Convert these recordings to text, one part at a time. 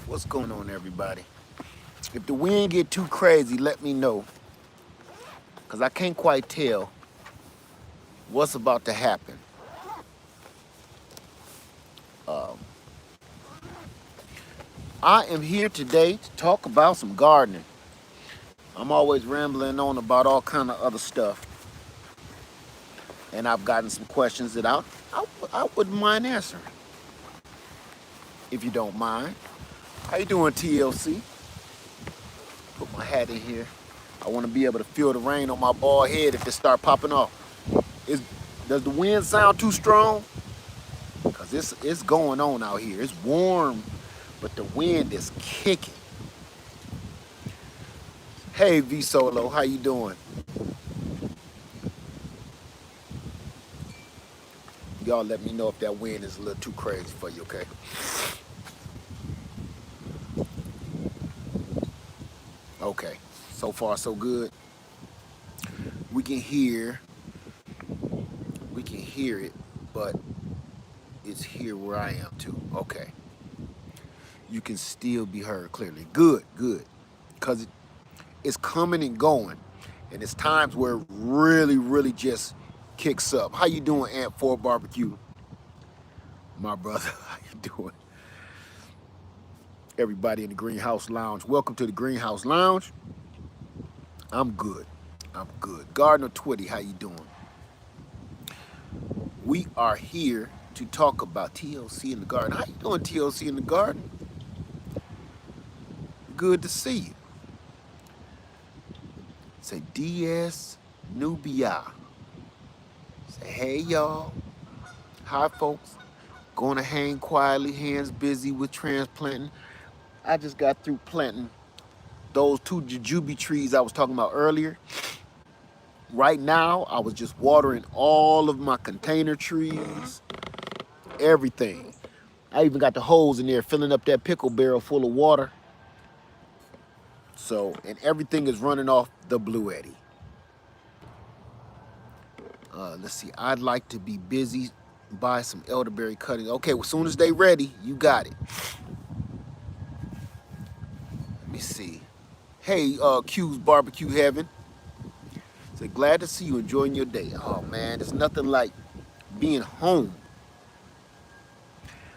What's going on, everybody? If the wind get too crazy, let me know, because I can't quite tell what's about to happen. I am here today to talk about some gardening. I'm always rambling on about all kind of other stuff, and I've gotten some questions that I wouldn't mind answering, if you don't mind. How you doing, TLC? Put my hat in here. I want to be able to feel the rain on my bald head if it start popping off. Does the wind sound too strong? Because it's going on out here. It's warm, but the wind is kicking. Hey, V Solo, how you doing? Y'all let me know if that wind is a little too crazy for you, okay? Okay, so far so good. We can hear it, but it's here where I am too. Okay. You can still be heard clearly. Good, good. Because it's coming and going. And it's times where it really just kicks up. How you doing, Ant 4 Barbecue? My brother, how you doing? Everybody in the Greenhouse Lounge. Welcome to the Greenhouse Lounge. I'm good. I'm good. Gardner Twitty, how you doing? We are here to talk about TLC in the garden. How you doing, TLC in the garden? Good to see you. Say DS Nubia. Say hey y'all. Hi folks. Going to hang quietly, hands busy with transplanting. I just got through planting those 2 jujube trees I was talking about earlier. Right now, I was just watering all of my container trees, everything. I even got the hose in there filling up that pickle barrel full of water. So, and everything is running off the Blue Eddy. Let's see, I'd like to be busy, buy some elderberry cuttings. Okay, well, as soon as they ready, you got it. Let me see. Hey, Q's Barbecue Heaven. Say, glad to see you enjoying your day. Oh man, there's nothing like being home.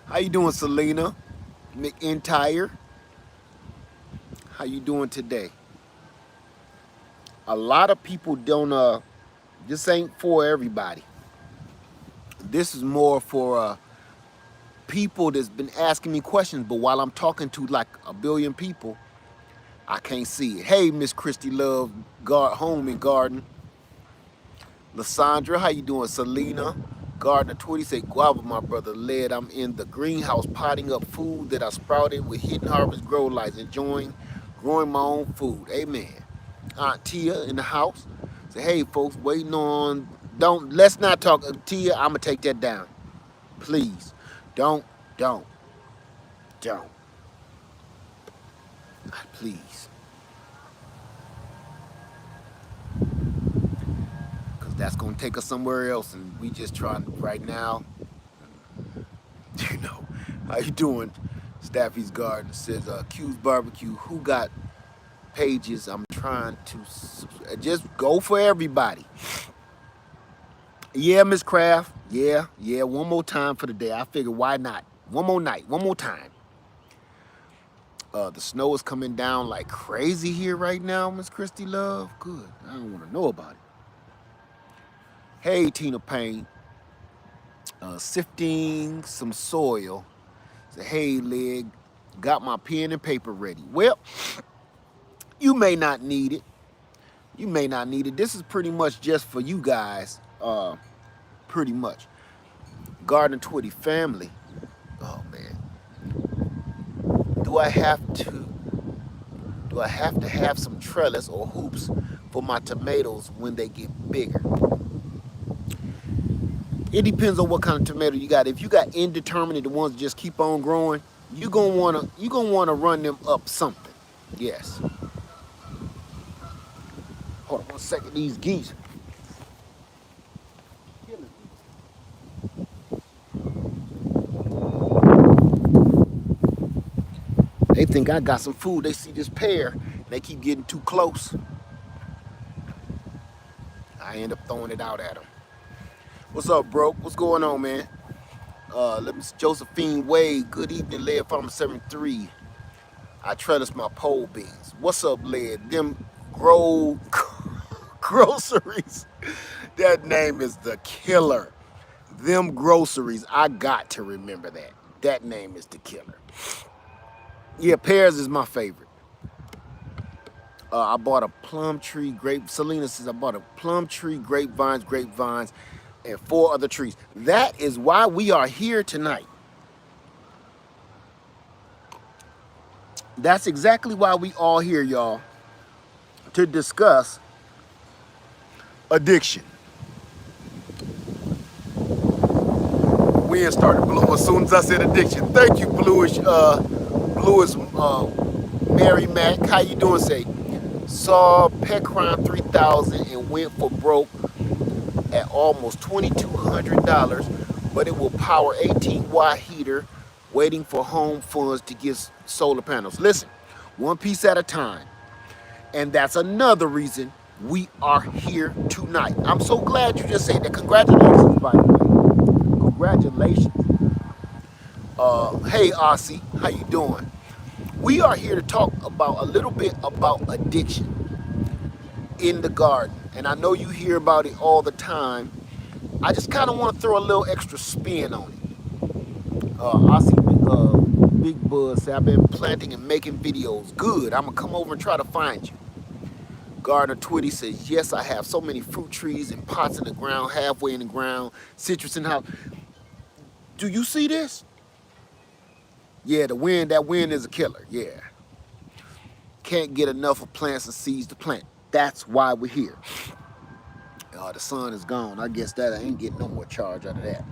How you doing, Selena McIntyre? How you doing today? A lot of people don't, this ain't for everybody. This is more for people that's been asking me questions, but while I'm talking to like a billion people, I can't see it. Hey, Miss Christy Love, Home and Garden. Lysandra, how you doing? Selena, Gardner Twitty say, guava, my brother, led. I'm in the greenhouse potting up food that I sprouted with Hidden Harvest Grow Lights, enjoying growing my own food. Amen. Aunt Tia in the house. Say, hey, folks, waiting on, let's not talk. Tia, I'm going to take that down. Please. Don't. Please. Because that's going to take us somewhere else, and we just trying right now. You know, how you doing? Staffy's Garden says, Q's Barbecue, who got pages? I'm trying to just go for everybody. Yeah, Miss Craft. Yeah, one more time for the day. I figured, why not? One more night, one more time. The snow is coming down like crazy here right now, Miss Christy Love. Good. I don't want to know about it. Hey, Tina Payne. Sifting some soil. Say, hey, Leg, got my pen and paper ready. Well, you may not need it. You may not need it. This is pretty much just for you guys. Pretty much. Garden Twitty family. Oh man. Do I have to have some trellis or hoops for my tomatoes when they get bigger? It depends on what kind of tomato you got. If you got indeterminate, the ones that just keep on growing, you're gonna wanna run them up something. Yes. Hold on 1 second, these geese. think I got some food. They see this pear, they keep getting too close. I end up throwing it out at them. What's up, bro? What's going on, man? Let me see. Josephine Wade. Good evening, Lead Farmer 73. I trellis my pole beans. What's up, Lead? Them grow groceries. That name is the killer. Them groceries. I got to remember that. That name is the killer. Yeah, pears is my favorite. I bought a plum tree, grape. Selena says I bought a plum tree, grapevines, and 4 other trees. That is why we are here tonight. That's exactly why we all here, y'all, to discuss addiction. Wind started blowing as soon as I said addiction. Thank you, Bluish, Mary Mac. How you doing, say? Saw Pet Crime 3000 and went for broke at almost $2,200, but it will power 18-watt heater waiting for home funds to get solar panels. Listen, one piece at a time. And that's another reason we are here tonight. I'm so glad you just said that. Congratulations, by the way. Congratulations. Hey, Aussie, how you doing? We are here to talk about a little bit about addiction in the garden. And I know you hear about it all the time. I just kind of want to throw a little extra spin on it. I see Big Buzz say, I've been planting and making videos. Good, I'm going to come over and try to find you. Gardner Twitty says, yes, I have so many fruit trees and pots in the ground, halfway in the ground, citrus in the house. Do you see this? Yeah, that wind is a killer, yeah. Can't get enough of plants and seeds to plant. That's why we're here. The sun is gone. I guess that I ain't getting no more charge out of that.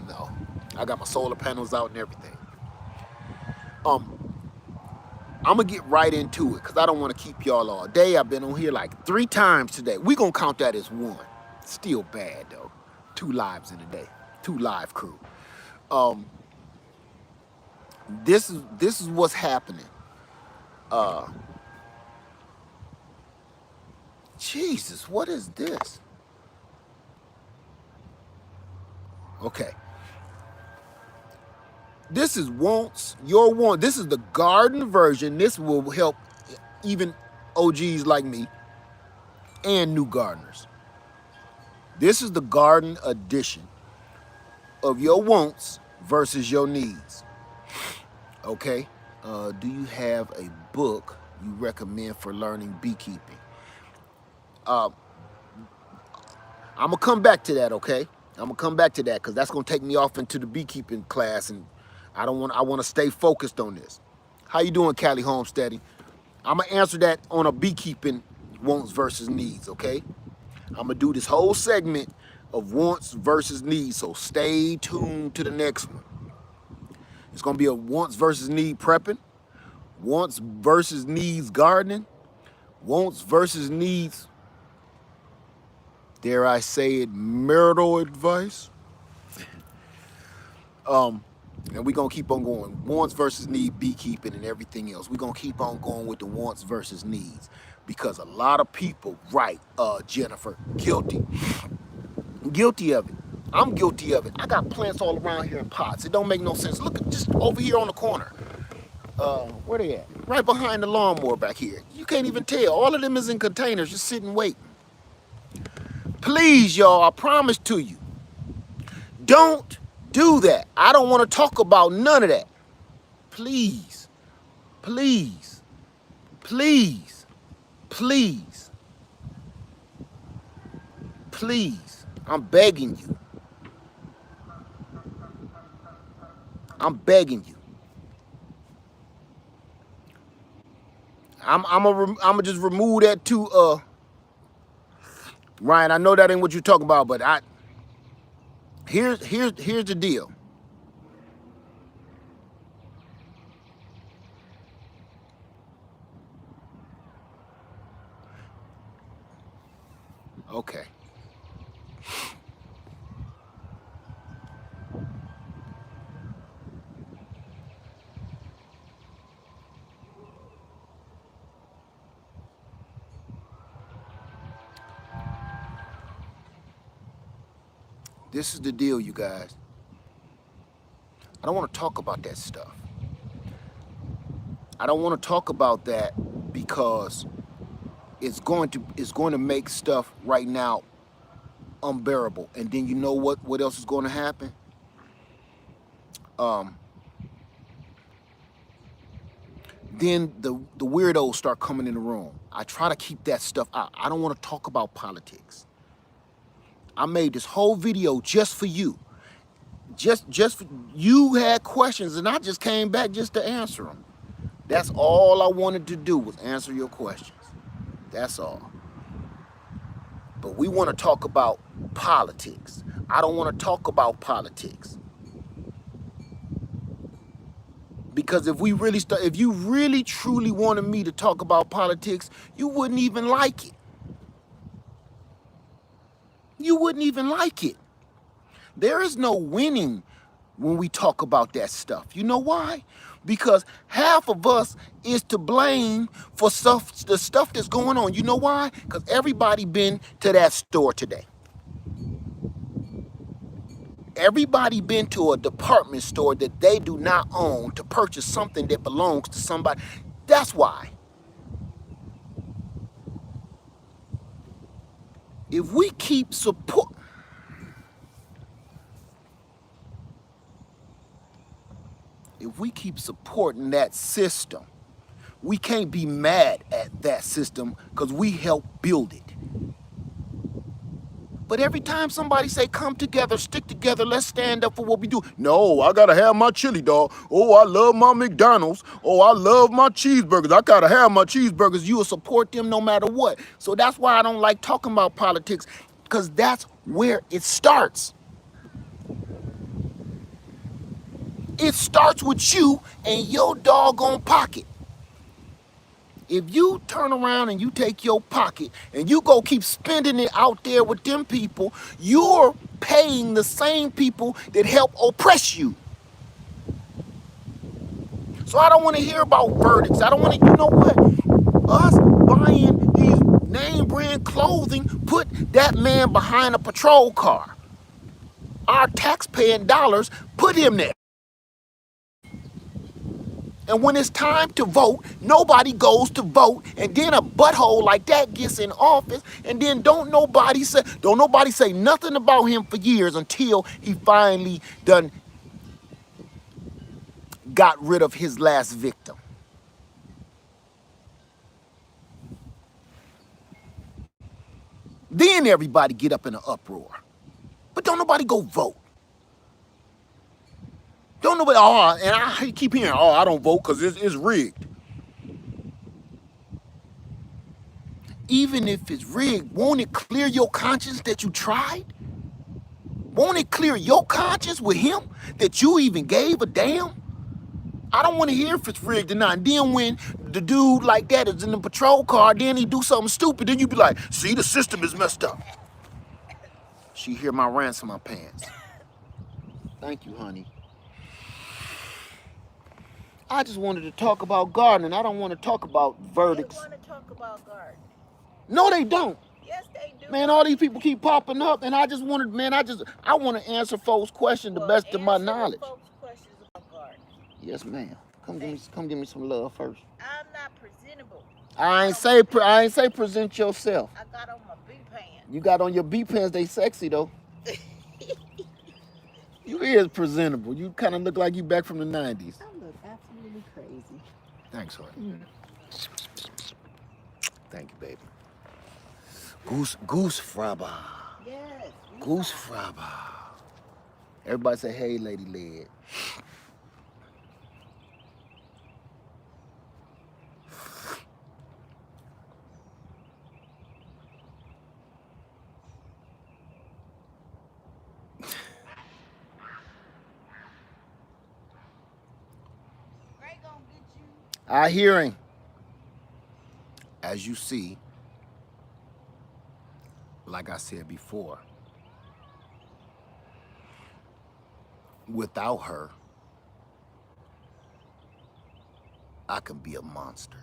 No, I got my solar panels out and everything. I'm gonna get right into it because I don't want to keep y'all all day. I've been on here like 3 times today. We gonna count that as 1. Still bad though. 2 lives in a day. 2 live crew. This is what's happening. Jesus, what is this? Okay. This is wants, your want. This is the garden version. This will help even OGs like me and new gardeners. This is the garden edition of your wants versus your needs. Okay? Do you have a book you recommend for learning beekeeping? I'm gonna come back to that, okay? I'm gonna come back to that because that's gonna take me off into the beekeeping class, and I want to stay focused on this. How you doing, Callie Homesteading? I'm gonna answer that on a beekeeping wants versus needs, okay? I'm gonna do this whole segment of wants versus needs, so stay tuned to the next one. It's gonna be a wants versus need prepping, wants versus needs gardening, wants versus needs, dare I say it, marital advice. And we're gonna keep on going. Wants versus need beekeeping and everything else. We're gonna keep on going with the wants versus needs. Because a lot of people, right, Jennifer, guilty of it. I'm guilty of it. I got plants all around here in pots. It don't make no sense. Look at just over here on the corner. Where they at? Right behind the lawnmower back here. You can't even tell. All of them is in containers, just sitting waiting. Please, y'all, I promise to you, don't do that. I don't want to talk about none of that. Please, please, please, please, please. I'm begging you. I'm begging you. I'm gonna just remove that too, Ryan. I know that ain't what you're talking about, but here's the deal. Okay. This is the deal, you guys. I don't want to talk about that stuff. I don't want to talk about that because it's going to make stuff right now unbearable. And then you know what else is going to happen? Um, then the weirdos start coming in the room. I try to keep that stuff out. I don't want to talk about politics. I made this whole video just for you. Just for, you had questions and I just came back just to answer them. That's all I wanted to do was answer your questions. That's all. But we want to talk about politics. I don't want to talk about politics. Because if you really truly wanted me to talk about politics, you wouldn't even like it. You wouldn't even like it. There is no winning when we talk about that stuff. You know why? Because half of us is to blame for the stuff that's going on. You know why? Because everybody been to that store today. Everybody been to a department store that they do not own to purchase something that belongs to somebody. That's why. If we keep supporting that system, we can't be mad at that system because we helped build it. But every time somebody say, come together, stick together, let's stand up for what we do. No, I gotta have my chili dog. Oh, I love my McDonald's. Oh, I love my cheeseburgers. I gotta have my cheeseburgers. You will support them no matter what. So that's why I don't like talking about politics, because that's where it starts. It starts with you and your doggone pocket. If you turn around and you take your pocket and you go keep spending it out there with them people, you're paying the same people that help oppress you. So I don't want to hear about verdicts. I don't want to, you know what? Us buying these name brand clothing put that man behind a patrol car. Our taxpaying dollars put him there. And when it's time to vote, nobody goes to vote, and then a butthole like that gets in office, and then don't nobody say nothing about him for years until he finally done got rid of his last victim. Then everybody get up in an uproar. But don't nobody go vote. Don't nobody, and I keep hearing, I don't vote because it's rigged. Even if it's rigged, won't it clear your conscience that you tried? Won't it clear your conscience with him that you even gave a damn? I don't want to hear if it's rigged or not. And then when the dude like that is in the patrol car, then he do something stupid, then you be like, see, the system is messed up. She hear my rants in my pants. Thank you, honey. I just wanted to talk about gardening. I don't want to talk about verdicts. They want to talk about gardening. No, they don't. Yes, they do. Man, all these people keep popping up, and I just wanted, I want to answer folks' questions the best of my knowledge. Folks' questions about gardening. Yes, ma'am. Come give me some love first. I'm not presentable. I ain't say present yourself. I got on my B pants. You got on your B pants, they sexy though. You is presentable. You kind of look like you back from the 90s. I look absolutely crazy. Thanks, honey. Thank you, baby. Goose frabba. Yes. Goose frabba. Everybody say, hey, Lady Led. Ray gonna get you. I hear him. As you see, like I said before, without her, I can be a monster.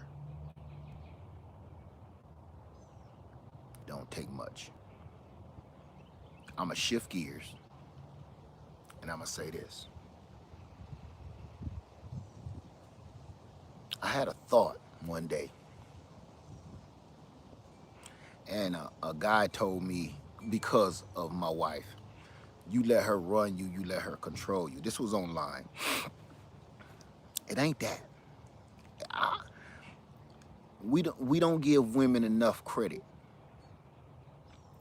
Don't take much. I'ma shift gears. And I'm going to say this. I had a thought one day, and a guy told me, because of my wife, you let her run you, you let her control you. This was online. It ain't that. I, we don't give women enough credit.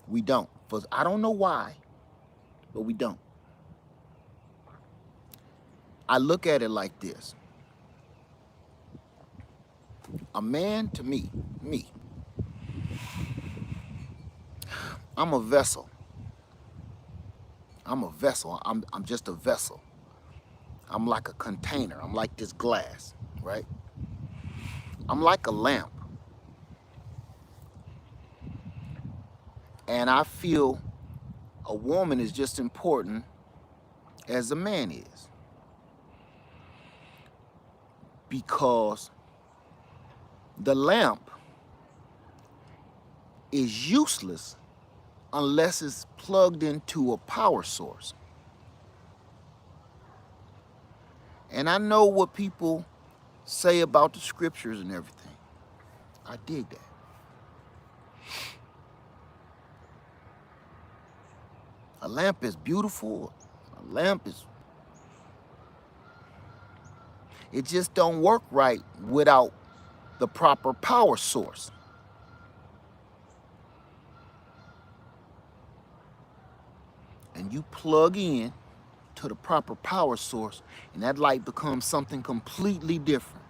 We don't. For I don't know why, but we don't. I look at it like this. A man, to me, I'm a vessel. I'm a vessel. I'm just a vessel. I'm like a container. I'm like this glass, right? I'm like a lamp. And I feel a woman is just important as a man is. Because the lamp is useless unless it's plugged into a power source. And I know what people say about the scriptures and everything. I dig that. A lamp is beautiful. A lamp is, it just don't work right without the proper power source. And you plug in to the proper power source, and that light becomes something completely different.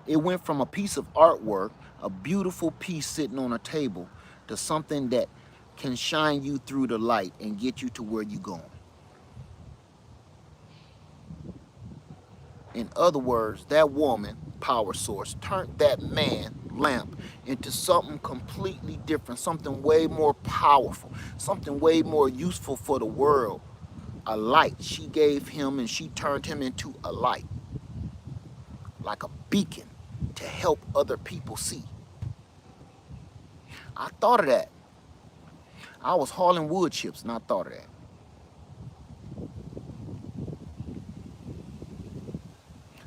It went from a piece of artwork, a beautiful piece sitting on a table, to something that can shine you through the light and get you to where you're going. In other words, that woman, power source, turned that man, lamp, into something completely different, something way more powerful, something way more useful for the world. A light. She gave him and she turned him into a light, like a beacon to help other people see. I thought of that. I was hauling wood chips and I thought of that.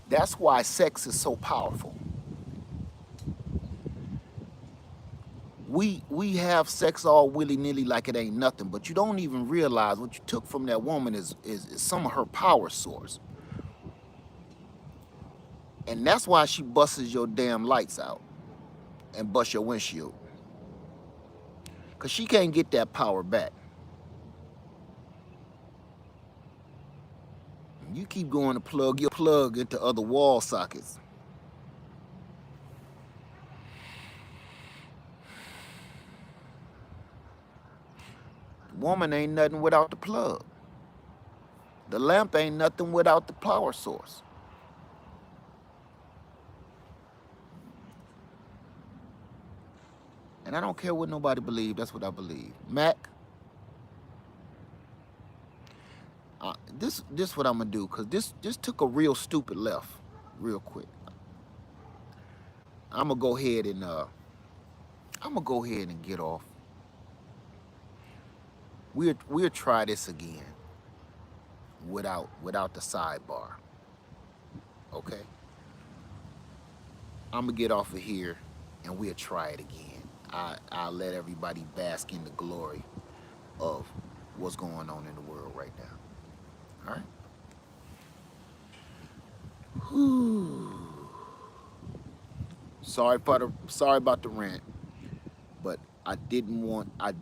That's why sex is so powerful. We have sex all willy-nilly like it ain't nothing, but you don't even realize what you took from that woman is some of her power source. And that's why she busts your damn lights out and busts your windshield. Because she can't get that power back. You keep going to plug your plug into other wall sockets. The woman ain't nothing without the plug. The lamp ain't nothing without the power source. And I don't care what nobody believes, that's what I believe. Mac, this what I'm gonna do, cause this took a real stupid left, real quick. I'm gonna go ahead and get off. We'll try this again without the sidebar. Okay? I'm gonna get off of here and we'll try it again. I'll let everybody bask in the glory of what's going on in the world right now. All right? Whew. Sorry about the rant, but I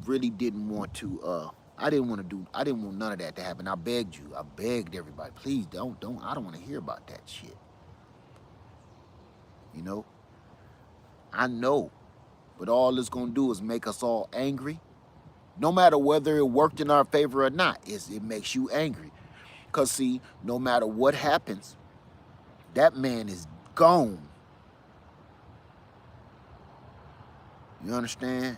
really didn't want to I didn't want none of that to happen. I begged everybody, please don't, I don't want to hear about that shit. You know? I know, but all it's gonna do is make us all angry. No matter whether it worked in our favor or not, it makes you angry. Cause see, no matter what happens, that man is gone. You understand?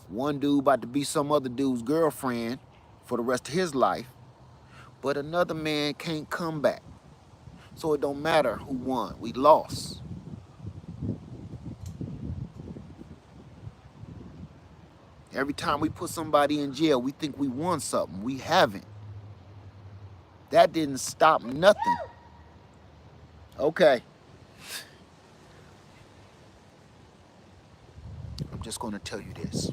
One dude about to be some other dude's girlfriend for the rest of his life, but another man can't come back. So it don't matter who won. We lost. Every time we put somebody in jail, we think we won something. We haven't. That didn't stop nothing. Okay, I'm just going to tell you this.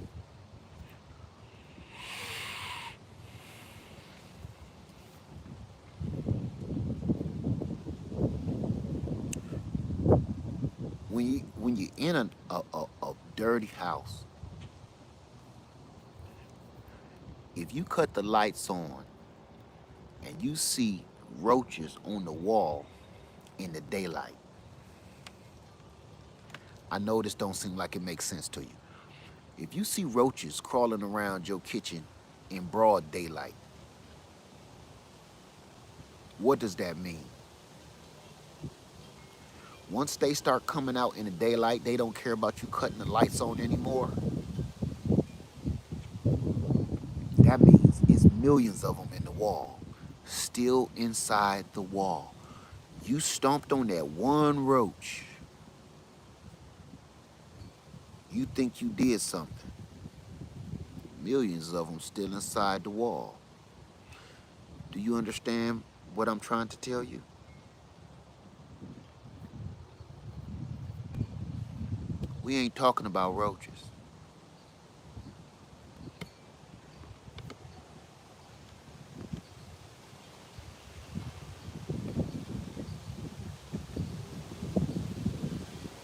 When you're in a dirty house, if you cut the lights on and you see roaches on the wall in the daylight, I know this don't seem like it makes sense to you. If you see roaches crawling around your kitchen in broad daylight, what does that mean? Once they start coming out in the daylight, they don't care about you cutting the lights on anymore. That means it's millions of them in the wall, still inside the wall. You stomped on that one roach. You think you did something. Millions of them still inside the wall. Do you understand what I'm trying to tell you? We ain't talking about roaches.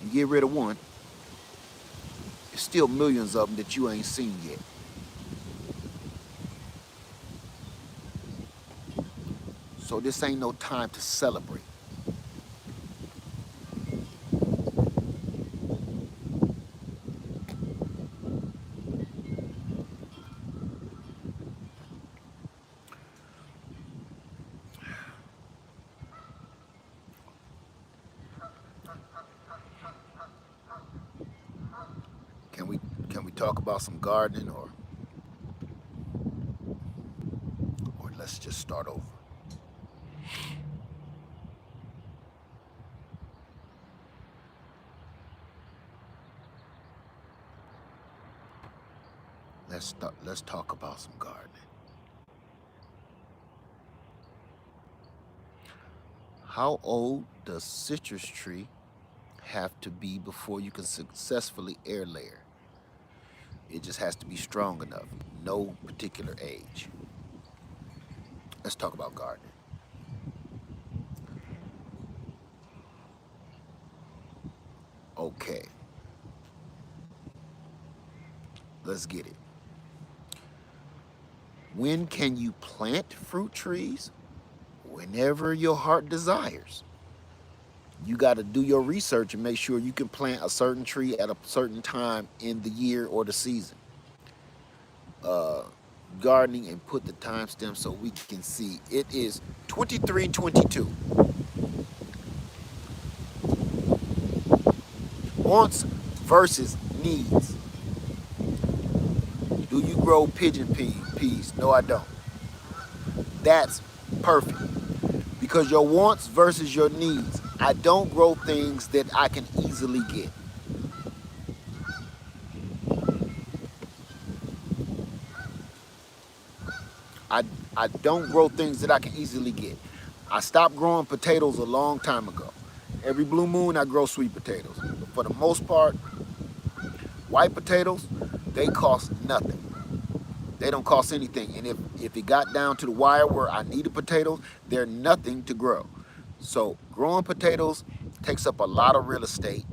You get rid of one, there's still millions of them that you ain't seen yet. So this ain't no time to celebrate. Can we can we talk about some gardening or let's just start over? Let's talk about some gardening. How old does citrus tree have to be before you can successfully air layer? It just has to be strong enough. No particular age. Let's talk about gardening. Okay, let's get it. When can you plant fruit trees? Whenever your heart desires. You got to do your research and make sure you can plant a certain tree at a certain time in the year or the season. Gardening and put the timestamp so we can see. It is 23:22. Wants versus needs. Do you grow pigeon peas? No, I don't. That's perfect. Because your wants versus your needs. I don't grow things that I can easily get. I, I don't grow things that I can easily get. I stopped growing potatoes a long time ago. Every blue moon I grow sweet potatoes. But for the most part, white potatoes, they cost nothing. They don't cost anything. And if it got down to the wire where I needed potatoes, they're nothing to grow. So growing potatoes takes up a lot of real estate.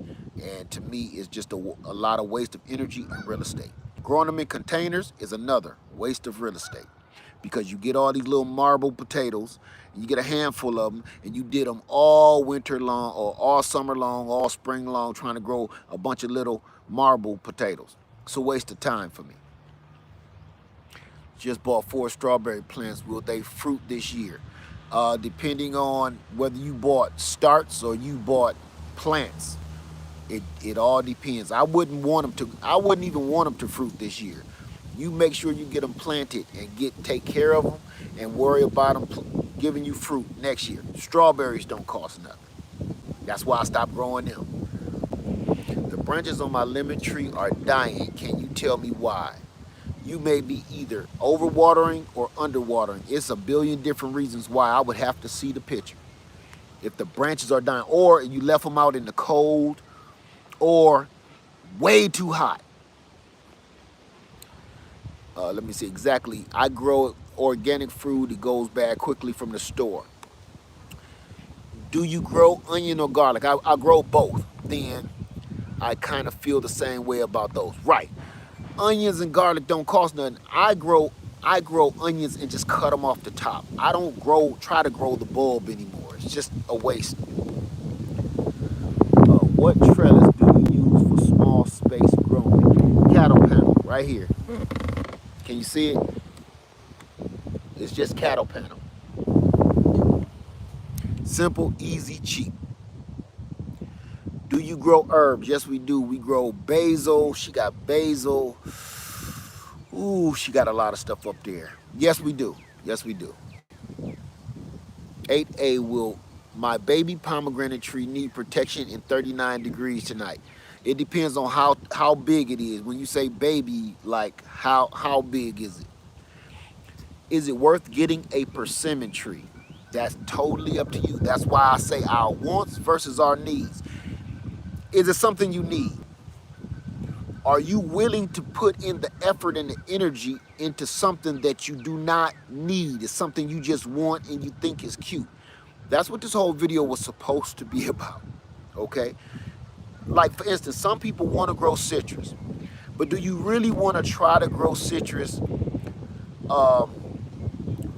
And to me, it's just a lot of waste of energy and real estate. Growing them in containers is another waste of real estate because you get all these little marble potatoes, and you get a handful of them, and you did them all winter long or all summer long, all spring long, trying to grow a bunch of little marble potatoes. It's a waste of time for me. Just bought 4 strawberry plants. Will they fruit this year? Depending on whether you bought starts or you bought plants. It all depends. I wouldn't even want them to fruit this year. You make sure you get them planted and take care of them and worry about them giving you fruit next year. Strawberries don't cost nothing. That's why I stopped growing them. The branches on my lemon tree are dying. Can you tell me why? you may be either overwatering or underwatering. It's a billion different reasons why. I would have to see the picture. If the branches are dying, or you left them out in the cold, or way too hot. Let me see exactly. I grow organic fruit. It goes bad quickly from the store. Do you grow onion or garlic? I grow both. Then I kind of feel the same way about those. Right. Onions and garlic don't cost nothing. I grow onions and just cut them off the top. I don't try to grow the bulb anymore. It's just a waste. What trellis do you use for small space growing? Cattle panel, right here. Can you see it? It's just cattle panel. Simple, easy, cheap. Do you grow herbs? Yes, we do. We grow basil. She got basil. Ooh, she got a lot of stuff up there. Yes, we do. Yes, we do. 8A will my baby pomegranate tree need protection in 39 degrees tonight? It depends on how big it is. When you say baby, like how big is it? Is it worth getting a persimmon tree? That's totally up to you. That's why I say our wants versus our needs. Is it something you need? Are you willing to put in the effort and the energy into something that you do not need? It's something you just want and you think is cute. That's what this whole video was supposed to be about, okay? Like, for instance, some people want to grow citrus, but do you really want to try to grow citrus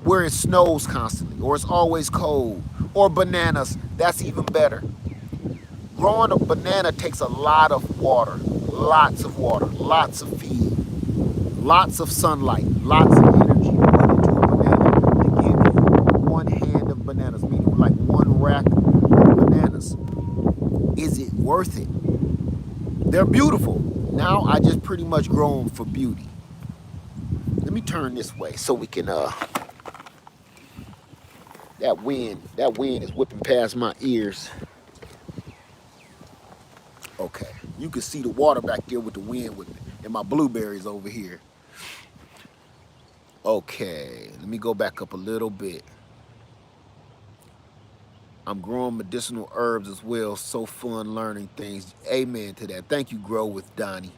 where it snows constantly or it's always cold? Or bananas, that's even better. Growing a banana takes a lot of water, lots of feed, lots of sunlight, lots of energy put into a banana to give you one hand of bananas, meaning like one rack of bananas. Is it worth it? They're beautiful. Now I just pretty much grow them for beauty. Let me turn this way so we can that wind is whipping past my ears. Okay, you can see the water back there with the wind with me, and my blueberries over here. Okay, let me go back up a little bit. I'm growing medicinal herbs as well. So fun learning things. Amen to that. Thank you, Grow with Donnie.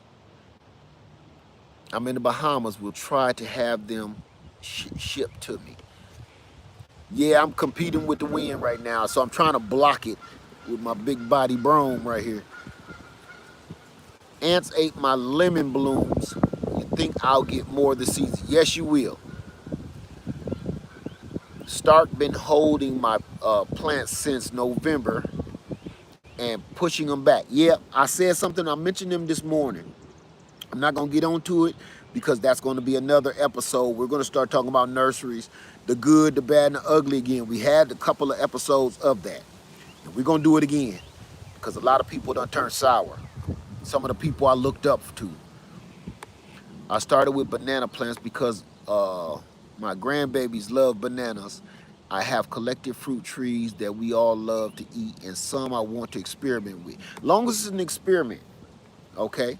I'm in the Bahamas. We'll try to have them shipped to me. Yeah, I'm competing with the wind right now, so I'm trying to block it with my big body brome right here. Ants ate my lemon blooms. You think I'll get more this season? Yes, you will. Stark been holding my plants since November and pushing them back. Yeah, I said something. I mentioned them this morning. I'm not going to get onto it because that's going to be another episode. We're going to start talking about nurseries, the good, the bad, and the ugly again. We had a couple of episodes of that. And we're going to do it again because a lot of people done turned sour. Some of the people I looked up to. I started with banana plants because my grandbabies love bananas. I have collected fruit trees that we all love to eat and some I want to experiment with. Long as it's an experiment, okay?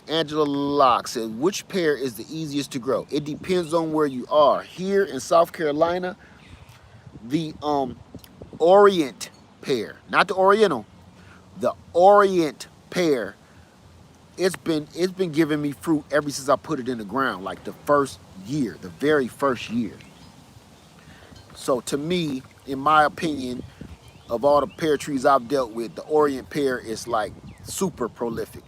Angela Locke said, which pear is the easiest to grow? It depends on where you are. Here in South Carolina, the Orient pear, not the Oriental, the Orient pear, it's been giving me fruit ever since I put it in the ground, like the first year, the very first year. So to me, in my opinion, of all the pear trees I've dealt with, the Orient pear is like super prolific.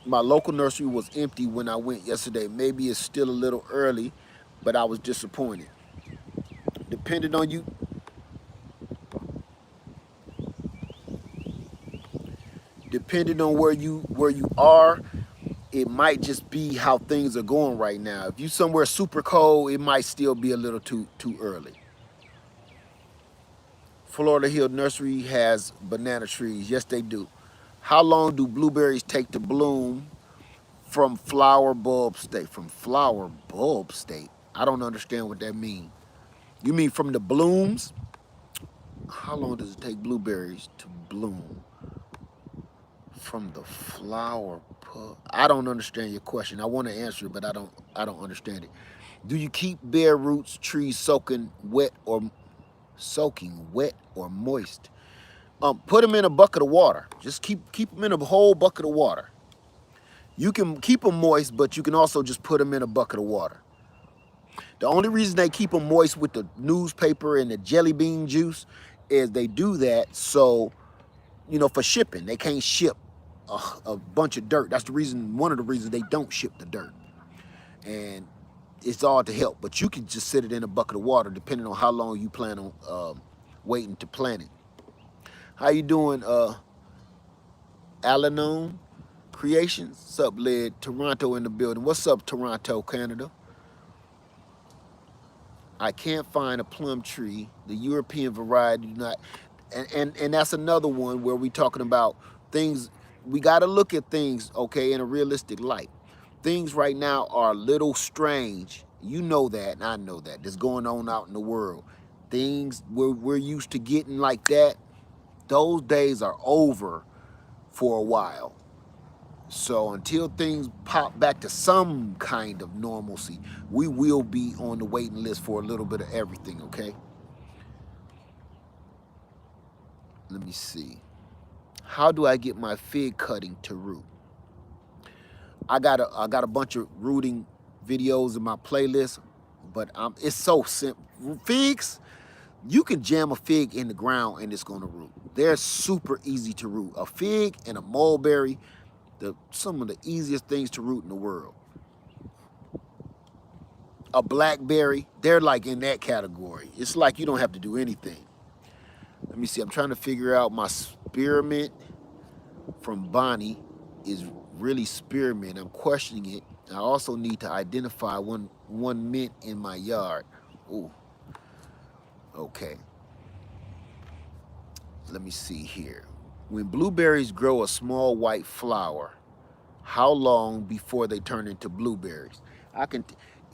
My local nursery was empty when I went yesterday. Maybe it's still a little early, but I was disappointed. Depending on you, depending on where you are, it might just be how things are going right now. If you somewhere super cold, it might still be a little too early. Florida Hill Nursery has banana trees. Yes, they do. How long do blueberries take to bloom from flower bulb state? From flower bulb state? I don't understand what that means. You mean from the blooms? How long does it take blueberries to bloom? from the flower pot. I don't understand your question. I want to answer it, but I don't understand it. Do you keep bare roots trees soaking wet or moist? Put them in a bucket of water. Just keep them in a whole bucket of water. You can keep them moist, but you can also just put them in a bucket of water. The only reason they keep them moist with the newspaper and the jelly bean juice is they do that so, for shipping. They can't ship a bunch of dirt. That's the reason, one of the reasons they don't ship the dirt. And it's all to help, but you can just sit it in a bucket of water depending on how long you plan on waiting to plant it. How you doing, Alanon Creations? What's up, Led? Toronto in the building. What's up, Toronto, Canada? I can't find a plum tree. The European variety do not, and that's another one where we talking about things. We got to look at things, okay, in a realistic light. Things right now are a little strange. You know that, and I know that. That's going on out in the world. Things we're used to getting like that, those days are over for a while. So until things pop back to some kind of normalcy, we will be on the waiting list for a little bit of everything, okay? Let me see. How do I get my fig cutting to root? I got a bunch of rooting videos in my playlist, but it's so simple. Figs, you can jam a fig in the ground and it's gonna root. They're super easy to root. A fig and a mulberry, some of the easiest things to root in the world. A blackberry, they're like in that category. It's like you don't have to do anything. Let me see, I'm trying to figure out my spearmint from Bonnie is really spearmint. I'm questioning it. I also need to identify one mint in my yard. Ooh, okay. Let me see here. When blueberries grow a small white flower, how long before they turn into blueberries?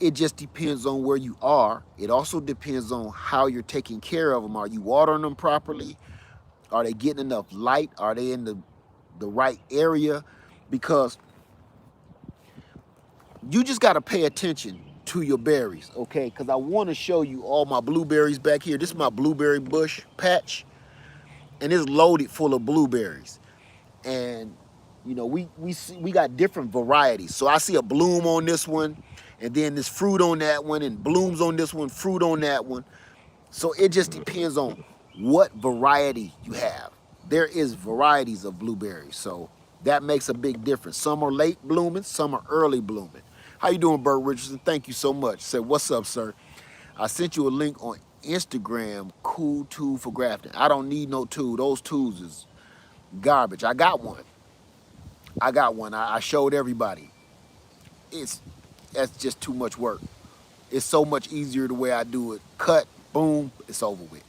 It just depends on where you are. It also depends on how you're taking care of them. Are you watering them properly? Are they getting enough light? Are they in the right area? Because you just got to pay attention to your berries, okay? Because I want to show you all my blueberries back here. This is my blueberry bush patch, and it's loaded full of blueberries. And we got different varieties. So I see a bloom on this one, and then there's fruit on that one, and blooms on this one, fruit on that one. So it just depends on what variety you have. There is varieties of blueberries, so that makes a big difference. Some are late blooming, some are early blooming. How you doing, Bert Richardson? Thank you so much. Say, what's up, sir? I sent you a link on Instagram, cool tool for grafting. I don't need no tool. Those tools is garbage. I got one. I showed everybody. That's just too much work. It's so much easier the way I do it. Cut, boom, it's over with.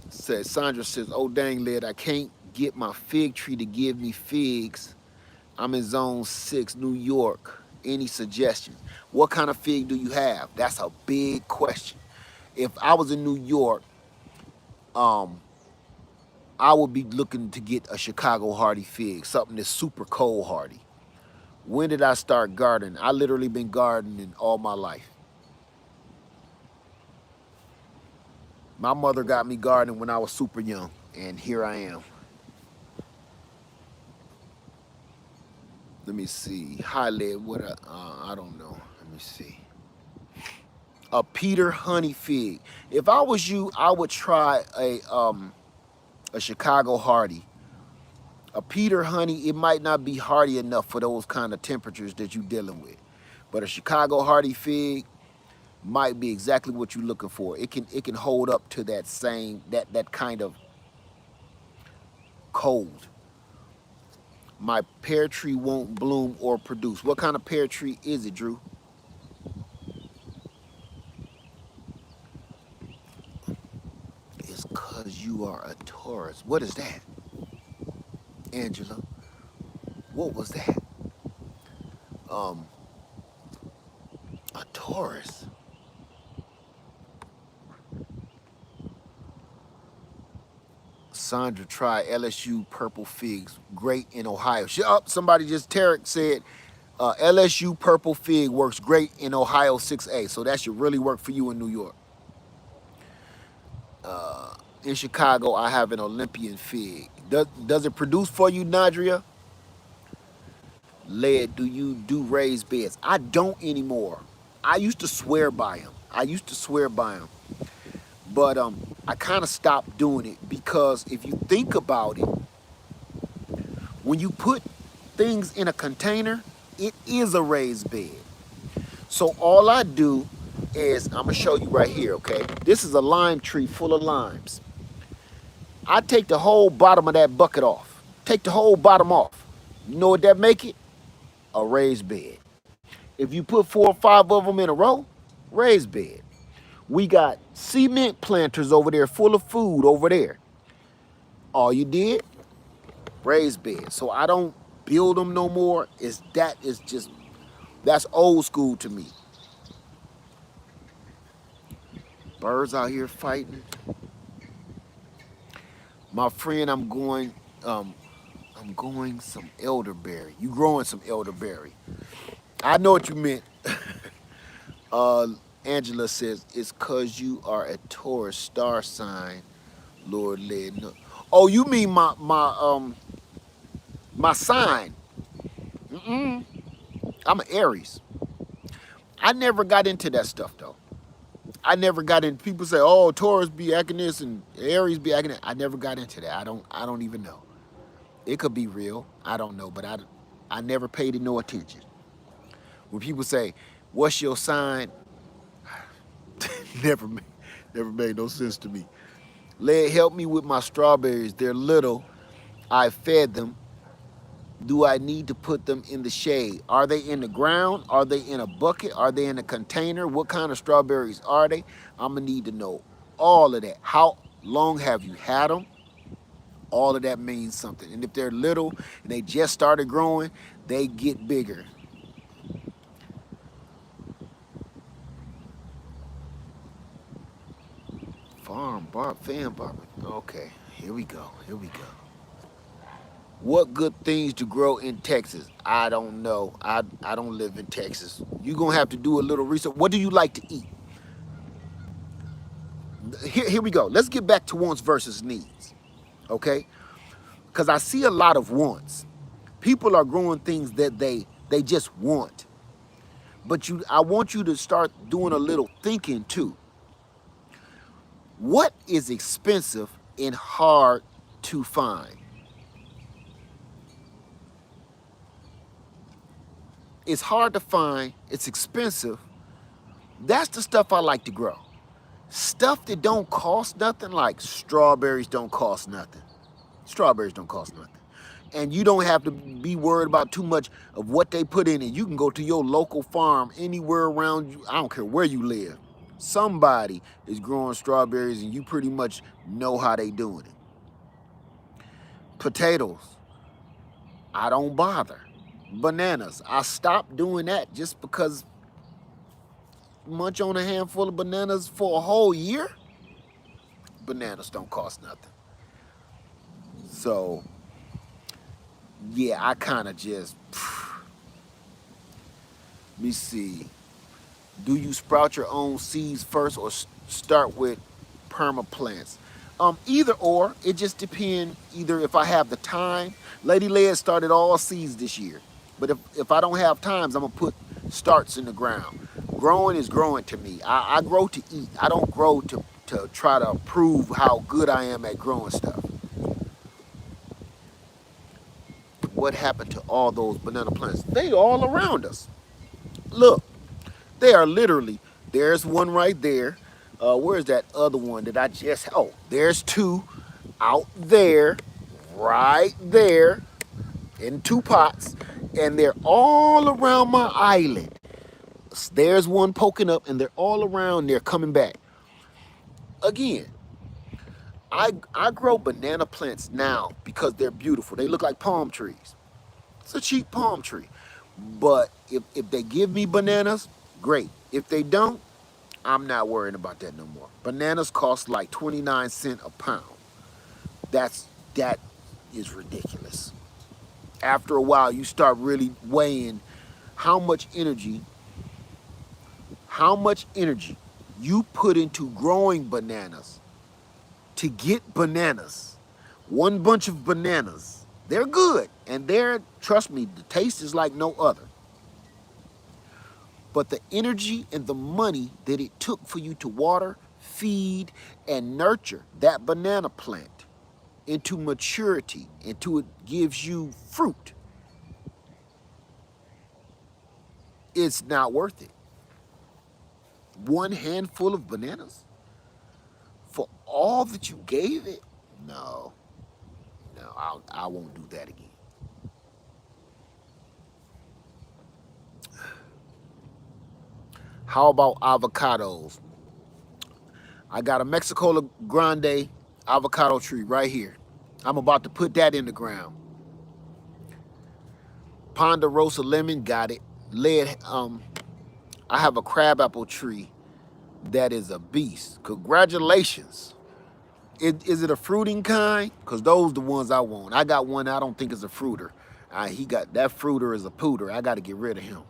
Sandra says, oh dang, Led, I can't get my fig tree to give me figs. I'm in zone 6, New York. Any suggestions? What kind of fig do you have? That's a big question. If I was in New York, I would be looking to get a Chicago hardy fig, something that's super cold hardy. When did I start gardening? I literally been gardening all my life. My mother got me gardening when I was super young, and here I am. Let me see. Hi, Led. I don't know. Let me see. A Peter honey fig. If I was you, I would try a Chicago hardy. A Peter honey, it might not be hardy enough for those kind of temperatures that you're dealing with. But a Chicago hardy fig might be exactly what you're looking for. It can hold up to that kind of cold. My pear tree won't bloom or produce. What kind of pear tree is it, Drew? It's cause you are a Taurus. What is that, Angela? What was that? Um, a Taurus. Sandra tried LSU purple figs. Great in Ohio. Somebody just, Tarek said LSU purple fig works great in Ohio 6A. So that should really work for you in New York. In Chicago, I have an Olympian fig. Does it produce for you, Nadria? Led, do you do raised beds? I don't anymore. I used to swear by them. But I kind of stopped doing it because if you think about it, when you put things in a container, it is a raised bed. So all I do is, I'm gonna show you right here, okay? This is a lime tree full of limes. I take the whole bottom of that bucket off. Take the whole bottom off. You know what that make it? A raised bed. If you put 4 or 5 of them in a row, raised bed. We got cement planters over there full of food over there. All you did, raised bed. So I don't build them no more. That's old school to me. Birds out here fighting. My friend, I'm going some elderberry. You growing some elderberry. I know what you meant. Angela says, it's cause you are a Taurus star sign, Lord led. No. Oh, you mean my sign. I'm an Aries. I never got into that stuff though. I never got in. People say, "Oh, Taurus be acting this and Aries be acting that." I never got into that. I don't even know. It could be real. I don't know, but I never paid it no attention. When people say, "What's your sign?" never, never made no sense to me. Led, help me with my strawberries. They're little. I fed them. Do I need to put them in the shade? Are they in the ground? Are they in a bucket? Are they in a container? What kind of strawberries are they? I'm gonna need to know all of that. How long have you had them? All of that means something. And if they're little and they just started growing, they get bigger. Fan barber. Okay, here we go. What good things to grow in Texas? I don't know. I don't live in Texas. You're going to have to do a little research. What do you like to eat? Here we go. Let's get back to wants versus needs, okay? Because I see a lot of wants. People are growing things that they just want. But I want you to start doing a little thinking too. What is expensive and hard to find? It's hard to find, it's expensive. That's the stuff I like to grow. Stuff that don't cost nothing, like strawberries don't cost nothing. Strawberries don't cost nothing. And you don't have to be worried about too much of what they put in it. You can go to your local farm anywhere around you. I don't care where you live. Somebody is growing strawberries and you pretty much know how they doing it. Potatoes, I don't bother. Bananas, I stopped doing that just because munch on a handful of bananas for a whole year? Bananas don't cost nothing. So, yeah, I kind of just, let me see. Do you sprout your own seeds first or start with perma plants? Either or, it just depends. Either if I have the time. Lady Led started all seeds this year. But if I don't have times, I'm going to put starts in the ground. Growing is growing to me. I grow to eat. I don't grow to try to prove how good I am at growing stuff. What happened to all those banana plants? They all around us. Look, they are literally, there's one right there. Where's that other one that I just, oh, there's 2 out there, right there, in 2 pots, and they're all around my island. There's one poking up, and they're all around, they're coming back. Again, I grow banana plants now because they're beautiful. They look like palm trees. It's a cheap palm tree. But if they give me bananas, great. If they don't, I'm not worrying about that no more. Bananas cost like 29 cents a pound. That is ridiculous. After a while, you start really weighing how much energy, how much energy you put into growing bananas to get bananas. One bunch of bananas. They're good. And trust me, the taste is like no other. But the energy and the money that it took for you to water, feed, and nurture that banana plant into maturity, until it gives you fruit, it's not worth it. One handful of bananas for all that you gave it? No, I won't do that again. How about avocados? I got a Mexicola Grande avocado tree right here. I'm about to put that in the ground. Ponderosa lemon, got it. I have a crabapple tree that is a beast. Congratulations. Is it a fruiting kind? Because those the ones I want. I got one I don't think is a fruiter. He got that fruiter is a pooter. I got to get rid of him.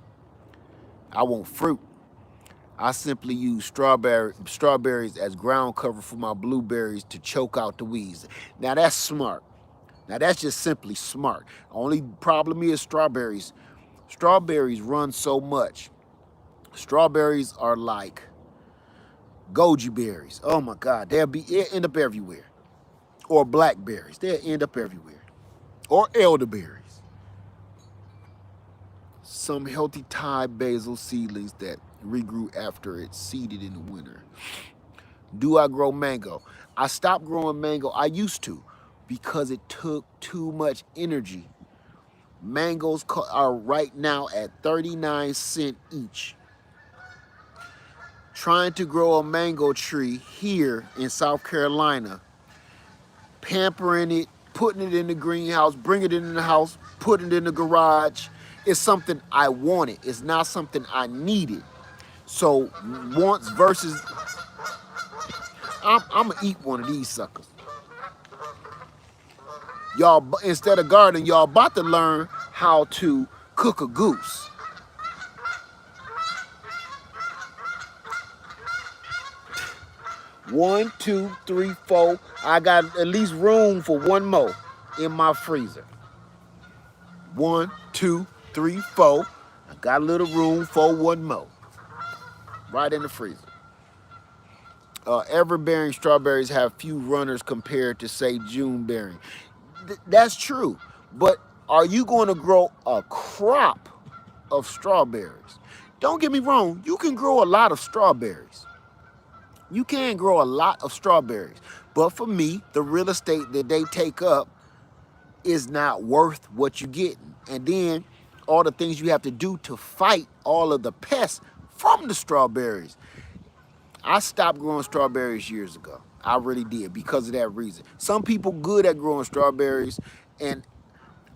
I want fruit. I simply use strawberries as ground cover for my blueberries to choke out the weeds. Now that's smart. Now that's just simply smart. Only problem is strawberries. Strawberries run so much. Strawberries are like goji berries. Oh my God, they'll end up everywhere. Or blackberries, they'll end up everywhere. Or elderberries. Some healthy Thai basil seedlings that regrew after it's seeded in the winter. Do I grow mango? I stopped growing mango. I used to, because it took too much energy. Mangoes are right now at 39 cents each. Trying to grow a mango tree here in South Carolina, pampering it, putting it in the greenhouse, bring it in the house, putting it in the garage, is something I wanted. It's not something I needed. So wants versus, I'm gonna eat one of these suckers. Y'all, instead of gardening, y'all about to learn how to cook a goose. One, two, three, four. I got at least room for one more in my freezer. One, two, three, four. I got a little room for one more. Right in the freezer. Ever-bearing strawberries have few runners compared to, say, June-bearing. That's true. But are you going to grow a crop of strawberries? Don't get me wrong. You can grow a lot of strawberries. You can grow a lot of strawberries. But for me, the real estate that they take up is not worth what you're getting. And then all the things you have to do to fight all of the pests from the strawberries. I stopped growing strawberries years ago. I really did, because of that reason. Some people good at growing strawberries, and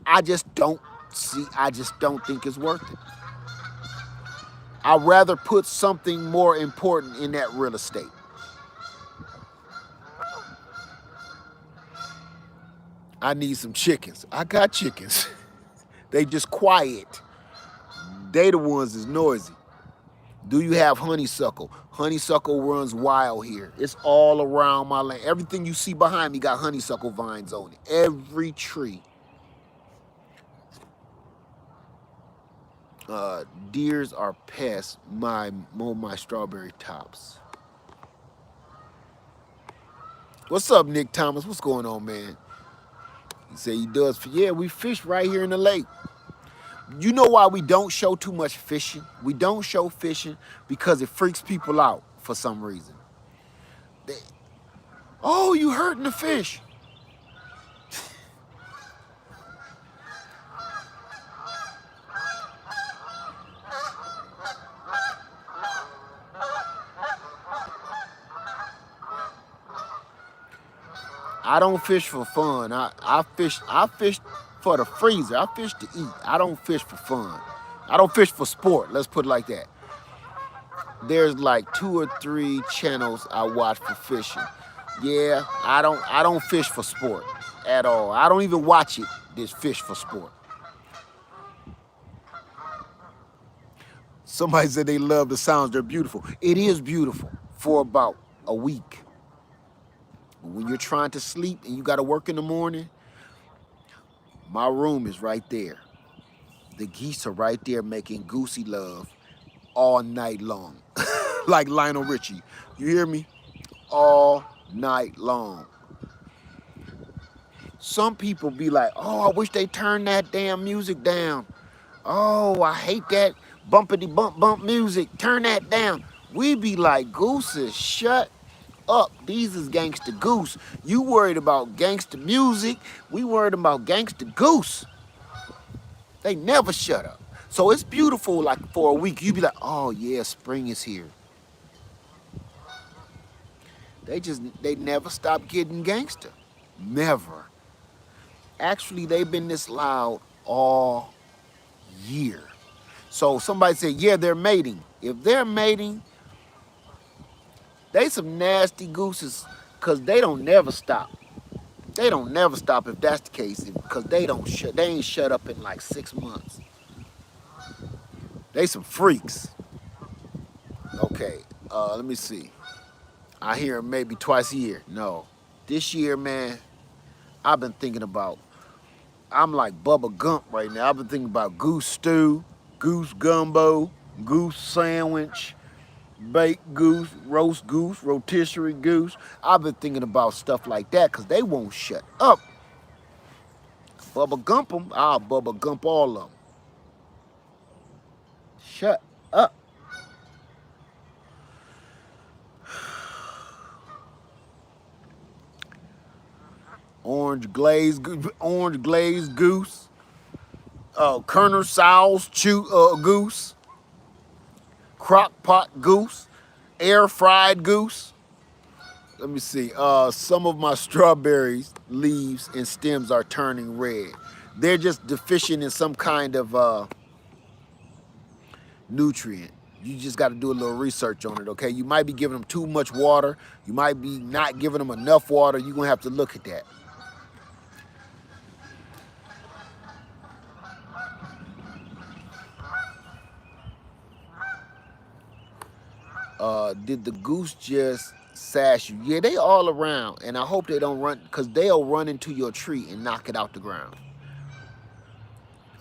I just don't think it's worth it. I'd rather put something more important in that real estate. I need some chickens. I got chickens. They just quiet. They the ones that's noisy. Do you have honeysuckle? Honeysuckle runs wild here. It's all around my land. Everything you see behind me got honeysuckle vines on it. Every tree. Deers are pests. My strawberry tops. What's up, Nick Thomas? What's going on, man? He said he does. Yeah, we fish right here in the lake. You know why we don't show too much fishing? We don't show fishing because it freaks people out for some reason. Oh, you hurting the fish. I don't fish for fun. I fish for the freezer. I fish to eat. I don't fish for fun. I don't fish for sport. Let's put it like that. There's like 2 or 3 channels I watch for fishing. Yeah, I don't fish for sport. at all. I don't even watch it, this fish for sport. Somebody said they love the sounds, they're beautiful. It is beautiful for about a week. But when you're trying to sleep and you gotta work in the morning, my room is right there. The geese are right there making goosey love all night long. Like Lionel Richie. You hear me? All night long. Some people be like, oh, I wish they turned that damn music down. Oh, I hate that bumpity bump bump music. Turn that down. We be like, gooses, shut up. These is gangsta goose. You worried about gangsta music. We worried about gangsta goose. They never shut up. So it's beautiful like for a week. You be like, oh yeah, spring is here. They never stop getting gangster. Never. Actually, they've been this loud all year. So somebody said, yeah, they're mating. If they're mating, they some nasty gooses because they don't never stop. They don't never stop if that's the case because they ain't shut up in like 6 months. They some freaks. Okay, let me see. I hear them maybe twice a year. No. This year, man, I've been thinking about, I'm like Bubba Gump right now. I've been thinking about goose stew, goose gumbo, goose sandwich, baked goose, rotisserie goose. I've been thinking about stuff like that because they won't shut up. Bubba Gump them, I'll Bubba Gump all of them. Shut up. Orange glazed goose, Kerner Sow's goose, crock pot goose, air fried goose. Let me see. Some of my strawberries leaves and stems are turning red. They're just deficient in some kind of nutrient. You just got to do a little research on it, okay? You might be giving them too much water. You might be not giving them enough water. You're going to have to look at that. Did the goose just sash you? Yeah, they all around, and I hope they don't run, because they'll run into your tree and knock it out the ground.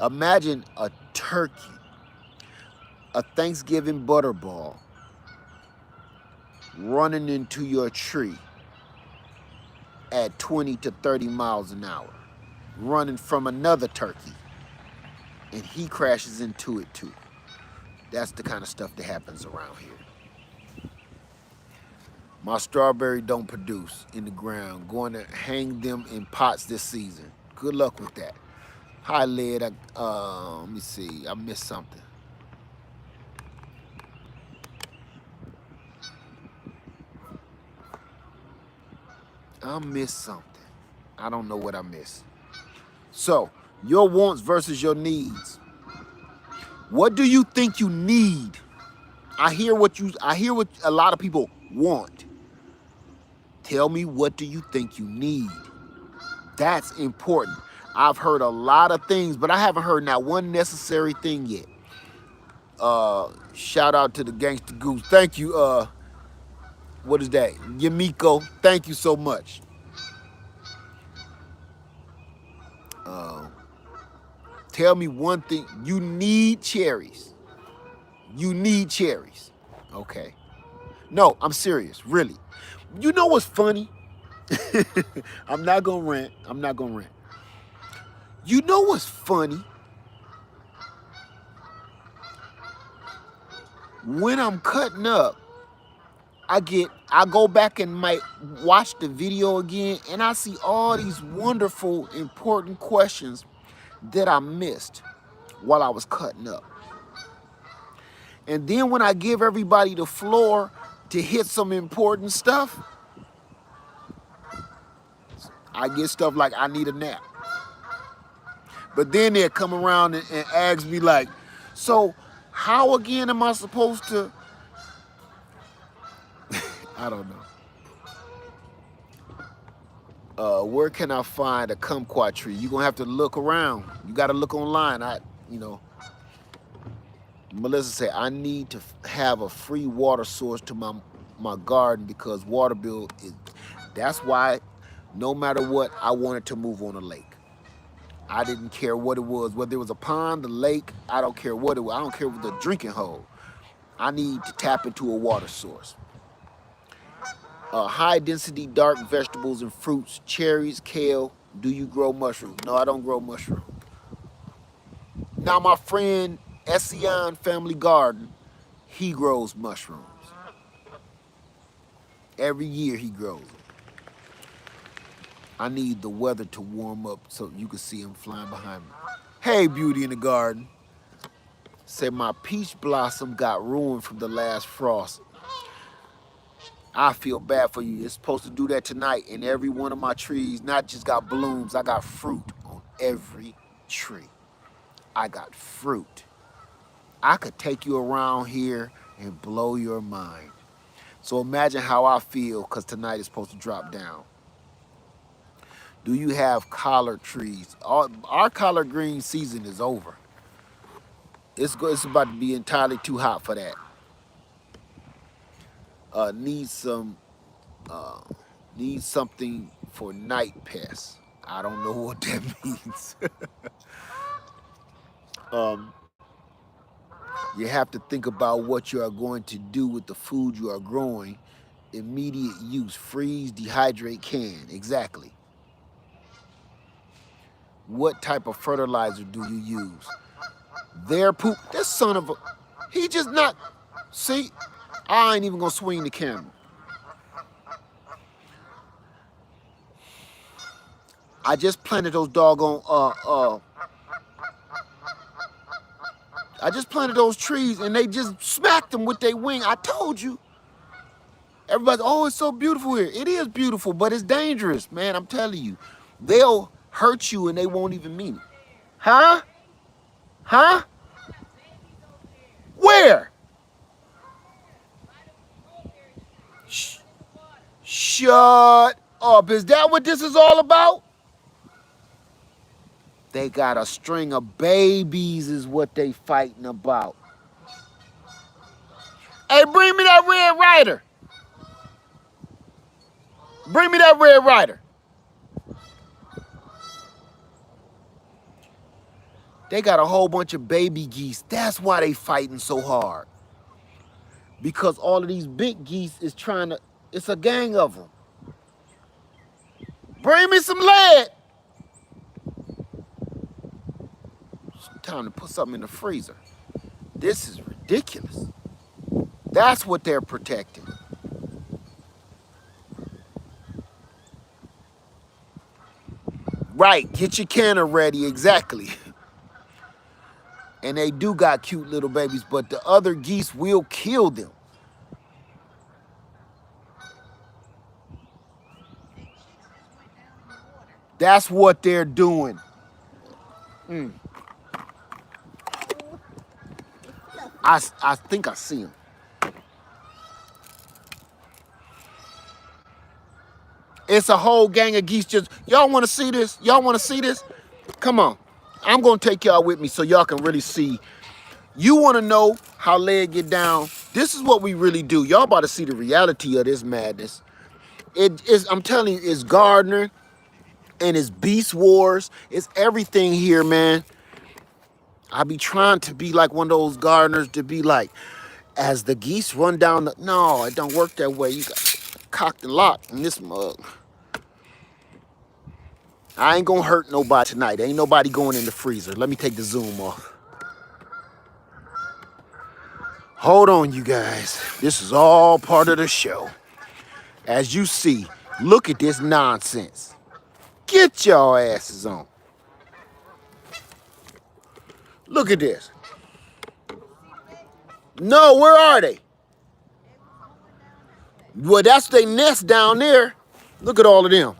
Imagine a turkey, a Thanksgiving butterball, running into your tree at 20 to 30 miles an hour, running from another turkey, and he crashes into it too. That's the kind of stuff that happens around here. My strawberry don't produce in the ground. Going to hang them in pots this season. Good luck with that. Hi, Led. Let me see. I missed something. I missed something. I don't know what I missed. So, your wants versus your needs. What do you think you need? I hear what a lot of people want. Tell me, what do you think you need? That's important. I've heard a lot of things, but I haven't heard not one necessary thing yet. Shout out to the Gangsta Goose. Thank you, what is that? Yamiko, thank you so much. Tell me one thing. You need cherries. You need cherries. Okay. No, I'm serious, really. You know what's funny? I'm not gonna rant. I'm not gonna rant. You know what's funny? When I'm cutting up, I go back and might watch the video again, and I see all these wonderful, important questions that I missed while I was cutting up. And then when I give everybody the floor to hit some important stuff, I get stuff like, I need a nap. But then they'll come around and ask me like, so how again am I supposed to? I don't know. Where can I find a kumquat tree? You're gonna have to look around. You gotta look online. You know, Melissa said, I need to have a free water source to my garden because water bill is, that's why no matter what, I wanted to move on a lake. I didn't care what it was, whether it was a pond, a lake, I don't care what it was. I don't care what the drinking hole. I need to tap into a water source. High density dark vegetables and fruits, cherries, kale. Do you grow mushrooms? No, I don't grow mushrooms. Now my friend Ession Family Garden, he grows mushrooms. Every year he grows them. I need the weather to warm up so you can see him flying behind me. Hey, Beauty in the Garden. Said my peach blossom got ruined from the last frost. I feel bad for you. It's supposed to do that tonight. And every one of my trees not just got blooms, I got fruit on every tree. I got fruit. I could take you around here and blow your mind. So imagine how I feel because tonight is supposed to drop down. Do you have collard trees? Our collard green season is over. It's about to be entirely too hot for that. Need some need something for night pests. I don't know what that means. um, you have to think about what you are going to do with the food you are growing. Immediate use: freeze, dehydrate, can. Exactly. What type of fertilizer do you use? Their poop. This son of a. He just not. See, I ain't even gonna swing the camera. I just planted those doggone I just planted those trees and they just smacked them with their wing. I told you. Everybody's, oh, it's so beautiful here. It is beautiful, but it's dangerous, man. I'm telling you. They'll hurt you and they won't even mean it. Huh? Huh? Where? Shh. Shut up. Is that what this is all about? They got a string of babies is what they fighting about. Hey, bring me that Red Ryder. Bring me that Red Ryder. They got a whole bunch of baby geese. That's why they fighting so hard. Because all of these big geese is trying to, it's a gang of them. Bring me some lead. It's time to put something in the freezer. This is ridiculous. That's what they're protecting. Right, get your canner ready, exactly. And they do got cute little babies, but the other geese will kill them. That's what they're doing. I think I see them. It's a whole gang of geese just, y'all want to see this? Y'all want to see this? Come on. I'm going to take y'all with me so y'all can really see. You want to know how lead get down? This is what we really do. Y'all about to see the reality of this madness. It is, I'm telling you, it's gardening and it's beast wars. It's everything here, man. I be trying to be like one of those gardeners to be like, as the geese run down the, no, it don't work that way. You got cocked and locked in this mug. I ain't gonna hurt nobody tonight. Ain't nobody going in the freezer. Let me take the zoom off. Hold on, you guys. This is all part of the show. As you see, look at this nonsense. Get your asses on. Look at this. No, where are they? Well, that's their nest down there. Look at all of them.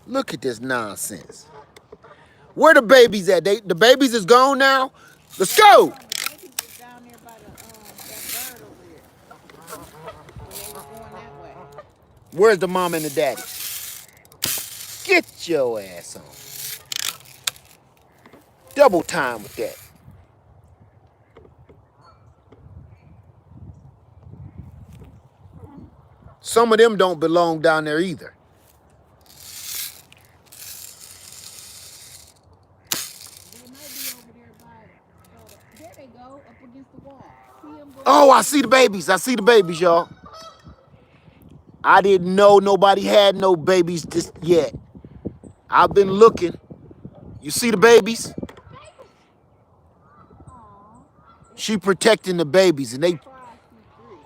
Look at this nonsense. Where the babies at? The babies is gone now? Let's go. Where's the mom and the daddy? Get your ass on. Double time with that. Some of them don't belong down there either. They might be over there there they go, up against the wall. See them go Oh, I up see the against the babies. I see the babies, y'all. I didn't know nobody had no babies just yet. I've been looking. You see the babies? wall. She protecting the babies, and So they. far I see three.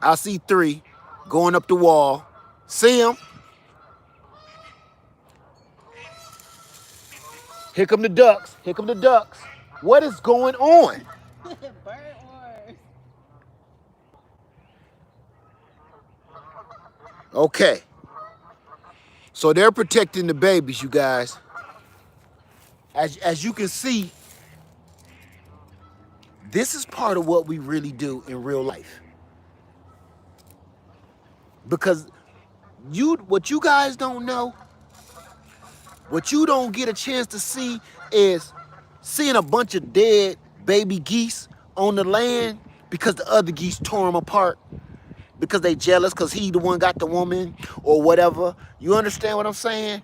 I see three going up the wall. See them? Here come the ducks. Here come the ducks. What is going on? Bird wars. Okay. So they're protecting the babies, you guys. As you can see, this is part of what we really do in real life. Because what you guys don't know, what you don't get a chance to see is seeing a bunch of dead baby geese on the land because the other geese tore them apart because they jealous because he the one got the woman or whatever. You understand what I'm saying?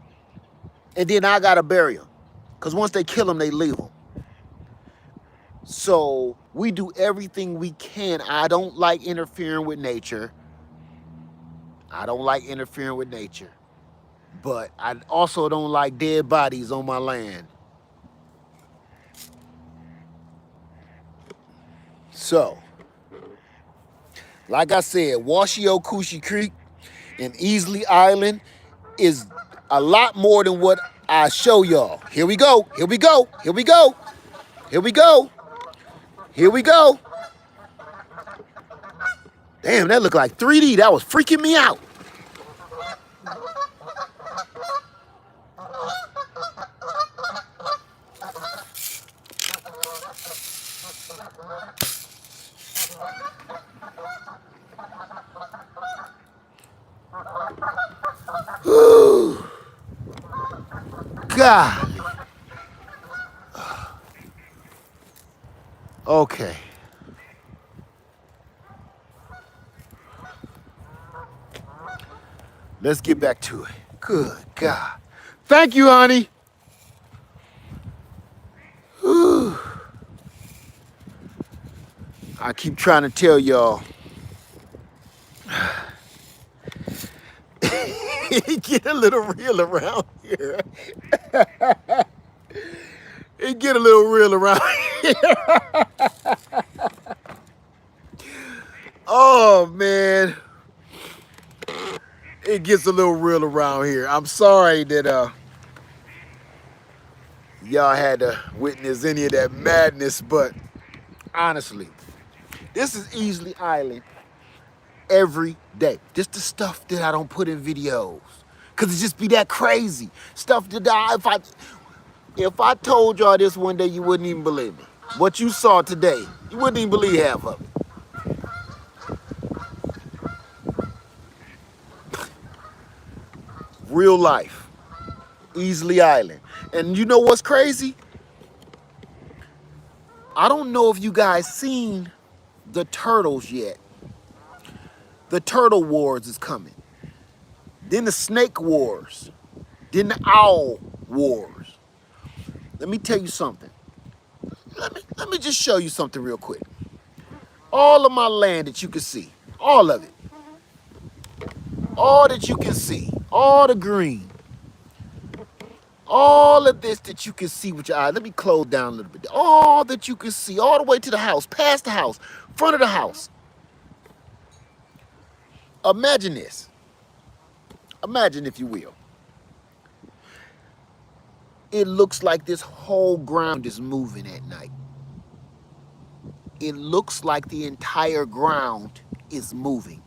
And then I gotta bury them because once they kill them, they leave them. So we do everything we can. I don't like interfering with nature. I don't like interfering with nature. But I also don't like dead bodies on my land. So, like I said, Washio Creek and Easley Island is a lot more than what I show y'all. Here we go. Here we go. Here we go. Here we go. Here we go. Damn, that looked like 3D. That was freaking me out. God. Okay. Let's get back to it. Good God. Thank you, honey. Whew. I keep trying to tell y'all. It get a little real around here. It get a little real around here. Oh, man. It gets a little real around here. I'm sorry that y'all had to witness any of that madness, but honestly, this is Easley Island every day. Just the stuff that I don't put in videos. Cause it just be that crazy. Stuff that if I told y'all this one day, you wouldn't even believe me. What you saw today, you wouldn't even believe half of it. Real life. Easley Island. And you know what's crazy? I don't know if you guys seen the turtles yet. The turtle wars is coming. Then the snake wars. Then the owl wars. Let me tell you something. Let me just show you something real quick. All of my land that you can see, all of it, all that you can see, all the green, all of this that you can see with your eyes. Let me close down a little bit. All that you can see, all the way to the house, past the house, front of the house. Imagine this. Imagine, if you will. It looks like this whole ground is moving at night. It looks like the entire ground is moving.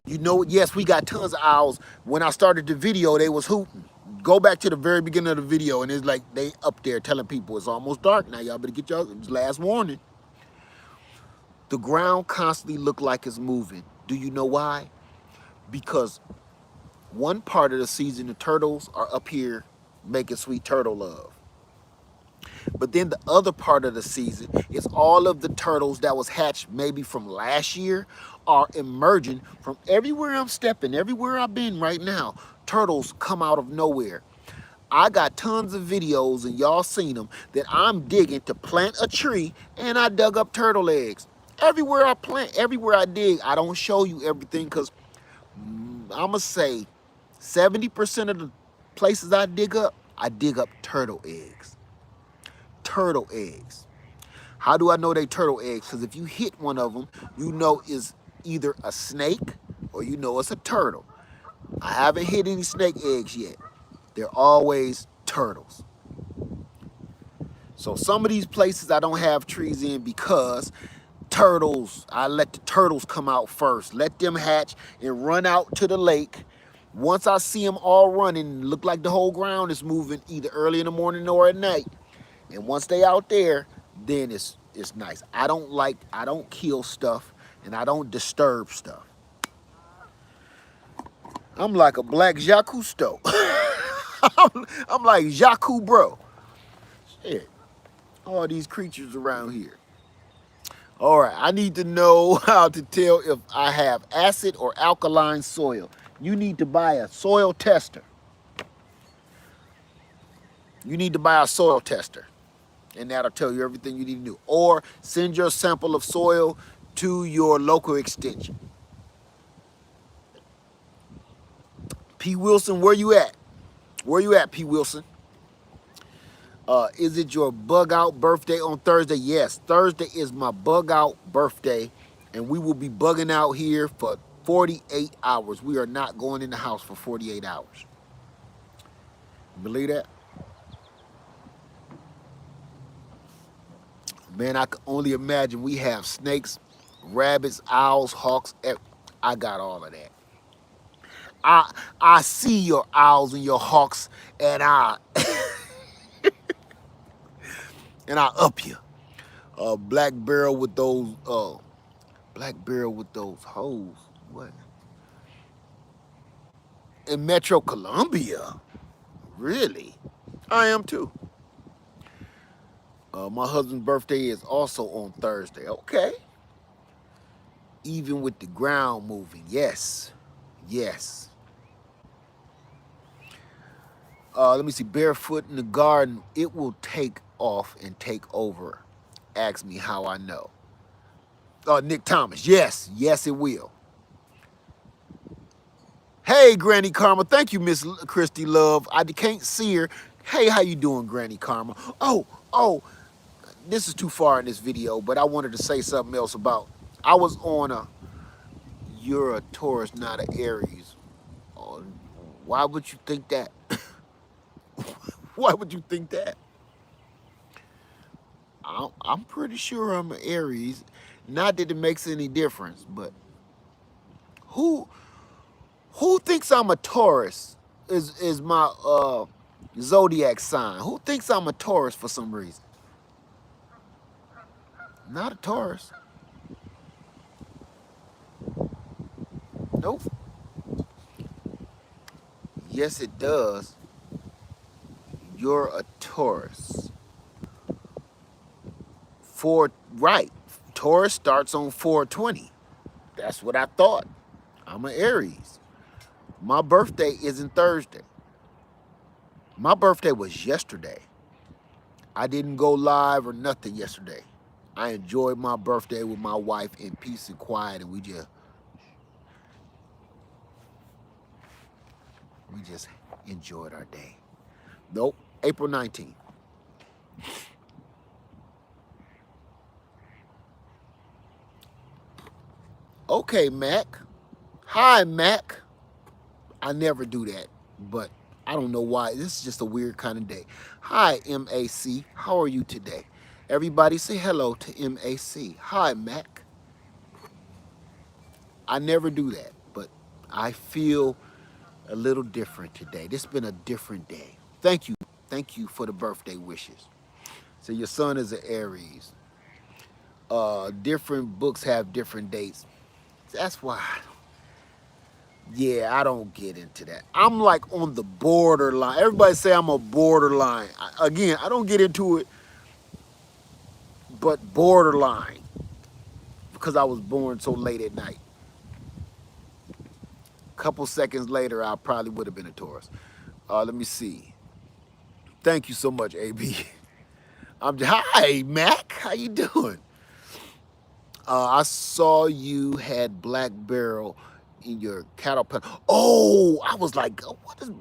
You know, yes, we got tons of owls. When I started the video, they was hooting. Go back to the very beginning of the video, and it's like they up there telling people it's almost dark now. Y'all better get y'all last warning. The ground constantly look like it's moving. Do you know why? because one part of the season the turtles are up here making sweet turtle love. But then the other part of the season is all of the turtles that was hatched maybe from last year are emerging from everywhere I'm stepping, everywhere I've been right now. Turtles come out of nowhere. I got tons of videos, and y'all seen them, that I'm digging to plant a tree, and I dug up turtle eggs. Everywhere I plant, everywhere I dig, I don't show you everything because I'm going to say 70% of the places I dig up turtle eggs. Turtle eggs. How do I know they turtle eggs? Because if you hit one of them, you know it's either a snake or you know it's a turtle. I haven't hit any snake eggs yet. They're always turtles. So some of these places I don't have trees in because turtles, I let the turtles come out first. Let them hatch and run out to the lake. Once I see them all running, look like the whole ground is moving either early in the morning or at night. And once they out there, then it's nice. I don't kill stuff and I don't disturb stuff. I'm like a black Jacques Cousteau. I'm like Jacques bro. Shit. All these creatures around here. All right, I need to know how to tell if I have acid or alkaline soil. You need to buy a soil tester. You need to buy a soil tester, and that'll tell you everything you need to do. Or send your sample of soil to your local extension. P. Wilson, where you at? Where you at, P. Wilson? Is it your bug out birthday on Thursday? Yes, Thursday is my bug out birthday, and we will be bugging out here for 48 hours. We are not going in the house for 48 hours. Believe that? Man, I can only imagine we have snakes, rabbits, owls, hawks. I got all of that. I see your owls and your hawks, and I and I up you. Black barrel with those hoes. What? In Metro Columbia? Really? I am too. My husband's birthday is also on Thursday. Okay. Even with the ground moving. Yes. Yes. Let me see. Barefoot in the garden. It will take off and take over. Ask me how I know. Nick Thomas. Yes. Yes, it will. Hey, Granny Karma. Thank you, Miss Christy Love. I can't see her. Hey, how you doing, Granny Karma? Oh, this is too far in this video, but I wanted to say something else about. I was on a. You're a Taurus, not an Aries. Oh, why would you think that? Why would you think that? I'm pretty sure I'm an Aries. Not that it makes any difference, but who thinks I'm a Taurus is my zodiac sign. Who thinks I'm a Taurus for some reason? Not a Taurus. Nope. Yes, it does. You're a Taurus. Right. Taurus starts on 420. That's what I thought. I'm an Aries. My birthday isn't Thursday. My birthday was yesterday. I didn't go live or nothing yesterday. I enjoyed my birthday with my wife in peace and quiet, and we just enjoyed our day. Nope, April 19th. Okay, Mac. Hi, Mac. I never do that, but I don't know why. This is just a weird kind of day. Hi, MAC. How are you today? Everybody say hello to MAC. Hi, Mac. I never do that, but I feel a little different today. This has been a different day. Thank you. Thank you for the birthday wishes. So your son is an Aries. Different books have different dates. That's why Yeah, I don't get into that. I'm like on the borderline. Everybody say I'm a borderline. Again, I don't get into it, but borderline because I was born so late at night. A couple seconds later, I probably would have been a Taurus. Let me see. Thank you so much, AB. Hi, Mac. How you doing? I saw you had black barrel in your cattle pen. Oh, I was like, what is?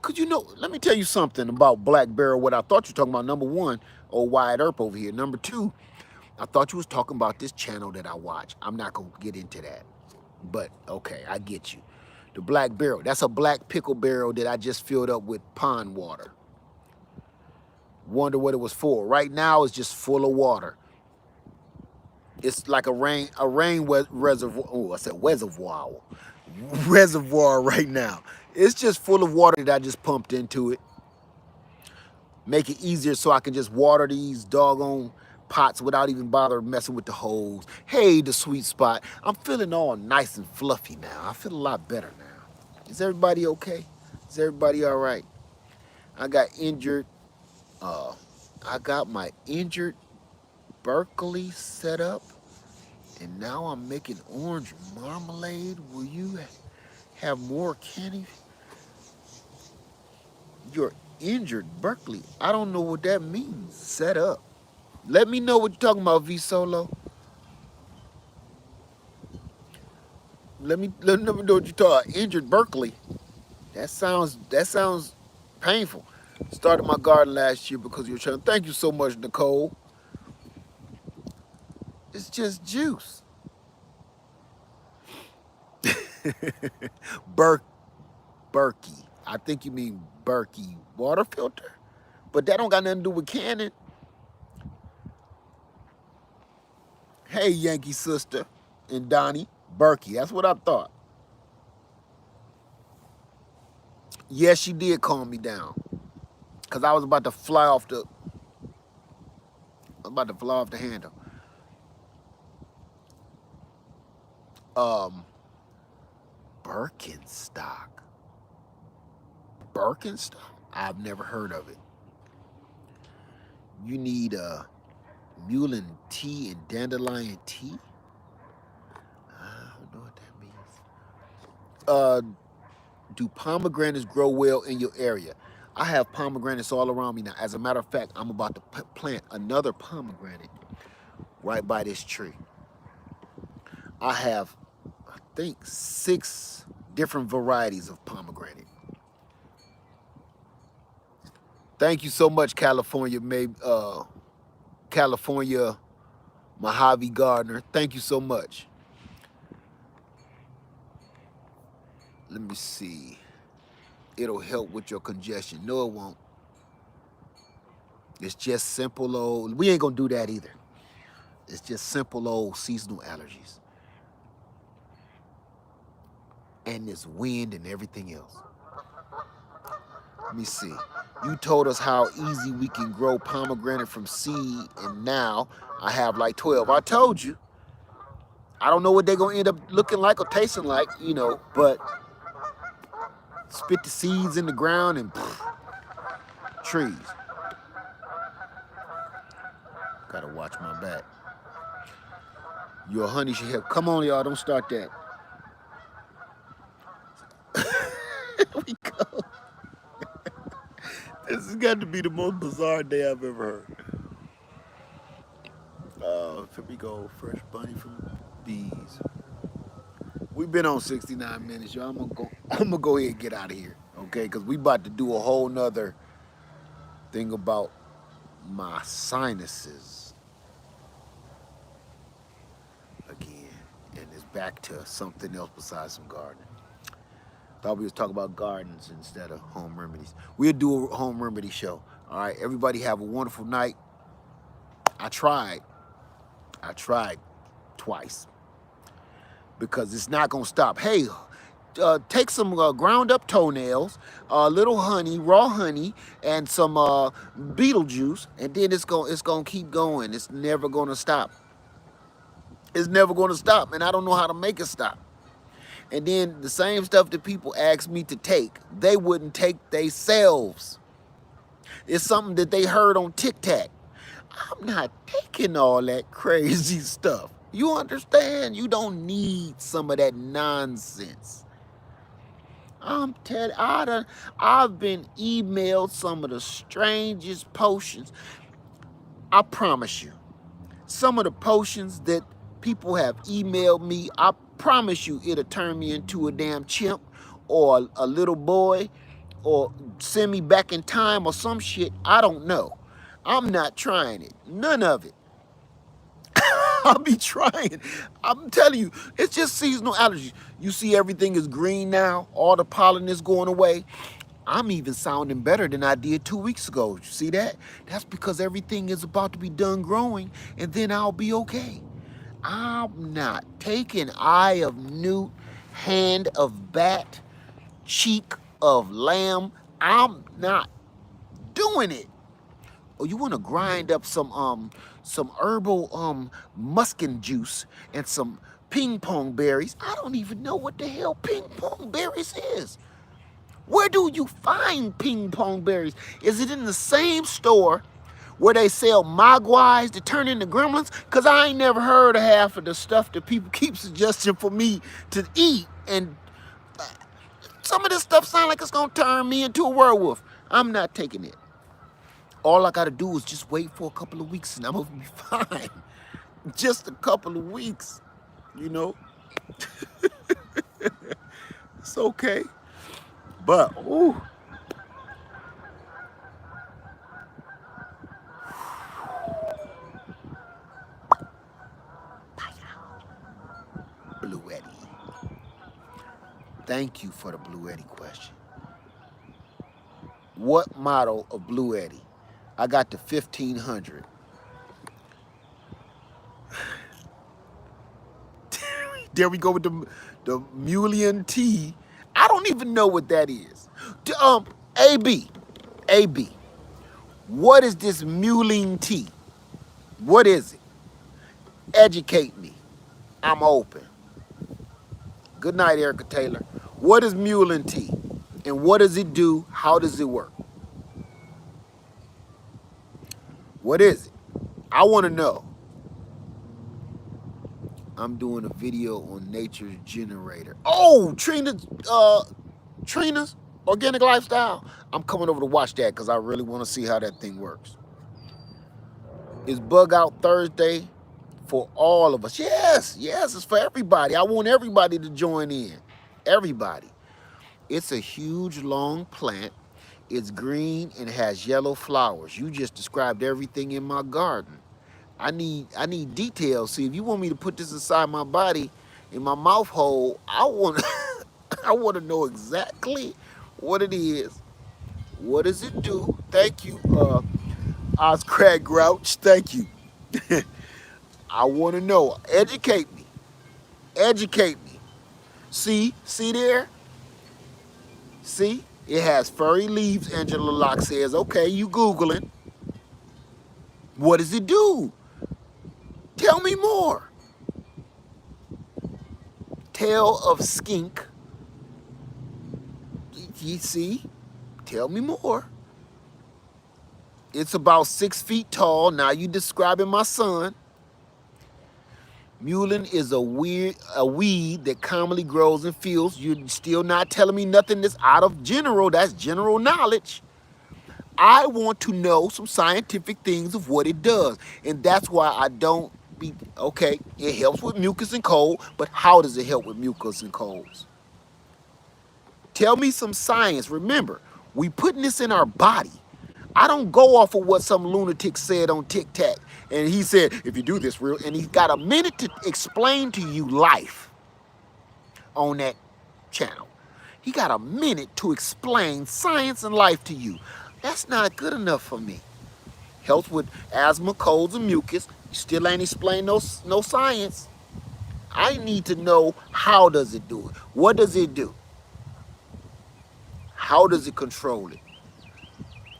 Could you know? Let me tell you something about black barrel. What I thought you were talking about. Number one, oh Wyatt Earp over here. Number two, I thought you was talking about this channel that I watch. I'm not gonna get into that, but okay, I get you. The black barrel. That's a black pickle barrel that I just filled up with pond water. Wonder what it was for. Right now, it's just full of water. It's like a rain reservoir. Oh, I said reservoir. Reservoir right now. It's just full of water that I just pumped into it. Make it easier so I can just water these doggone pots without even bother messing with the hose. Hey, the sweet spot. I'm feeling all nice and fluffy now. I feel a lot better now. Is everybody okay? Is everybody all right? I got injured. Uh, I got my injured Berkeley set up. And now I'm making orange marmalade. Will you have more candy? You're injured, Berkeley. I don't know what that means. Set up. Let me know what you're talking about, V Solo. Let me know what you're talking about. Injured Berkeley. That sounds painful. Started my garden last year because you're trying. Thank you so much, Nicole. It's just juice. Ber Berkey. I think you mean Berkey water filter. But that don't got nothing to do with canning. Hey, Yankee sister and Donnie Berkey. That's what I thought. Yes, she did calm me down because I was about to fly off the. I was about to fly off the handle. Um, Birkenstock. Birkenstock. I've never heard of it. You need mullein tea and dandelion tea. I don't know what that means. Uh, do pomegranates grow well in your area? I have pomegranates all around me now. As a matter of fact, I'm about to plant another pomegranate right by this tree. I have, I think, 6 different varieties of pomegranate. Thank you so much, California Mojave Gardener. Thank you so much. Let me see. It'll help with your congestion. No, it won't. It's just simple old. We ain't gonna do that either. It's just simple old seasonal allergies. And this wind and everything else. Let me see. You told us how easy we can grow pomegranate from seed, and now I have like 12. I told you. I don't know what they're gonna end up looking like or tasting like, but spit the seeds in the ground and trees. Gotta watch my back. Your honey should help. Come on, y'all, don't start that. Here we go. This has got to be the most bizarre day I've ever heard. Here we go. Fresh bunny from bees. We've been on 69 minutes, y'all. I'm gonna go ahead and get out of here, okay? Because we about to do a whole nother thing about my sinuses again, and it's back to something else besides some gardening. Thought we was talking about gardens instead of home remedies. We'll do a home remedy show. All right, everybody have a wonderful night. I tried. I tried twice because it's not gonna stop. Hey, take some ground up toenails, a little honey, raw honey, and some beetle juice, and then it's gonna keep going. It's never gonna stop. It's never gonna stop, and I don't know how to make it stop. And then the same stuff that people ask me to take, they wouldn't take themselves. It's something that they heard on TikTok. I'm not taking all that crazy stuff. You understand? You don't need some of that nonsense. I'm telling I've been emailed some of the strangest potions. I promise you. Some of the potions that people have emailed me, I promise you it'll turn me into a damn chimp or a little boy or send me back in time or some shit. I don't know. I'm not trying it. None of it. I'll be trying. I'm telling you, it's just seasonal allergies. You see everything is green now. All the pollen is going away. I'm even sounding better than I did 2 weeks ago. You see that? That's because everything is about to be done growing and then I'll be okay. I'm not taking eye of newt, hand of bat, cheek of lamb. I'm not doing it. Or you want to grind up some herbal muskin juice and some ping pong berries. I don't even know what the hell ping pong berries is. Where do you find ping pong berries? Is it in the same store where they sell mogwais to turn into gremlins? Because I ain't never heard of half of the stuff that people keep suggesting for me to eat. And some of this stuff sounds like it's going to turn me into a werewolf. I'm not taking it. All I got to do is just wait for a couple of weeks and I'm going to be fine. Just a couple of weeks, you know? It's okay. But, ooh. Blue Eddie. Thank you for the Blue Eddie question. What model of Blue Eddie? I got the 1500. There we go with the Mulian tea. I don't even know what that is. AB, AB. What is this Muline tea? What is it? Educate me. I'm open. Good night, Erica Taylor. What is Muline tea? And what does it do? How does it work? What is it? I want to know. I'm doing a video on nature's generator. Oh, Trina's organic lifestyle. I'm coming over to watch that because I really want to see how that thing works. Is Bug Out Thursday for all of us? Yes, yes, it's for everybody. I want everybody to join in. Everybody. It's a huge, long plant. It's green and has yellow flowers. You just described everything in my garden. I need details. See, if you want me to put this inside my body, in my mouth hole, I want I want to know exactly what it is. What does it do? Thank you, Oz Craig Grouch. Thank you. I want to know. Educate me. Educate me. See there? See? It has furry leaves, Angela Locke says. Okay, you Googling. What does it do? Tell me more. Tail of skink. You see? Tell me more. It's about 6 feet tall. Now you describing my son. Mullein is a weed that commonly grows in fields. You're still not telling me nothing that's out of general. That's general knowledge. I want to know some scientific things of what it does. And that's why I don't be, okay, it helps with mucus and cold, but how does it help with mucus and colds? Tell me some science. Remember, we putting this in our body. I don't go off of what some lunatic said on TikTok. And he said, if you do this real, and he's got a minute to explain to you life on that channel. He got a minute to explain science and life to you. That's not good enough for me. Helps with asthma, colds, and mucus. You still ain't explain no science. I need to know how does it do it? What does it do? How does it control it?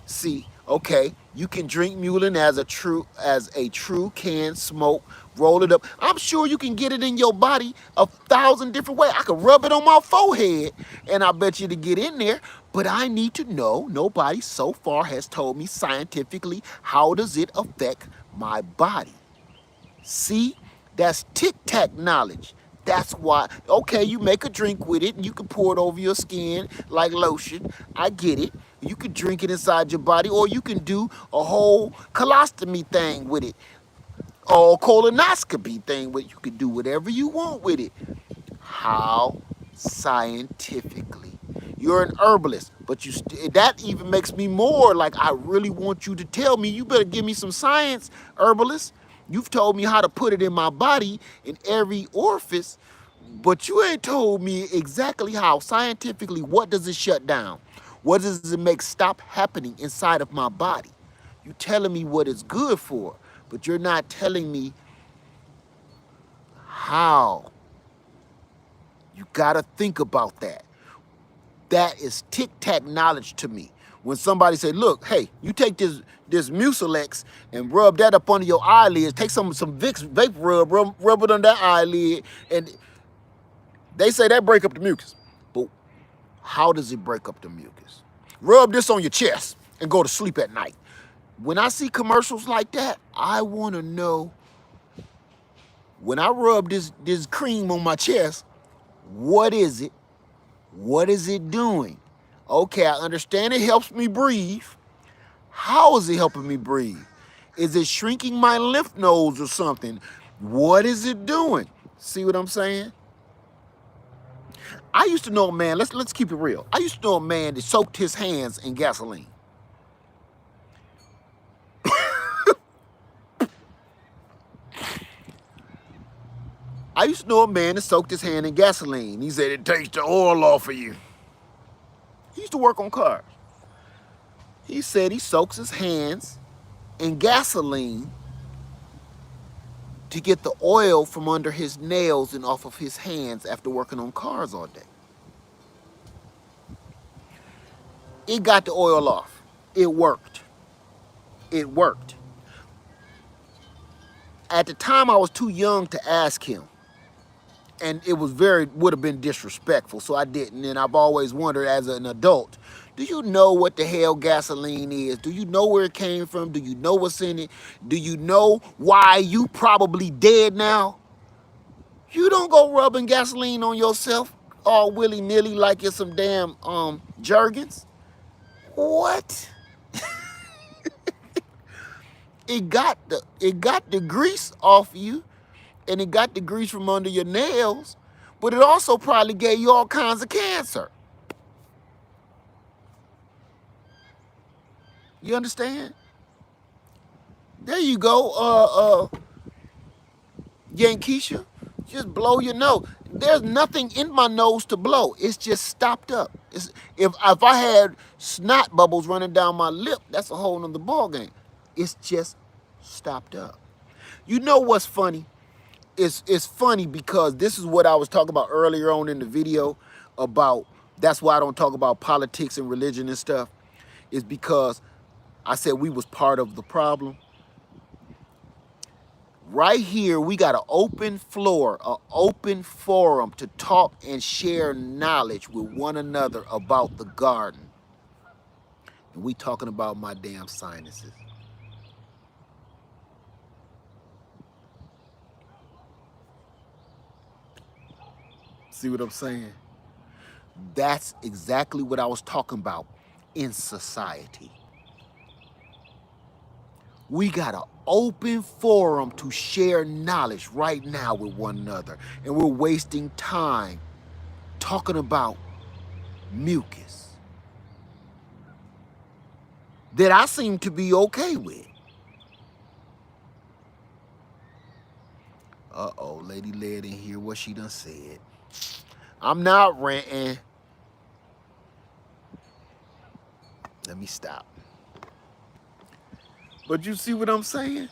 See, okay, you can drink mullein as a true canned smoke, roll it up. I'm sure you can get it in your body 1,000 different ways. I could rub it on my forehead, and I bet you to get in there. But I need to know. Nobody so far has told me scientifically how does it affect my body. See, that's tic-tac knowledge. That's why, okay, you make a drink with it and you can pour it over your skin like lotion. I get it. You can drink it inside your body, or you can do a whole colostomy thing with it, or colonoscopy thing with it. You can do whatever you want with it. How scientifically? You're an herbalist, but that even makes me more like I really want you to tell me. You better give me some science, herbalist. You've told me how to put it in my body in every orifice, but you ain't told me exactly how scientifically. What does it shut down? What does it make stop happening inside of my body? You telling me what it's good for, but you're not telling me how. You gotta think about that. That is tic-tac knowledge to me. When somebody say, look, hey, you take this Mucilex and rub that up under your eyelids, take some Vicks vape rub it on that eyelid, and they say that break up the mucus. But how does it break up the mucus? Rub this on your chest and go to sleep at night. When I see commercials like that, I wanna know, when I rub this cream on my chest, what is it? What is it doing? Okay, I understand it helps me breathe. How is it helping me breathe? Is it shrinking my lymph nodes or something? What is it doing? See what I'm saying? I used to know a man, let's keep it real. I used to know a man that soaked his hands in gasoline. I used to know a man that soaked his hand in gasoline. He said it takes the oil off of you. He used to work on cars. He said he soaks his hands in gasoline to get the oil from under his nails and off of his hands after working on cars all day. It got the oil off. It worked. It worked. At the time, I was too young to ask him, and it would have been disrespectful, so I didn't. And I've always wondered, as an adult, do you know what the hell gasoline is? Do you know where it came from? Do you know what's in it? Do you know why you probably dead now? You don't go rubbing gasoline on yourself all willy-nilly like it's some damn Jergens. What? It got the grease off you, and it got the grease from under your nails, but it also probably gave you all kinds of cancer. You understand? There you go, Yankisha. Just blow your nose. There's nothing in my nose to blow. It's just stopped up. If I had snot bubbles running down my lip, that's a whole nother ballgame. It's just stopped up. You know what's funny? It's funny because this is what I was talking about earlier on in the video about. That's why I don't talk about politics and religion and stuff. Is because I said we was part of the problem. Right here, we got an open floor, an open forum to talk and share knowledge with one another about the garden. And we talking about my damn sinuses. See what I'm saying? That's exactly what I was talking about in society. We got an open forum to share knowledge right now with one another. And we're wasting time talking about mucus that I seem to be okay with. Uh-oh, Lady Led in here, what she done said. I'm not ranting. Let me stop. But you see what I'm saying?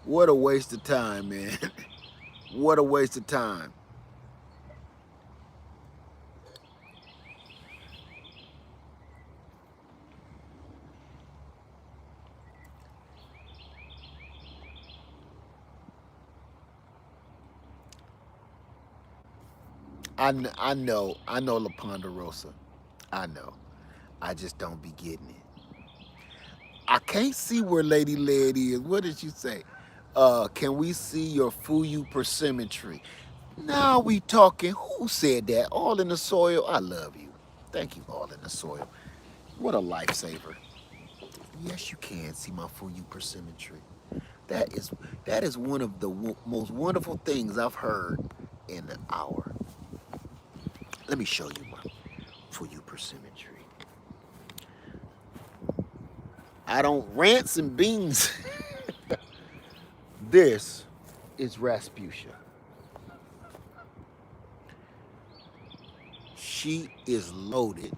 What a waste of time, man. What a waste of time. I know La Ponderosa. I know. I just don't be getting it. I can't see where Lady Led is. What did you say? Can we see your Fuyu persimmon tree? Now we talking. Who said that? All in the soil. I love you. Thank you, all in the soil. What a lifesaver. Yes, you can see my Fuyu persimmon tree. That is that is one of the most wonderful things I've heard in an hour. Let me show you my Fuyu persimmon tree. I don't rants and beans. This is Rasputia. She is loaded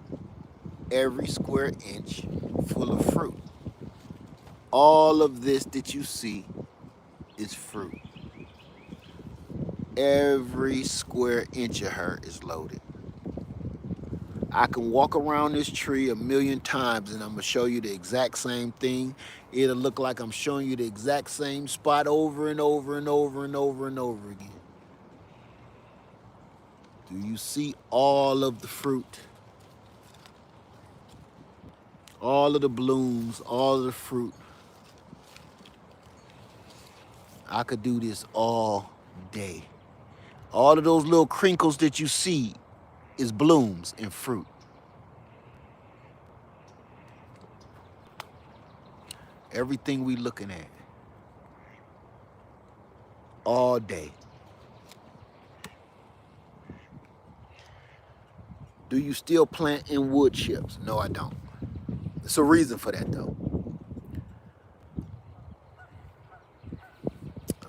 every square inch full of fruit. All of this that you see is fruit. Every square inch of her is loaded. I can walk around this tree a million times and I'm gonna show you the exact same thing. It'll look like I'm showing you the exact same spot over and over and over and over and over again. Do you see all of the fruit? All of the blooms, all of the fruit. I could do this all day. All of those little crinkles that you see is blooms and fruit. Everything we looking at all day. Do you still plant in wood chips? No, I don't. There's a reason for that though.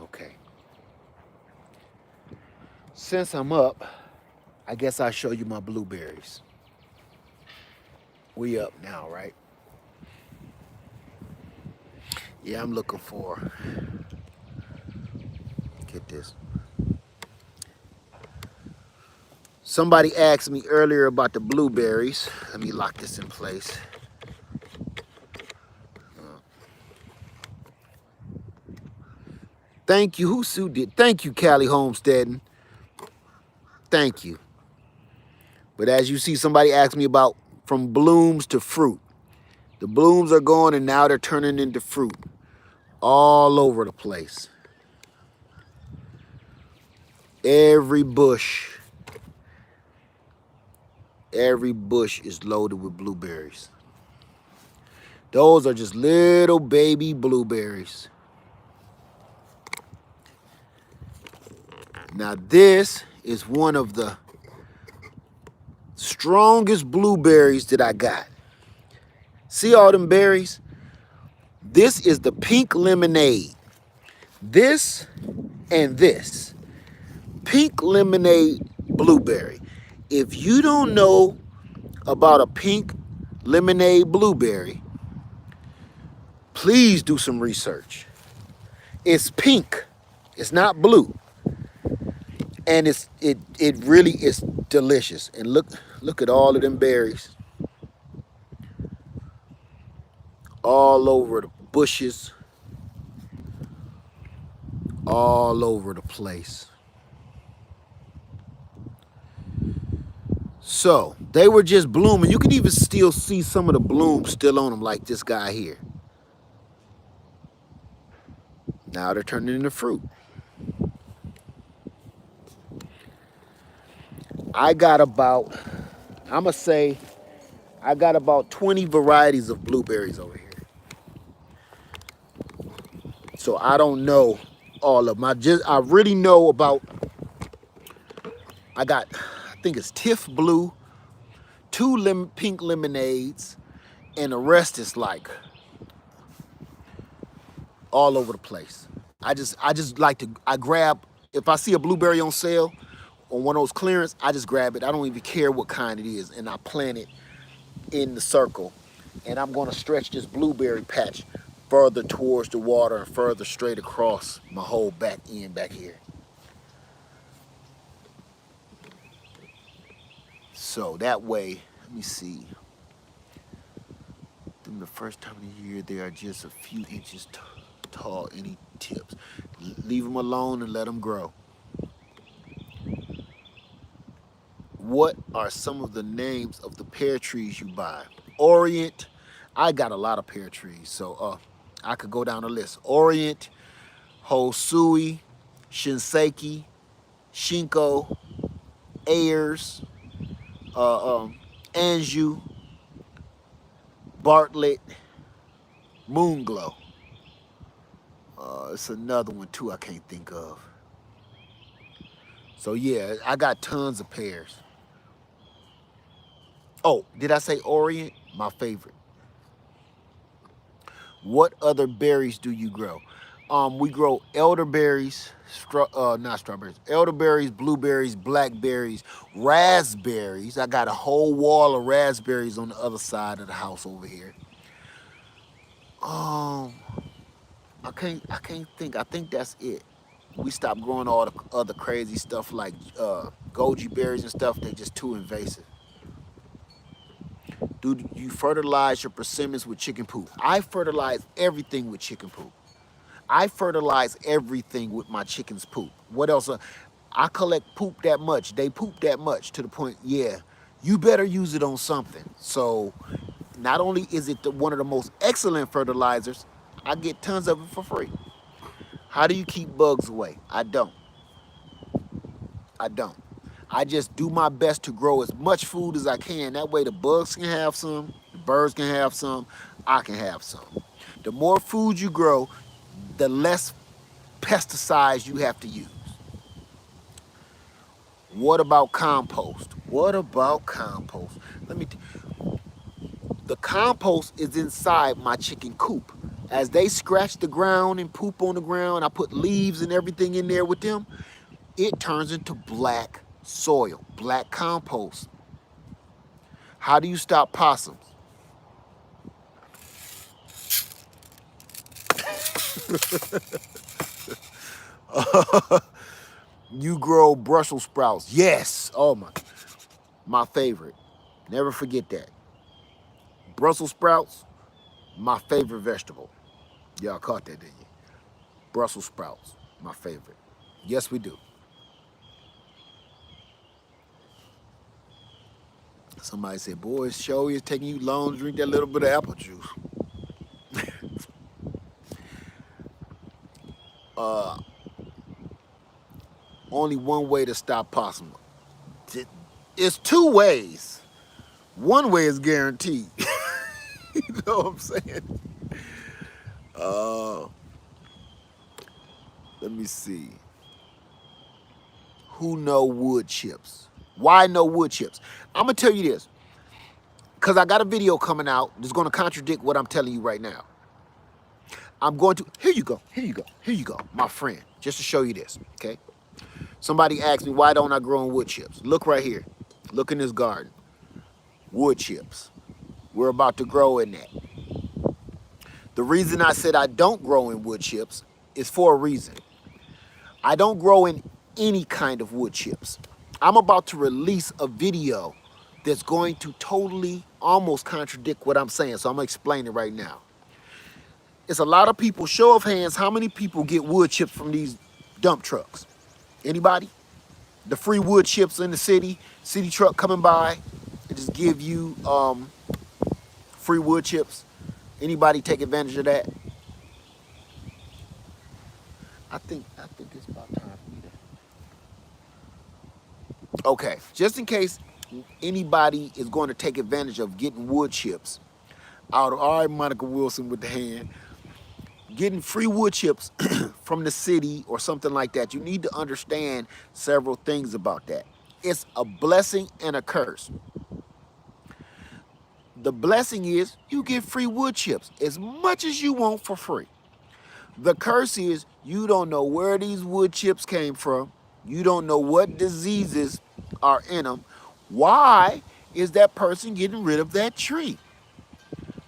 Okay. Since I'm up, I guess I'll show you my blueberries. We up now, right? Yeah, I'm looking for, get this. Somebody asked me earlier about the blueberries. Let me lock this in place. Thank you. Who did? Thank you, Callie Homesteading. Thank you. But as you see, somebody asked me about from blooms to fruit. The blooms are gone and now they're turning into fruit all over the place. Every bush is loaded with blueberries. Those are just little baby blueberries. Now this is one of the strongest blueberries that I got. See all them berries? This is the pink lemonade. This and this. Pink lemonade blueberry. If you don't know about a pink lemonade blueberry, please do some research. It's pink. It's not blue. And it really is delicious. And look at all of them berries. All over the bushes. All over the place. So they were just blooming. You can even still see some of the blooms still on them, like this guy here. Now they're turning into fruit. I got about, I'm gonna say, I got about 20 varieties of blueberries over here. So I don't know all of them. I really know about, I think it's Tiff Blue, two pink lemonades, and the rest is like all over the place. I just like to, I grab, if I see a blueberry on sale on one of those clearance, I just grab it. I don't even care what kind it is, and I plant it in the circle. And I'm gonna stretch this blueberry patch further towards the water and further straight across my whole back end back here. So that way, let me see. Then the first time of the year, they are just a few inches tall. Any tips? Leave them alone and let them grow. What are some of the names of the pear trees you buy? Orient. I got a lot of pear trees, so I could go down the list. Orient, Hosui, Shinseki, Shinko, Ayers, Anjou, Bartlett, Moonglow. It's another one too I can't think of. So yeah, I got tons of pears. Oh, did I say Orient? My favorite. What other berries do you grow? We grow elderberries, not strawberries, elderberries, blueberries, blackberries, raspberries. I got a whole wall of raspberries on the other side of the house over here. Um, I can't think. I think that's it. We stopped growing all the other crazy stuff like goji berries and stuff. They just too invasive. Do you fertilize your persimmons with chicken poop? I fertilize everything with chicken poop. I fertilize everything with my chicken's poop. What else? I collect poop that much. They poop that much to the point, yeah, you better use it on something. So not only is it one of the most excellent fertilizers, I get tons of it for free. How do you keep bugs away? I don't. I don't. I just do my best to grow as much food as I can. That way the bugs can have some, the birds can have some, I can have some. The more food you grow, the less pesticides you have to use. What about compost? What about compost? Let me. The compost is inside my chicken coop. As they scratch the ground and poop on the ground, I put leaves and everything in there with them. It turns into black soil, black compost. How do you stop possums? You grow Brussels sprouts. Yes. Oh my favorite. Never forget that. Brussels sprouts, my favorite vegetable. Y'all caught that, didn't you? Brussels sprouts, my favorite. Yes, we do. Somebody said, boy, it's show is taking you long to drink that little bit of apple juice. Only one way to stop possum. It's two ways. One way is guaranteed. You know what I'm saying? Uh, Let me see. Who know wood chips? Why no wood chips? I'm gonna tell you this, because I got a video coming out that's gonna contradict what I'm telling you right now. I'm going to, here you go, here you go, here you go, my friend, just to show you this, okay? Somebody asked me, why don't I grow in wood chips? Look right here, look in this garden, wood chips. We're about to grow in that. The reason I said I don't grow in wood chips is for a reason. I don't grow in any kind of wood chips. I'm about to release a video that's going to totally almost contradict what I'm saying, so I'm gonna explain it right now. It's a lot of people, show of hands, how many people get wood chips from these dump trucks? Anybody? The free wood chips in the city truck coming by, and just give you free wood chips. Anybody take advantage of that? I think it's about time for me to. Okay, just in case anybody is going to take advantage of getting wood chips out of, all right, Monica Wilson with the hand, getting free wood chips from the city or something like that, you need to understand several things about that. It's a blessing and a curse. The blessing is you get free wood chips as much as you want for free. The curse is you don't know where these wood chips came from. You don't know what diseases are in them. Why is that person getting rid of that tree?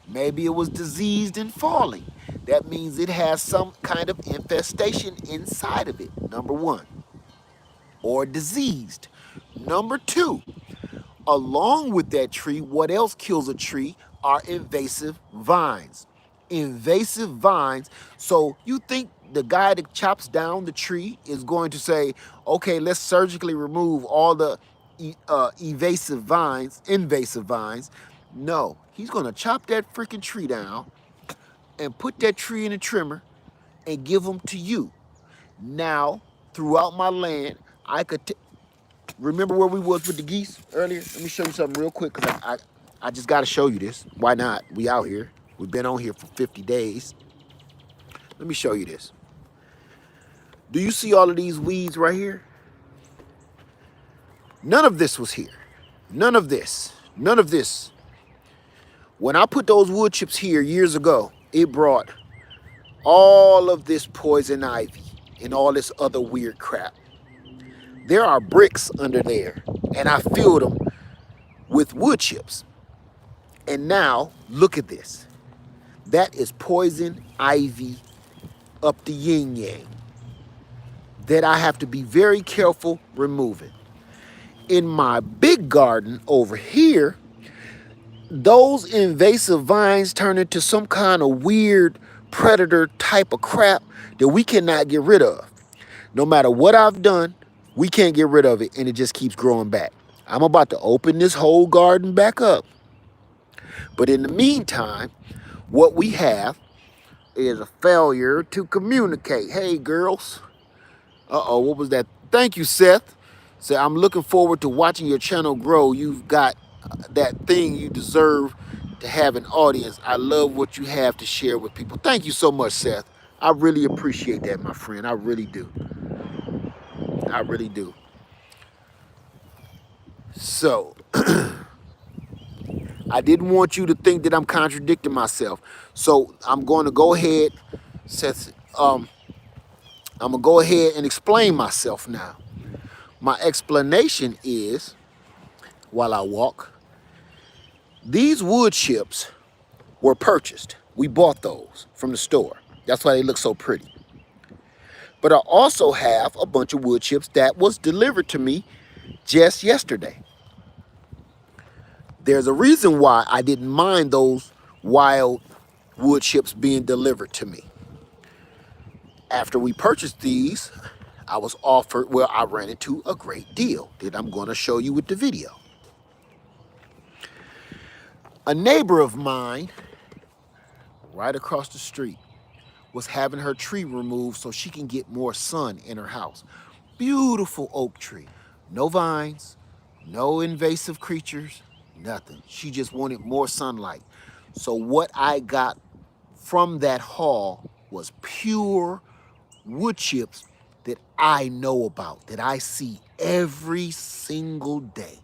Maybe it was diseased and falling. That means it has some kind of infestation inside of it, number one, or diseased. Number two, Along with that tree, what else kills a tree are invasive vines. Invasive vines. So you think the guy that chops down the tree is going to say, okay, let's surgically remove all the invasive vines. No, he's going to chop that freaking tree down and put that tree in a trimmer and give them to you. Now, throughout my land, I could remember where we was with the geese earlier? Let me show you something real quick because I just got to show you this. Why not? We out here. We've been on here for 50 days. Let me show you this. Do you see all of these weeds right here? None of this was here. None of this. None of this. When I put those wood chips here years ago, it brought all of this poison ivy and all this other weird crap. There are bricks under there, and I filled them with wood chips. And now, look at this. That is poison ivy up the yin yang that I have to be very careful removing. In my big garden over here, those invasive vines turn into some kind of weird predator type of crap that we cannot get rid of. No matter what I've done, we can't get rid of it, and it just keeps growing back. I'm about to open this whole garden back up. But in the meantime, what we have is a failure to communicate. Hey, girls. Uh-oh, what was that? Thank you, Seth. So I'm looking forward to watching your channel grow. You've got that thing you deserve to have an audience. I love what you have to share with people. Thank you so much, Seth. I really appreciate that, my friend. I really do. I really do. So, I didn't want you to think that I'm contradicting myself. So I'm going to go ahead, Seth, I'm going to go ahead and explain myself now. My explanation is, while I walk, these wood chips were purchased. We bought those from the store. That's why they look so pretty. But I also have a bunch of wood chips that was delivered to me just yesterday. There's a reason why I didn't mind those wild wood chips being delivered to me. After we purchased these, I was offered, well, I ran into a great deal that I'm going to show you with the video. A neighbor of mine, right across the street, was having her tree removed so she can get more sun in her house. Beautiful oak tree. No vines, no invasive creatures, nothing. She just wanted more sunlight. So what I got from that haul was pure wood chips that I know about, that I see every single day.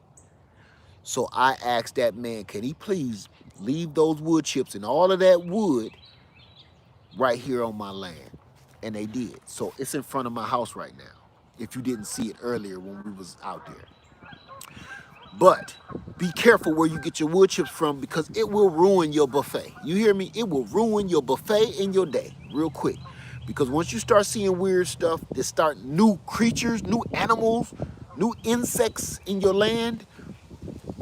So I asked that man, can he please leave those wood chips and all of that wood right here on my land? And they did. So it's in front of my house right now, if you didn't see it earlier when we was out there. But be careful where you get your wood chips from, because it will ruin your buffet. You hear me? It will ruin your buffet and your day real quick. Because once you start seeing weird stuff, that start new creatures, new animals, new insects in your land,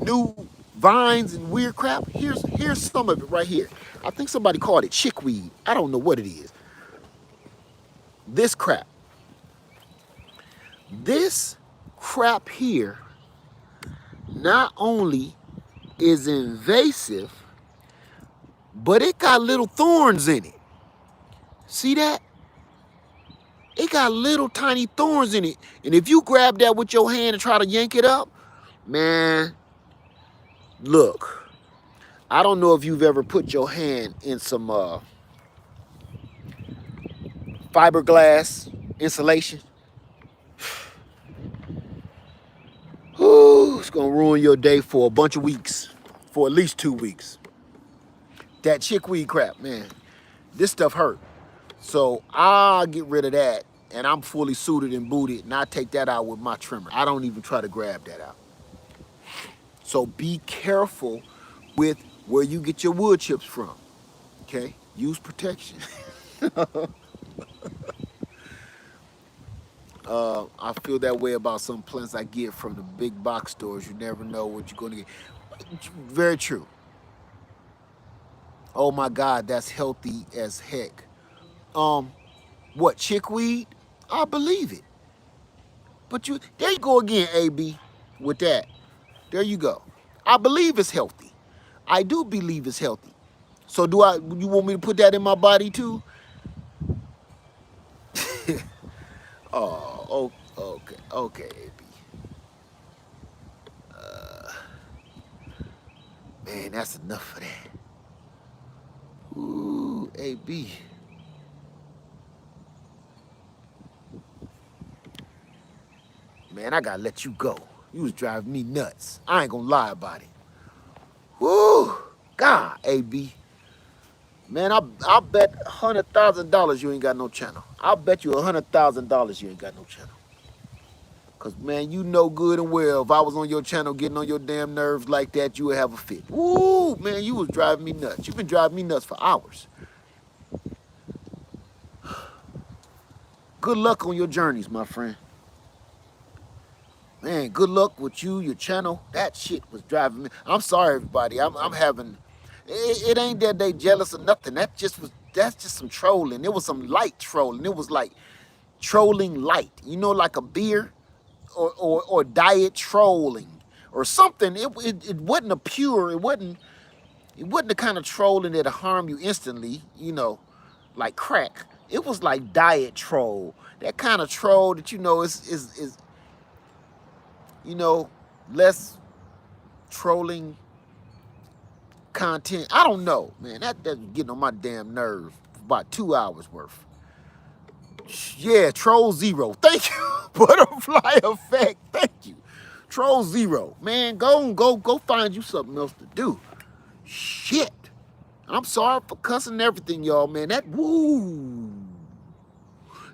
new vines and weird crap, here's some of it right here. I think somebody called it chickweed. I don't know what it is. This crap. This crap here not only is invasive, but it got little thorns in it. See that? It got little tiny thorns in it. And if you grab that with your hand and try to yank it up, man, look, I don't know if you've ever put your hand in some fiberglass insulation. Ooh, it's gonna ruin your day for a bunch of weeks, for at least 2 weeks. That chickweed crap, man, this stuff hurt. So I'll get rid of that, and I'm fully suited and booted, and I take that out with my trimmer. I don't even try to grab that out. So be careful with where you get your wood chips from, okay? Use protection. I feel that way about some plants I get from the big box stores. You never know what you're going to get. Very true. Oh my God, that's healthy as heck. Um, what, chickweed? I believe it. But there you go again, AB, with that. There you go. I believe it's healthy. I do believe it's healthy. So you want me to put that in my body too? Okay, okay, AB. Man, that's enough of that. Ooh, AB. Man, I gotta let you go. You was driving me nuts. I ain't gonna lie about it. Woo! God, AB. Man, I bet $100,000 you ain't got no channel. I bet you $100,000 you ain't got no channel. Cause man, you know good and well if I was on your channel getting on your damn nerves like that, you would have a fit. Woo, man, you was driving me nuts. You've been driving me nuts for hours. Good luck on your journeys, my friend. Man, good luck with you, your channel. That shit was driving me. I'm sorry, everybody. I'm having. It ain't that they jealous or nothing. That's just some trolling. It was some light trolling. It was like trolling light. You know, like a beer or diet trolling or something. It wasn't a pure. It wasn't the kind of trolling that'll harm you instantly. You know, like crack. It was like diet troll. That kind of troll that is you know less trolling content. I don't know, man. That's getting on my damn nerve. About 2 hours worth. Yeah, troll zero. Thank you. Butterfly effect. Thank you. Troll zero. Man, go find you something else to do. Shit. I'm sorry for cussing everything, y'all, man. That woo.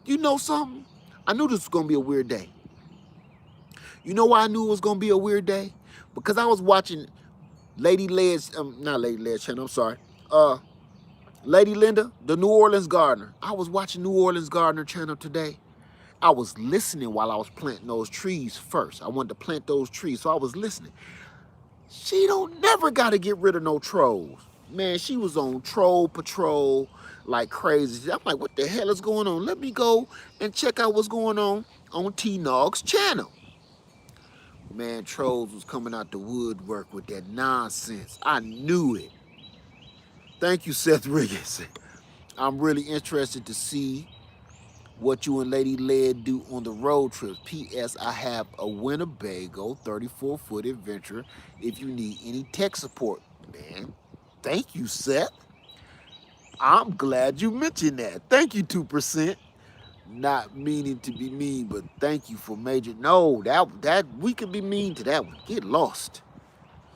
You know something? I knew this was gonna be a weird day. You know why I knew it was gonna be a weird day? Because I was watching Lady Led's, not Lady Led's channel, I'm sorry. Lady Linda, the New Orleans gardener. I was watching New Orleans gardener channel today. I was listening while I was planting those trees first. I wanted to plant those trees, so I was listening. She don't never got to get rid of no trolls. Man, she was on troll patrol like crazy. I'm like, what the hell is going on? Let me go and check out what's going on T-Nog's channel. Man, trolls was coming out the woodwork with that nonsense. I knew it. Thank you, Seth Riggins. I'm really interested to see what you and Lady Led do on the road trips. P.S. I have a Winnebago 34-foot adventure if you need any tech support. Man, thank you, Seth. I'm glad you mentioned that. Thank you, 2%. Not meaning to be mean, but thank you for major. No, that we could be mean to that one. Get lost.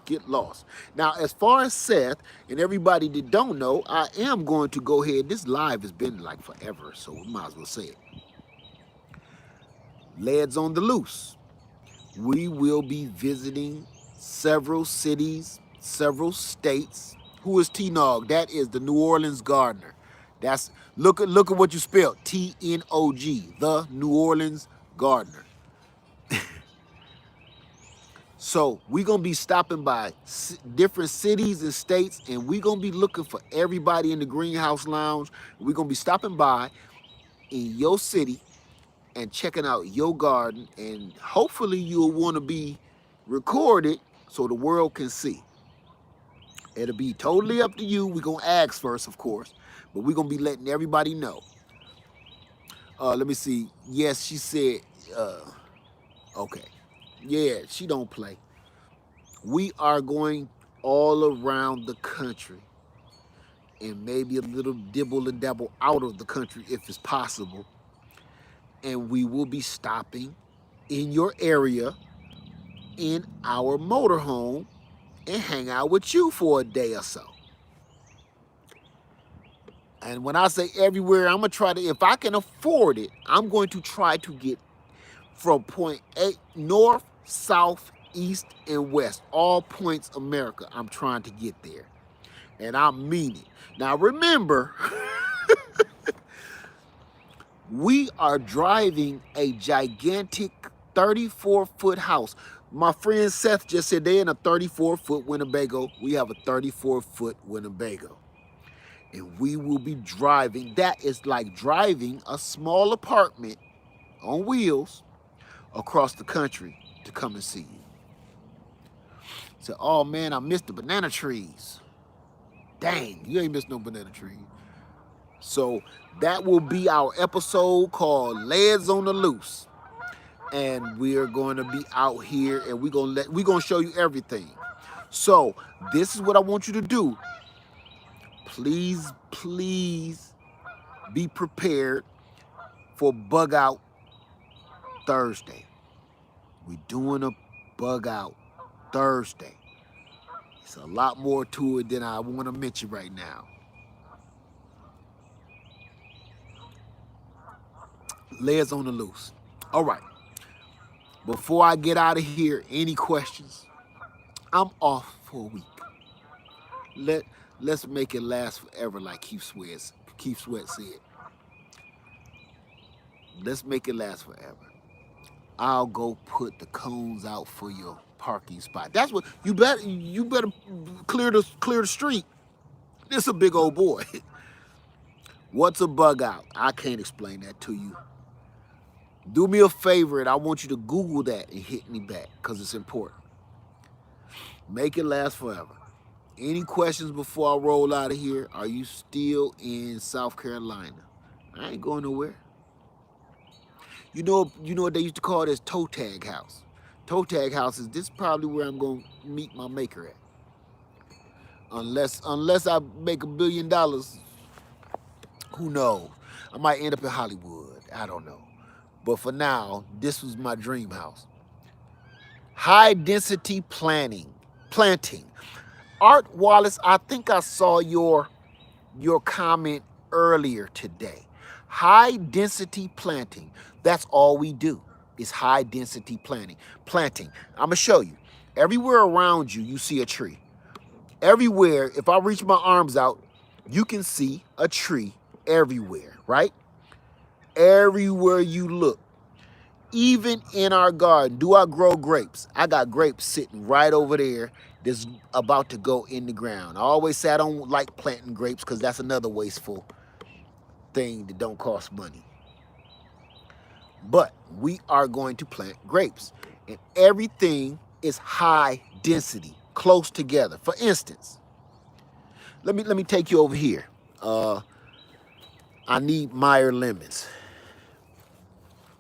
Get lost. Now, as far as Seth and everybody that don't know, I am going to go ahead. This live has been like forever, so we might as well say it. Led's on the loose. We will be visiting several cities, several states. Who is T-Nog? That is the New Orleans gardener. That's look at what you spelled. T-N-O-G, the New Orleans gardener. So we're gonna be stopping by different cities and states, and we're gonna be looking for everybody in the greenhouse lounge. We're gonna be stopping by in your city and checking out your garden, and hopefully you'll want to be recorded so the world can see. It'll be totally up to you. We're gonna ask first, of course, but we're gonna be letting everybody know. Let me see. Yes, she said. Okay. Yeah, she don't play. We are going all around the country, and maybe a little dibble and dabble out of the country if it's possible. And we will be stopping in your area in our motorhome and hang out with you for a day or so. And when I say everywhere, I'm gonna try to, if I can afford it, I'm going to try to get from point A, north, south, east, and west, all points America. I'm trying to get there. And I mean it. Now remember, We are driving a gigantic 34-foot house. My friend Seth just said they're in a 34-foot Winnebago. We have a 34-foot Winnebago. And we will be driving. That is like driving a small apartment on wheels across the country to come and see you. Say, oh man, I missed the banana trees. Dang, you ain't missed no banana trees. So that will be our episode called Legs on the Loose. And we are going to be out here and we're gonna show you everything. So this is what I want you to do. Please, please be prepared for Bug Out Thursday. We're doing a Bug Out Thursday. It's a lot more to it than I want to mention right now. Legs on the Loose. All right. Before I get out of here, any questions? I'm off for a week. Let's make it last forever, like Keith Sweat said. Let's make it last forever. I'll go put the cones out for your parking spot. That's what you better clear the street. This a big old boy. What's a bug out? I can't explain that to you. Do me a favor and I want you to Google that and hit me back because it's important. Make it last forever. Any questions before I roll out of here? Are you still in South Carolina? I ain't going nowhere. You know what they used to call this toe tag house. Toe tag house is this is probably where I'm gonna meet my maker at. Unless I make $1 billion, who knows? I might end up in Hollywood. I don't know. But for now, this was my dream house. High density planting. Art Wallace, I think I saw your comment earlier today. High density planting. That's all we do is high density planting. I'm gonna show you. Everywhere around you, you see a tree. Everywhere, if I reach my arms out, you can see a tree everywhere, right? Everywhere you look. Even in our garden, do I grow grapes? I got grapes sitting right over there that's about to go in the ground. I always say I don't like planting grapes because that's another wasteful thing that don't cost money. But we are going to plant grapes. And everything is high density, close together. For instance, let me take you over here. I need Meyer lemons.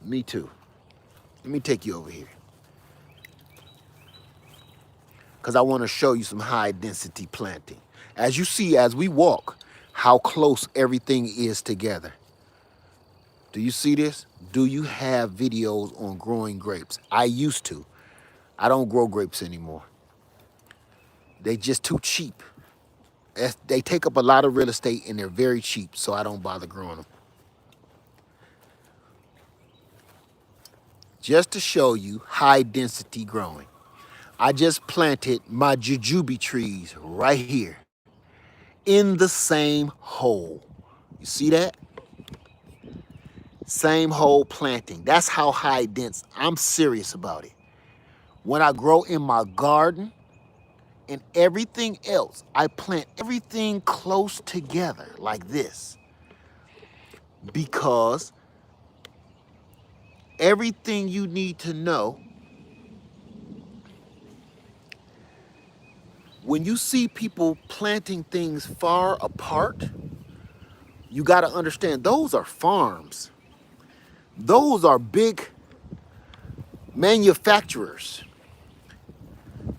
Me too. Let me take you over here. Because I want to show you some high density planting. As you see, as we walk, how close everything is together. Do you see this? Do you have videos on growing grapes? I used to. I don't grow grapes anymore. They just too cheap. They take up a lot of real estate and they're very cheap, so I don't bother growing them. Just to show you high density growing. I just planted my jujube trees right here in the same hole. You see that? Same hole planting. That's how high dense. I'm serious about it. When I grow in my garden and everything else, I plant everything close together like this because everything you need to know. When you see people planting things far apart, you got to understand those are farms. Those are big manufacturers.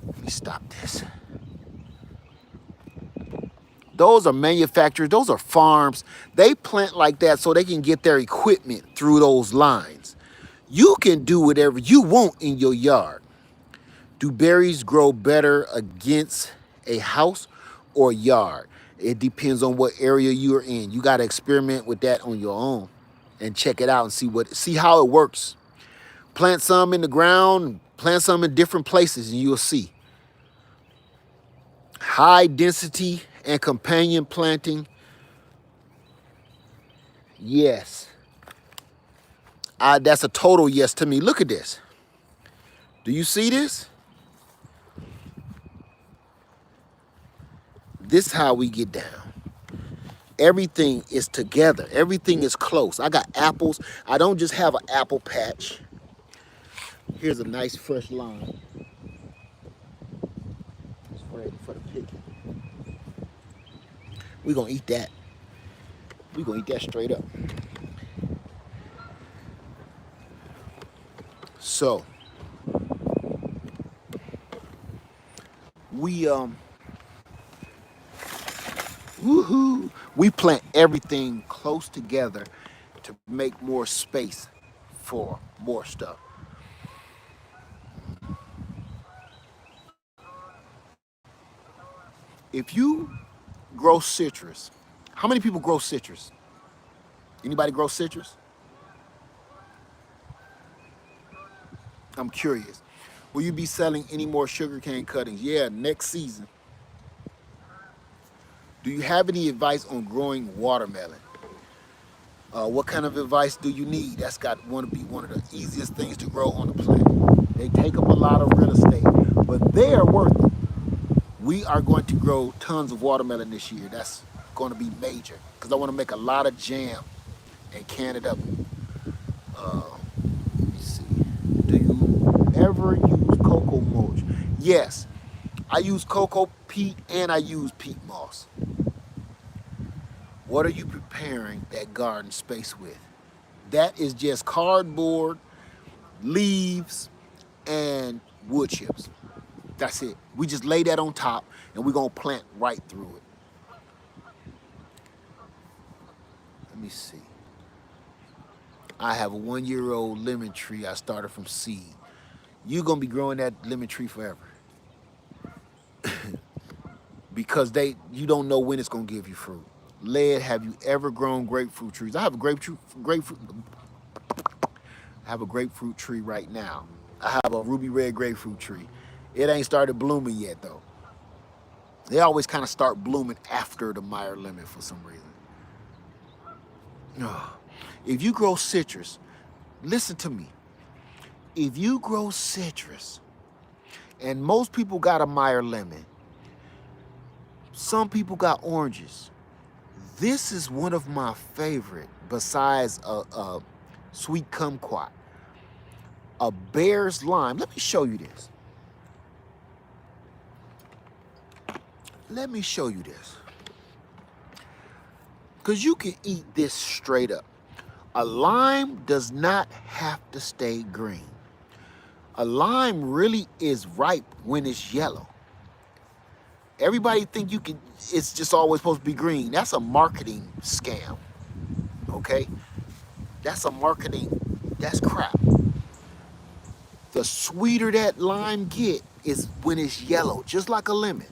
Let me stop this. Those are manufacturers. Those are farms. They plant like that so they can get their equipment through those lines. You can do whatever you want in your yard. Do berries grow better against a house or yard? It depends on what area you're in. You got to experiment with that on your own and check it out and see how it works. Plant some in the ground, plant some in different places, and you'll see. High density and companion planting. Yes. That's a total yes to me. Look at this. Do you see this? This is how we get down. Everything is together. Everything is close. I got apples. I don't just have an apple patch. Here's a nice fresh lime. It's for the picking. We're going to eat that. We're going to eat that straight up. So, we woohoo, we plant everything close together to make more space for more stuff. If you grow citrus, how many people grow citrus? Anybody grow citrus? I'm curious. Will you be selling any more sugarcane cuttings? Yeah, next season. Do you have any advice on growing watermelon? What kind of advice do you need? That's got to be one of the easiest things to grow on the planet. They take up a lot of real estate, but they are worth it. We are going to grow tons of watermelon this year. That's going to be major because I want to make a lot of jam and can it up. Let me see. Do you ever use cocoa mulch? Yes, I use cocoa peat and I use peat moss. What are you preparing that garden space with? That is just cardboard, leaves, and wood chips. That's it. We just lay that on top and we're going to plant right through it. Let me see. I have a 1-year-old lemon tree I started from seed. You're going to be growing that lemon tree forever. Because you don't know when it's going to give you fruit. Led, have you ever grown grapefruit trees? I have a grapefruit tree right now. I have a ruby red grapefruit tree. It ain't started blooming yet though. They always kind of start blooming after the Meyer lemon for some reason. If you grow citrus, listen to me. If you grow citrus, and most people got a Meyer lemon, some people got oranges. This is one of my favorite, besides a sweet kumquat, a bear's lime. Let me show you this. Let me show you this. Because you can eat this straight up. A lime does not have to stay green. A lime really is ripe when it's yellow. Everybody think it's just always supposed to be green. That's a marketing scam, okay? That's that's crap. The sweeter that lime get is when it's yellow, just like a lemon.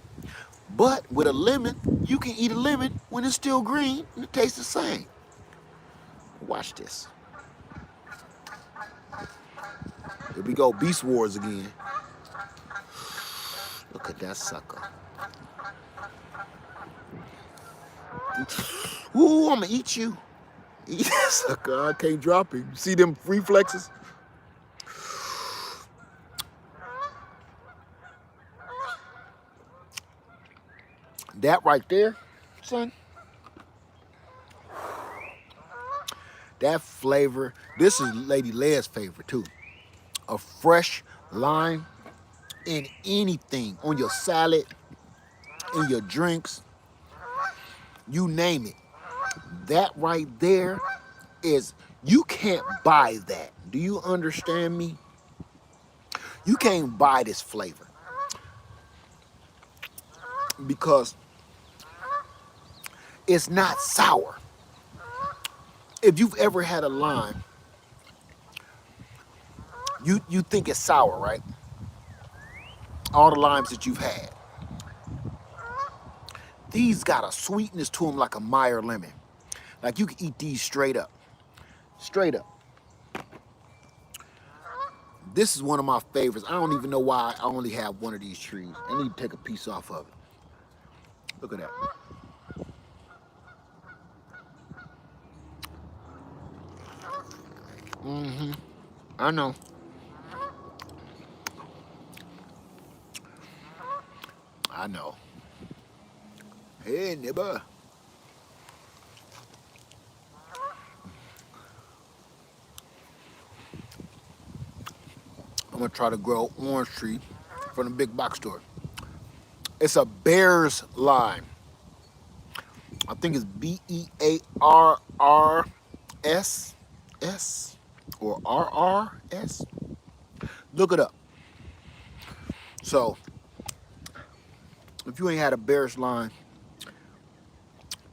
But with a lemon, you can eat a lemon when it's still green and it tastes the same. Watch this. Here we go, Beast Wars again. Look at that sucker. Ooh, I'm gonna eat you. Eat that sucker, I can't drop him. See them reflexes? That right there, son. That flavor, this is Lady Led's favorite too. A fresh lime in anything, on your salad, in your drinks, you name it. That right there is, you can't buy that. Do you understand me? You can't buy this flavor because it's not sour. If you've ever had a lime, you think it's sour, right? All the limes that you've had. These got a sweetness to them like a Meyer lemon. Like you can eat these straight up. Straight up. This is one of my favorites. I don't even know why I only have one of these trees. I need to take a piece off of it. Look at that. Mm-hmm. I know. I know. Hey, neighbor. I'm gonna try to grow orange tree from the big box store. It's a bear's lime. I think it's Bearrs or RRS. Look it up. So if you ain't had a bear's lime,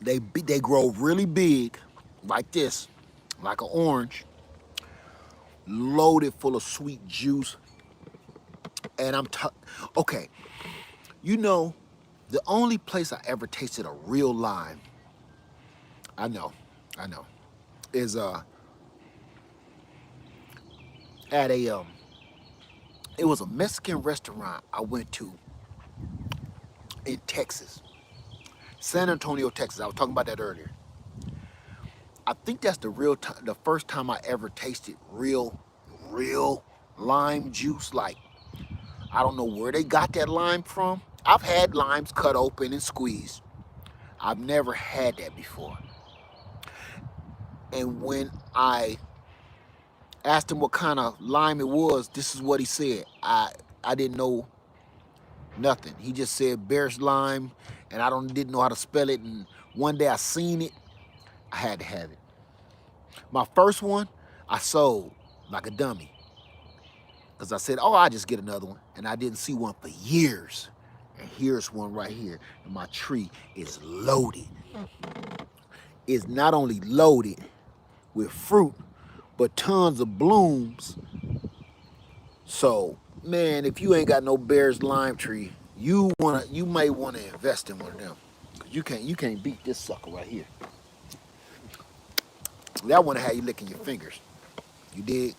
they grow really big, like this, like an orange, loaded full of sweet juice. And okay. You know, the only place I ever tasted a real lime, I know, I know, is at a it was a Mexican restaurant I went to in Texas, San Antonio, Texas. I was talking about that earlier. I think that's the first time I ever tasted real lime juice. Like, I don't know where they got that lime from. I've had limes cut open and squeezed. I've never had that before. And when I asked him what kind of lime it was, this is what he said. I didn't know nothing. He just said Bear's lime, and I don't didn't know how to spell it. And one day I seen it, I had to have it. My first one, I sold like a dummy because I said, "Oh, I just get another one," and I didn't see one for years. And here's one right here, and my tree is loaded. It's not only loaded with fruit, but tons of blooms. So, man, if you ain't got no Bear's lime tree, you may wanna invest in one of them. Cause you can't beat this sucker right here. That one have you licking your fingers. You dig?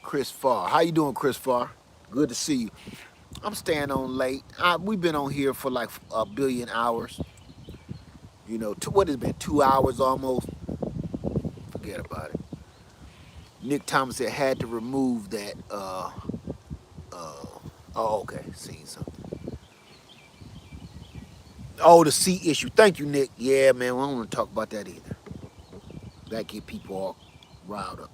Chris Farr. How you doing, Chris Farr? Good to see you. I'm staying on late. We've been on here for like a billion hours. You know, what has been 2 hours almost? Forget about it. Nick Thomas said had to remove that. Oh, okay. Seen something. Oh, the seat issue. Thank you, Nick. Yeah, man. We don't want to talk about that either. That get people all riled up.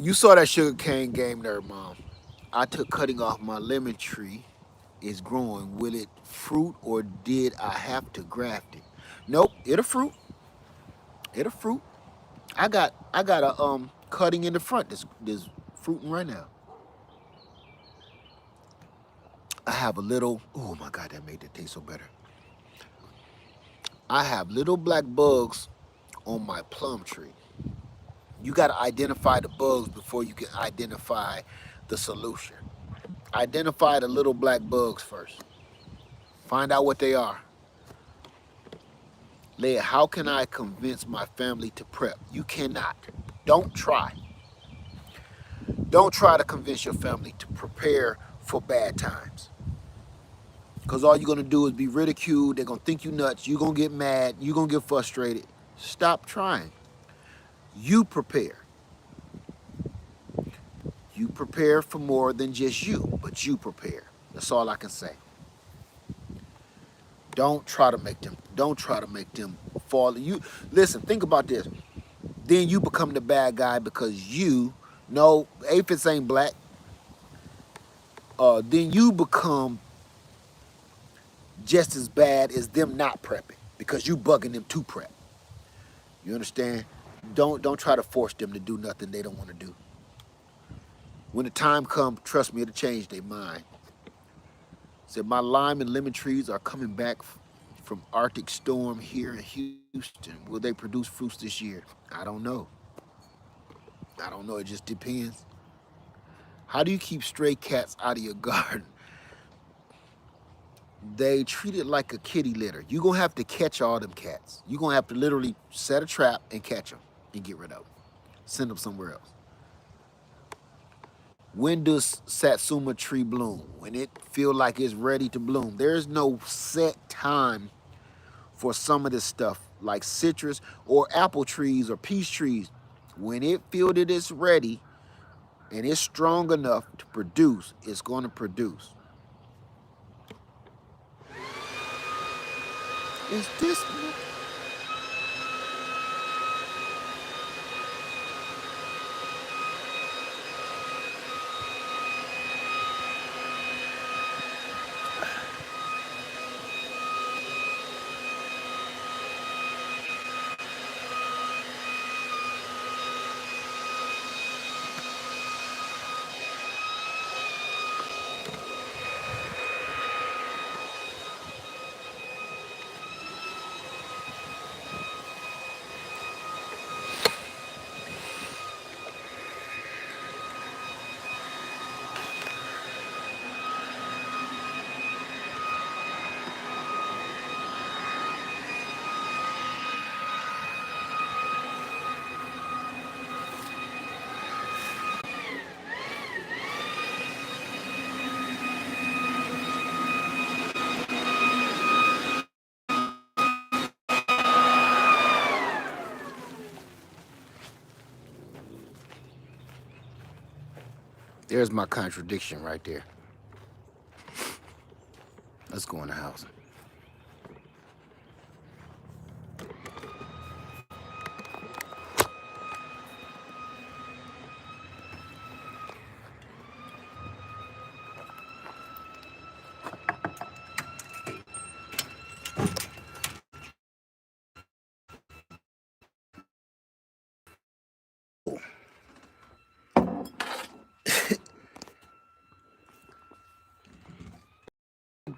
You saw that sugar cane game there, Mom. I took cutting off my lemon tree. Is growing. Will it fruit or did I have to graft it? Nope, it'll fruit. It'll fruit. I got a cutting in the front that's fruiting right now. I have a little. Oh my God, that made it taste so better. I have little black bugs on my plum tree. You got to identify the bugs before you can identify the solution. Identify the little black bugs first. Find out what they are. Leah, how can I convince my family to prep? You cannot. Don't try. Don't try to convince your family to prepare for bad times. Because all you're going to do is be ridiculed. They're going to think you nuts. You're going to get mad. You're going to get frustrated. Stop trying. You prepare. You prepare for more than just you, but you prepare. That's all I can say. Don't try to make them fall. You listen, think about this. Then you become the bad guy because you know aphids ain't black. Then you become just as bad as them not prepping because you bugging them to prep. You understand? Don't try to force them to do nothing they don't want to do. When the time comes, trust me, it'll change their mind. Said my lime and lemon trees are coming back from Arctic storm here in Houston. Will they produce fruits this year? I don't know. I don't know. It just depends. How do you keep stray cats out of your garden? They treat it like a kitty litter. You're going to have to catch all them cats. You're going to have to literally set a trap and catch them and get rid of them. Send them somewhere else. When does Satsuma tree bloom? When it feel like it's ready to bloom. There's no set time for some of this stuff, like citrus or apple trees or peach trees. When it feels that it's ready and it's strong enough to produce, it's going to produce. Is this? There's my contradiction right there. Let's go in the house.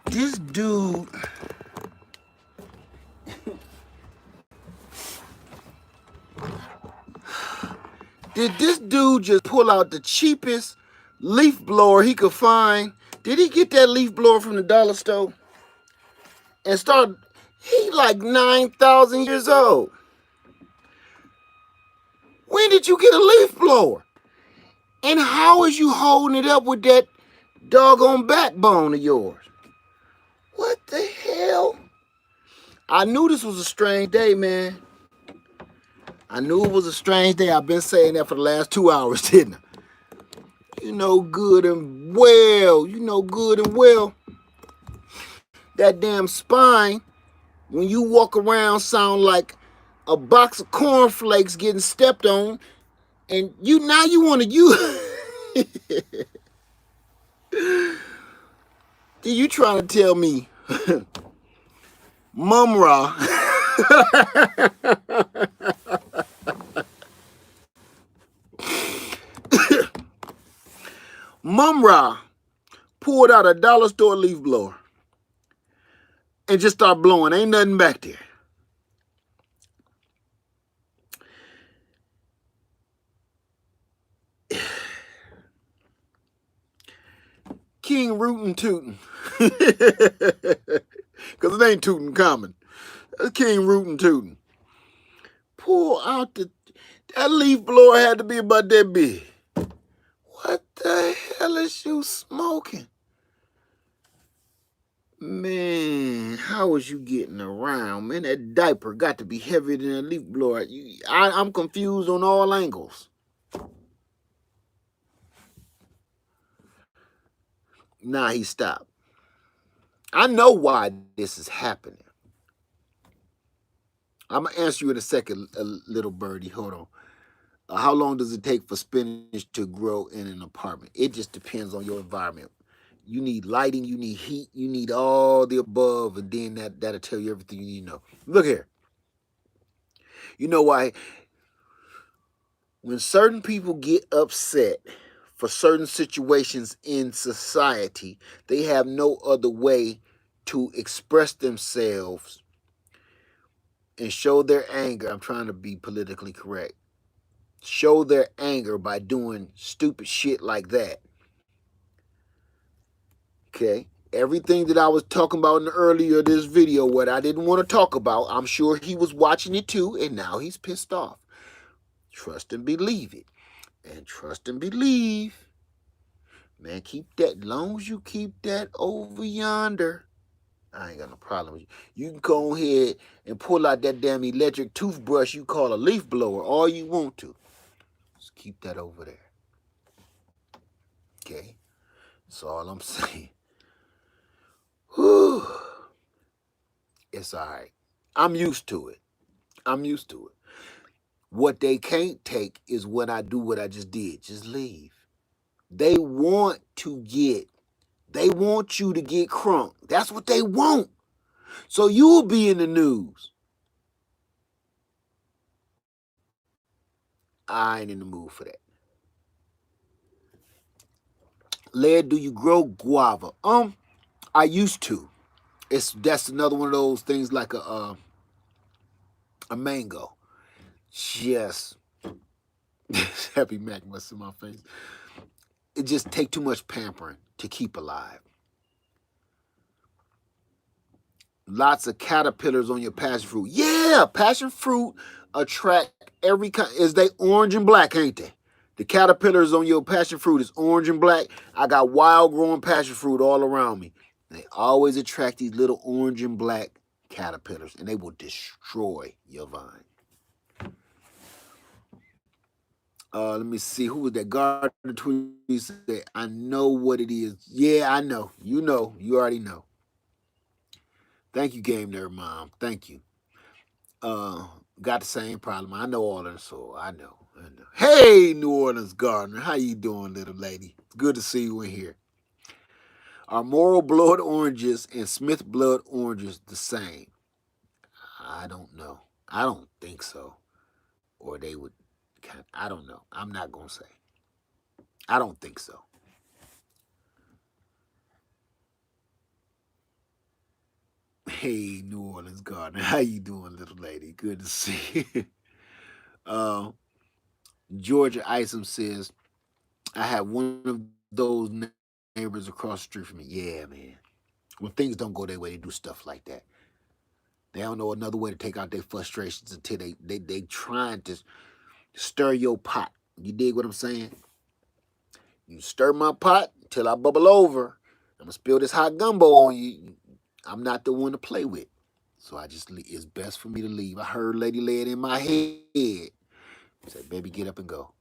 This dude, did this dude just pull out the cheapest leaf blower he could find? Did he get that leaf blower from the dollar store and start? He like 9,000 years old. When did you get a leaf blower? And how is you holding it up with that doggone backbone of yours? What the hell? I knew this was a strange day, man. I knew it was a strange day. I've been saying that for the last 2 hours, didn't I? You know good and well. You know good and well. That damn spine, when you walk around, sound like a box of cornflakes getting stepped on. And you now you want to use. You trying to tell me, Mumra, Mumra pulled out a dollar store leaf blower and just start blowing. Ain't nothing back there. King rootin' tootin'. Because it ain't tootin' common. That's King rootin' tootin'. Pull out that leaf blower had to be about that big. What the hell is you smoking? Man, how was you getting around? Man, that diaper got to be heavier than a leaf blower. I'm confused on all angles. Nah, he stopped. I know why this is happening. I'm going to answer you in a second, little birdie. Hold on. How long does it take for spinach to grow in an apartment? It just depends on your environment. You need lighting, you need heat, you need all the above, and then that'll tell you everything you need to know. Look here. You know why? When certain people get upset for certain situations in society, they have no other way to express themselves and show their anger. I'm trying to be politically correct. Show their anger by doing stupid shit like that. Okay? Everything that I was talking about in the earlier this video, what I didn't want to talk about, I'm sure he was watching it too, and now he's pissed off. Trust and believe it. And trust and believe. Man, keep that. Long as you keep that over yonder, I ain't got no problem with you. You can go ahead and pull out that damn electric toothbrush you call a leaf blower all you want to. Just keep that over there. Okay? That's all I'm saying. Whew. It's all right. I'm used to it. I'm used to it. What they can't take is when I do what I just did. Just leave. They want to get, they want you to get crunk. That's what they want. So you'll be in the news. I ain't in the mood for that. Led, do you grow guava? I used to. That's another one of those things like a mango. Just Happy Mac must in my face. It just take too much pampering to keep alive. Lots of caterpillars on your passion fruit. Yeah, passion fruit attract every kind. Is they orange and black, ain't they? The caterpillars on your passion fruit is orange and black. I got wild growing passion fruit all around me. They always attract these little orange and black caterpillars, and they will destroy your vine. Let me see. Who was that? Gardner Tweedy said, I know what it is. Yeah, I know. You know. You already know. Thank you, Game Nerd Mom. Thank you. Uh, got the same problem. I know all of so I know. I know. Hey, New Orleans Gardner. How you doing, little lady? It's good to see you in here. Are Morrow blood oranges and Smith blood oranges the same? I don't know. I don't think so. Or they would I don't know. I'm not gonna say. I don't think so. Hey, New Orleans Gardner. How you doing, little lady? Good to see you. uh, Georgia Isom says, I have one of those neighbors across the street from me. Yeah, man. When things don't go their way, they do stuff like that. They don't know another way to take out their frustrations until they trying to stir your pot. You dig what I'm saying? You stir my pot till I bubble over. I'm gonna spill this hot gumbo on you. I'm not the one to play with. So it's best for me to leave. I heard Lady lay it in my head. Said, baby, get up and go.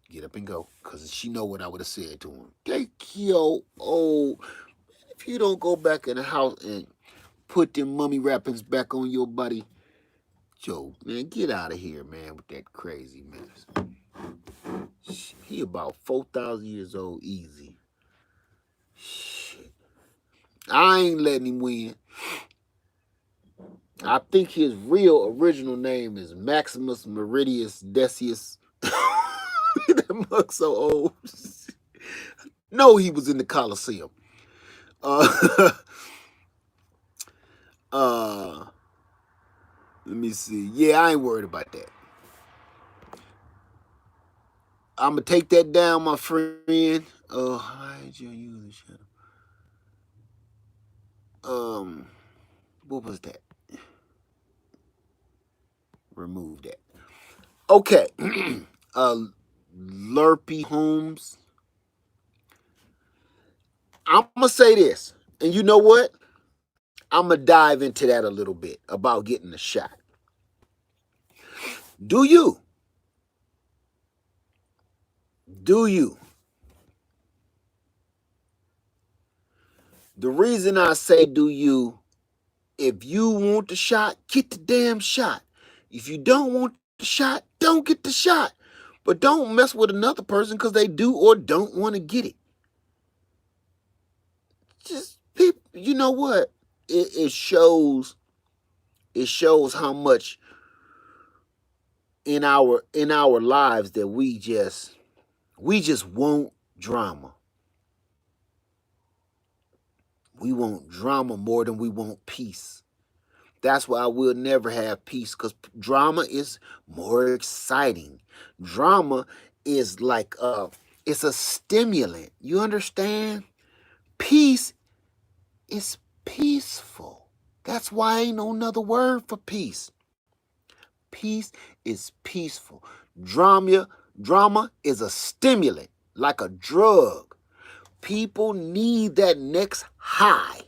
Get up and go. Because she know what I would have said to him. Take your old. If you don't go back in the house and put them mummy wrappings back on your body, Joe, man, get out of here, man, with that crazy mess. He about 4,000 years old, easy. Shit. I ain't letting him win. I think his real original name is Maximus Meridius Decius. That mug so old. No, he was in the Coliseum. Uh, uh, let me see. Yeah, I ain't worried about that. I'm gonna take that down, my friend. Hide your user shadow. What was that? Remove that. Okay. Lurpy Holmes. I'm gonna say this, and you know what? I'm gonna dive into that a little bit about getting a shot. Do you? Do you? The reason I say do you, if you want the shot, get the damn shot. If you don't want the shot, don't get the shot. But don't mess with another person because they do or don't want to get it. Just people, you know what? It shows. It shows how much in our lives that we just want drama. We want drama more than we want peace. That's why we'll never have peace because drama is more exciting. Drama is like it's a stimulant. You understand? Peace is peaceful. That's why ain't no another word for peace. Peace is peaceful. Drama is a stimulant, like a drug. People need that next high.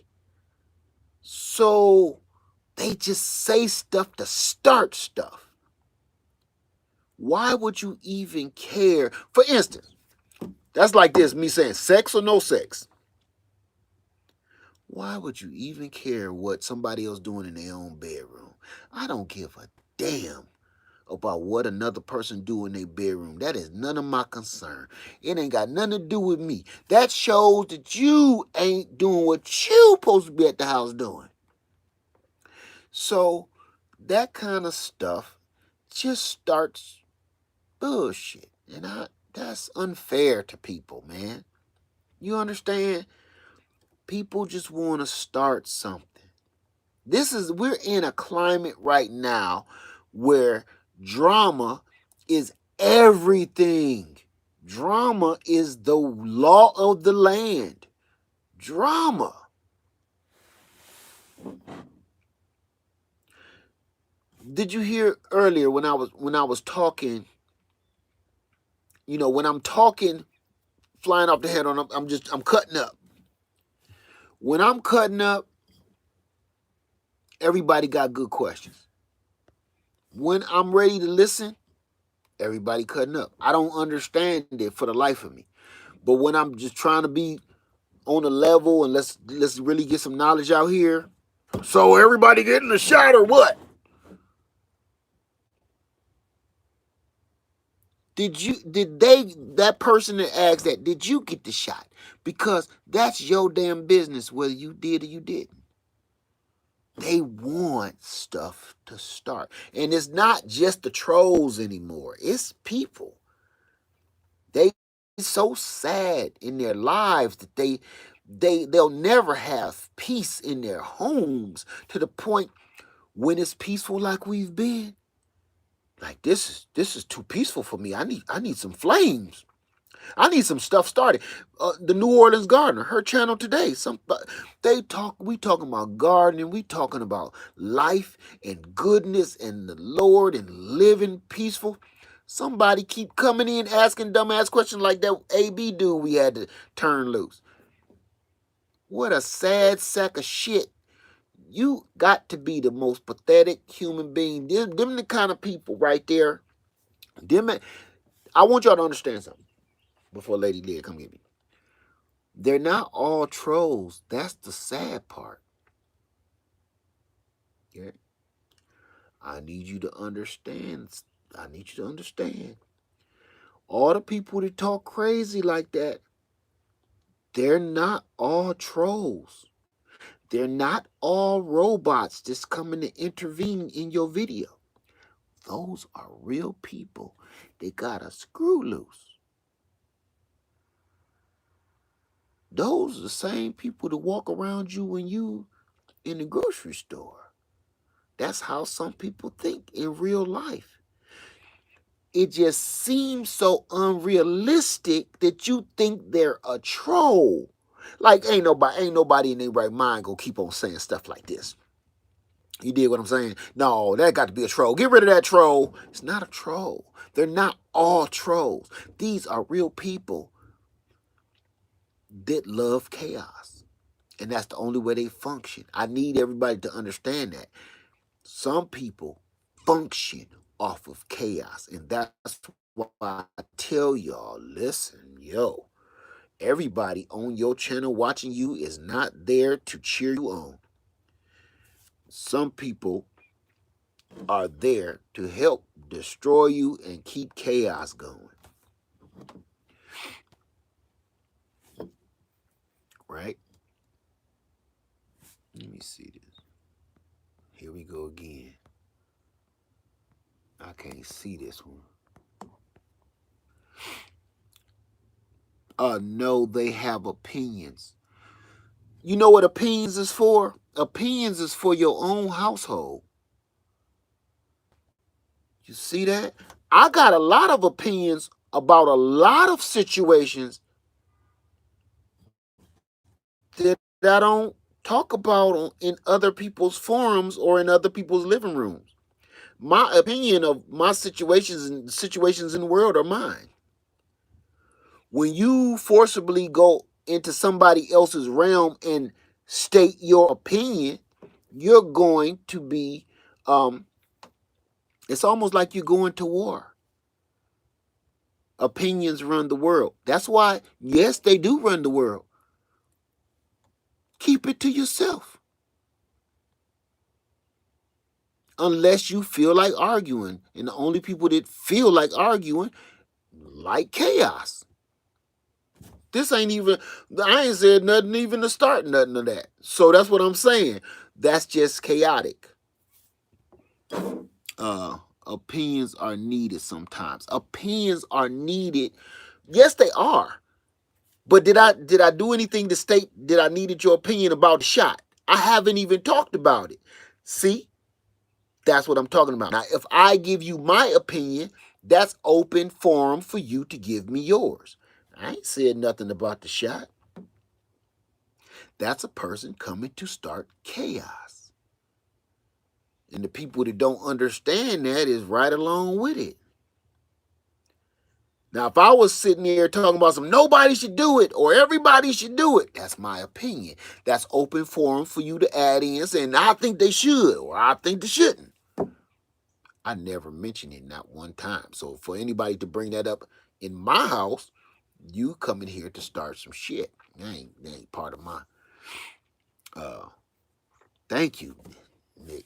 So they just say stuff to start stuff. Why would you even care? For instance, that's like this, me saying sex or no sex. Why would you even care what somebody else doing in their own bedroom? I don't give a damn about what another person do in their bedroom. That is none of my concern. It ain't got nothing to do with me. That shows that you ain't doing what you supposed to be at the house doing. So that kind of stuff just starts bullshit. And that's unfair to people, man. You understand? People just want to start something. We're in a climate right now where drama is everything. Drama is the law of the land. Drama. Did you hear earlier when I was talking, when I'm talking flying off the head on, I'm cutting up. When I'm cutting up, everybody got good questions. When I'm ready to listen, everybody cutting up. I don't understand it for the life of me. But when I'm just trying to be on a level and let's really get some knowledge out here. So everybody getting a shot or what? That person that asked that, did you get the shot? Because that's your damn business whether you did or you didn't. They want stuff to start. And it's not just the trolls anymore. It's people. They so sad in their lives that they'll never have peace in their homes to the point when it's peaceful like we've been. Like this is too peaceful for me. I need some flames. I need some stuff started. The New Orleans Gardener, her channel today. We talking about gardening. We talking about life and goodness and the Lord and living peaceful. Somebody keep coming in asking dumbass questions like that AB dude we had to turn loose. What a sad sack of shit. You got to be the most pathetic human being. Them the kind of people right there. I want y'all to understand something before Lady Leah come get me. They're not all trolls. That's the sad part. Yeah. I need you to understand. I need you to understand. All the people that talk crazy like that, they're not all trolls. They're not all robots just coming to intervene in your video. Those are real people. They got a screw loose. Those are the same people that walk around you when you in the grocery store. That's how some people think in real life. It just seems so unrealistic that you think they're a troll. Like ain't nobody in their right mind gonna keep on saying stuff like this. You dig what I'm saying? No, that got to be a troll. Get rid of that troll. It's not a troll. They're not all trolls. These are real people that love chaos. And that's the only way they function. I need everybody to understand that. Some people function off of chaos. And that's why I tell y'all, listen, everybody on your channel watching you is not there to cheer you on. Some people are there to help destroy you and keep chaos going. Right? Let me see this. Here we go again. I can't see this one. No, they have opinions. You know what opinions is for? Opinions is for your own household. You see that? I got a lot of opinions about a lot of situations that I don't talk about in other people's forums or in other people's living rooms. My opinion of my situations and situations in the world are mine. When you forcibly go into somebody else's realm and state your opinion, you're going to be, um, it's almost like you're going to war. Opinions run the world. That's why, yes, they do run the world. Keep it to yourself. Unless you feel like arguing. And the only people that feel like arguing like chaos. This ain't even, I ain't said nothing even to start nothing of that. So that's what I'm saying. That's just chaotic. Opinions are needed sometimes. Opinions are needed. Yes, they are. But did I do anything to state that I needed your opinion about the shot? I haven't even talked about it. See? That's what I'm talking about. Now, if I give you my opinion, that's open forum for you to give me yours. I ain't said nothing about the shot. That's a person coming to start chaos. And the people that don't understand that is right along with it. Now, if I was sitting there talking about some nobody should do it or everybody should do it, that's my opinion. That's open forum for you to add in saying, I think they should or I think they shouldn't. I never mentioned it, not one time. So for anybody to bring that up in my house, you coming here to start some shit. That ain't part of my thank you, Nick.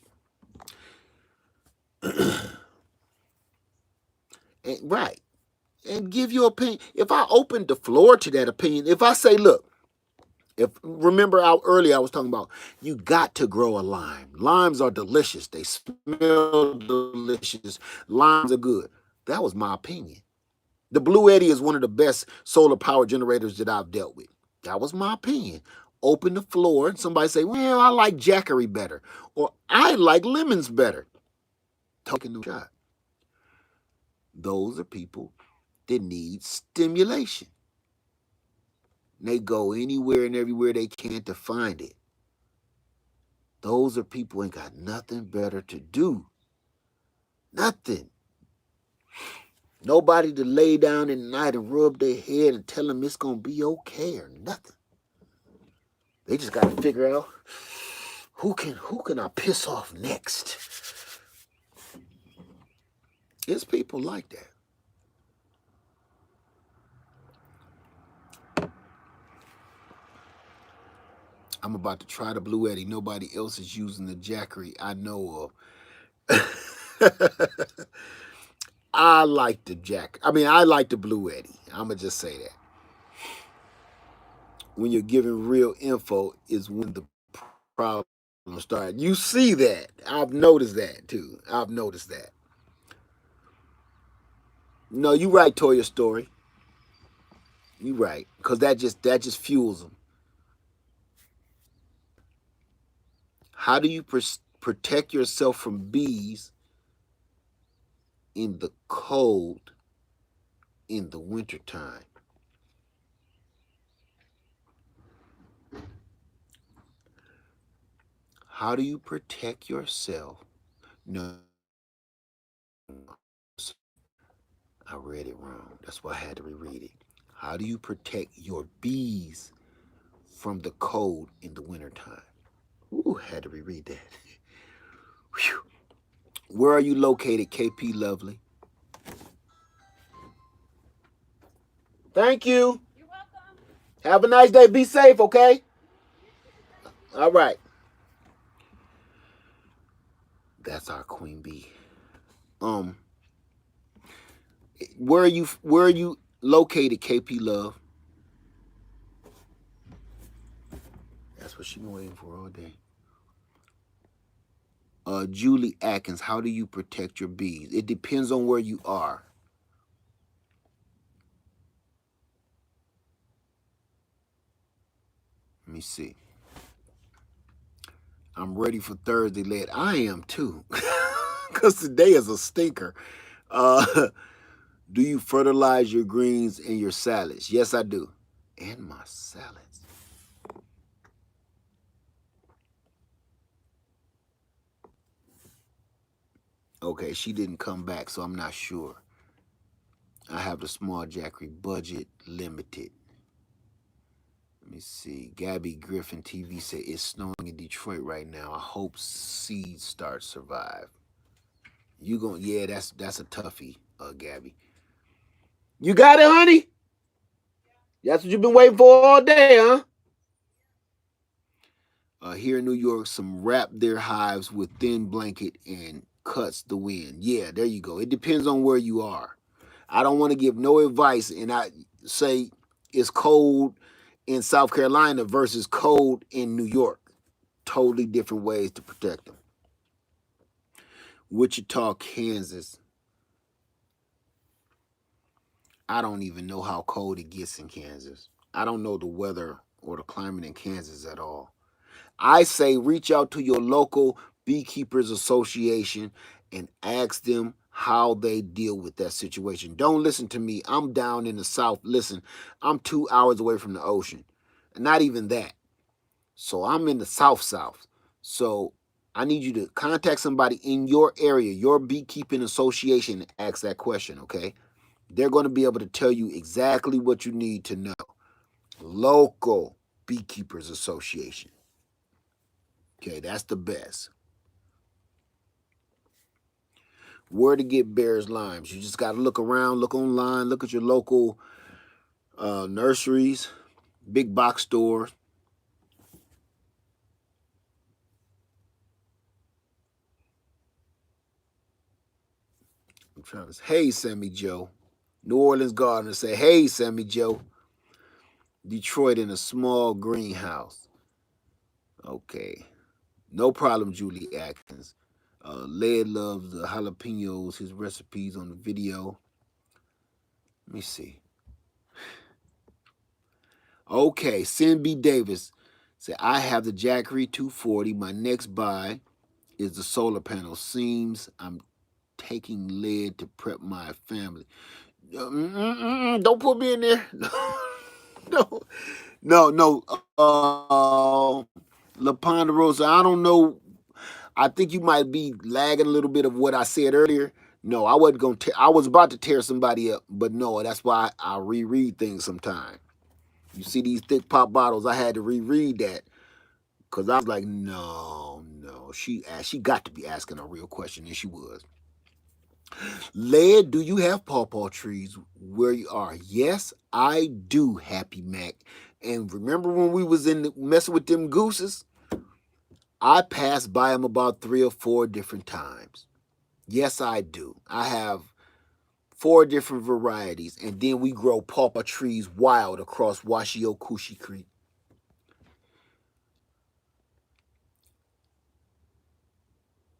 And, right. And give your opinion. If I open the floor to that opinion, if I say, look, if remember how earlier I was talking about you got to grow a lime. Limes are delicious. They smell delicious. Limes are good. That was my opinion. The Blue Eddy is one of the best solar power generators that I've dealt with. That was my opinion. Open the floor and somebody say, well, I like Jackery better. Or I like lemons better. Taking the shot. Those are people that need stimulation. They go anywhere and everywhere they can to find it. Those are people who ain't got nothing better to do. Nothing. Nobody to lay down at night and rub their head and tell them it's going to be okay or nothing. They just got to figure out who can I piss off next. It's people like that. I'm about to try the Blue Eddy. Nobody else is using the Jackery I know of. I like the I like the Blue Eddy. I'm going to just say that. When you're giving real info is when the problem starts. You see that. I've noticed that too. I've noticed that. No, you right, Toya Story. You right. Because that just fuels them. How do you protect yourself from bees in the cold in the wintertime? How do you protect yourself? No, I read it wrong. That's why I had to reread it. How do you protect your bees from the cold in the wintertime? Ooh, had to reread that. Whew. Where are you located, KP Lovely? Thank you. You're welcome. Have a nice day. Be safe, okay? All right. That's our queen bee. Um, where are you located, KP Love? That's what she been waiting for all day. Julie Atkins, how do you protect your bees? It depends on where you are. Let me see. I'm ready for Thursday late. I am too. Because today is a stinker. Uh, do you fertilize your greens and your salads? Yes, I do. And my salads. Okay, she didn't come back, so I'm not sure. I have the small Jackery budget limited. Let me see. Gabby Griffin TV said it's snowing in Detroit right now. I hope seeds start survive. You going yeah, that's a toughie, Gabby. You got it, honey? That's what you've been waiting for all day, huh? Here in New York, some wrap their hives with thin blanket and cuts the wind. Yeah, there you go. It depends on where you are. I don't want to give no advice and I say it's cold in South Carolina versus cold in New York. Totally different ways to protect them. Wichita, Kansas. I don't even know how cold it gets in Kansas. I don't know the weather or the climate in Kansas at all. I say reach out to your local beekeepers association and ask them how they deal with that situation. Don't listen to me. I'm down in the south. Listen, I'm 2 hours away from the ocean. Not even that. So I'm in the south. So I need you to contact somebody in your area, your beekeeping association, and ask that question, okay? They're going to be able to tell you exactly what you need to know. Local Beekeepers Association. Okay, that's the best. Where to get bear's limes? You just got to look around, look online, look at your local nurseries, big box stores. I'm trying to say, hey, Sammy Joe. New Orleans Gardener say, hey, Sammy Joe. Detroit in a small greenhouse. Okay. No problem, Julie Atkins. Led loves the jalapenos, his recipes on the video. Let me see. Okay, Cindy Davis said, I have the Jackery 240. My next buy is the solar panel. Seems I'm taking lead to prep my family. Don't put me in there. No, no. La Ponderosa, I don't know. I think you might be lagging a little bit of what I said earlier. No, I wasn't going to. I was about to tear somebody up, but no, that's why I reread things sometimes. You see these thick pop bottles, I had to reread that because I was like, no. She got to be asking a real question, and she was. Led, do you have pawpaw trees where you are? Yes, I do, Happy Mac. And remember when we was in messing with them gooses? I passed by them about 3 or 4 different times. Yes, I do. I have 4 different varieties, and then we grow pawpaw trees wild across Washiokushi Creek.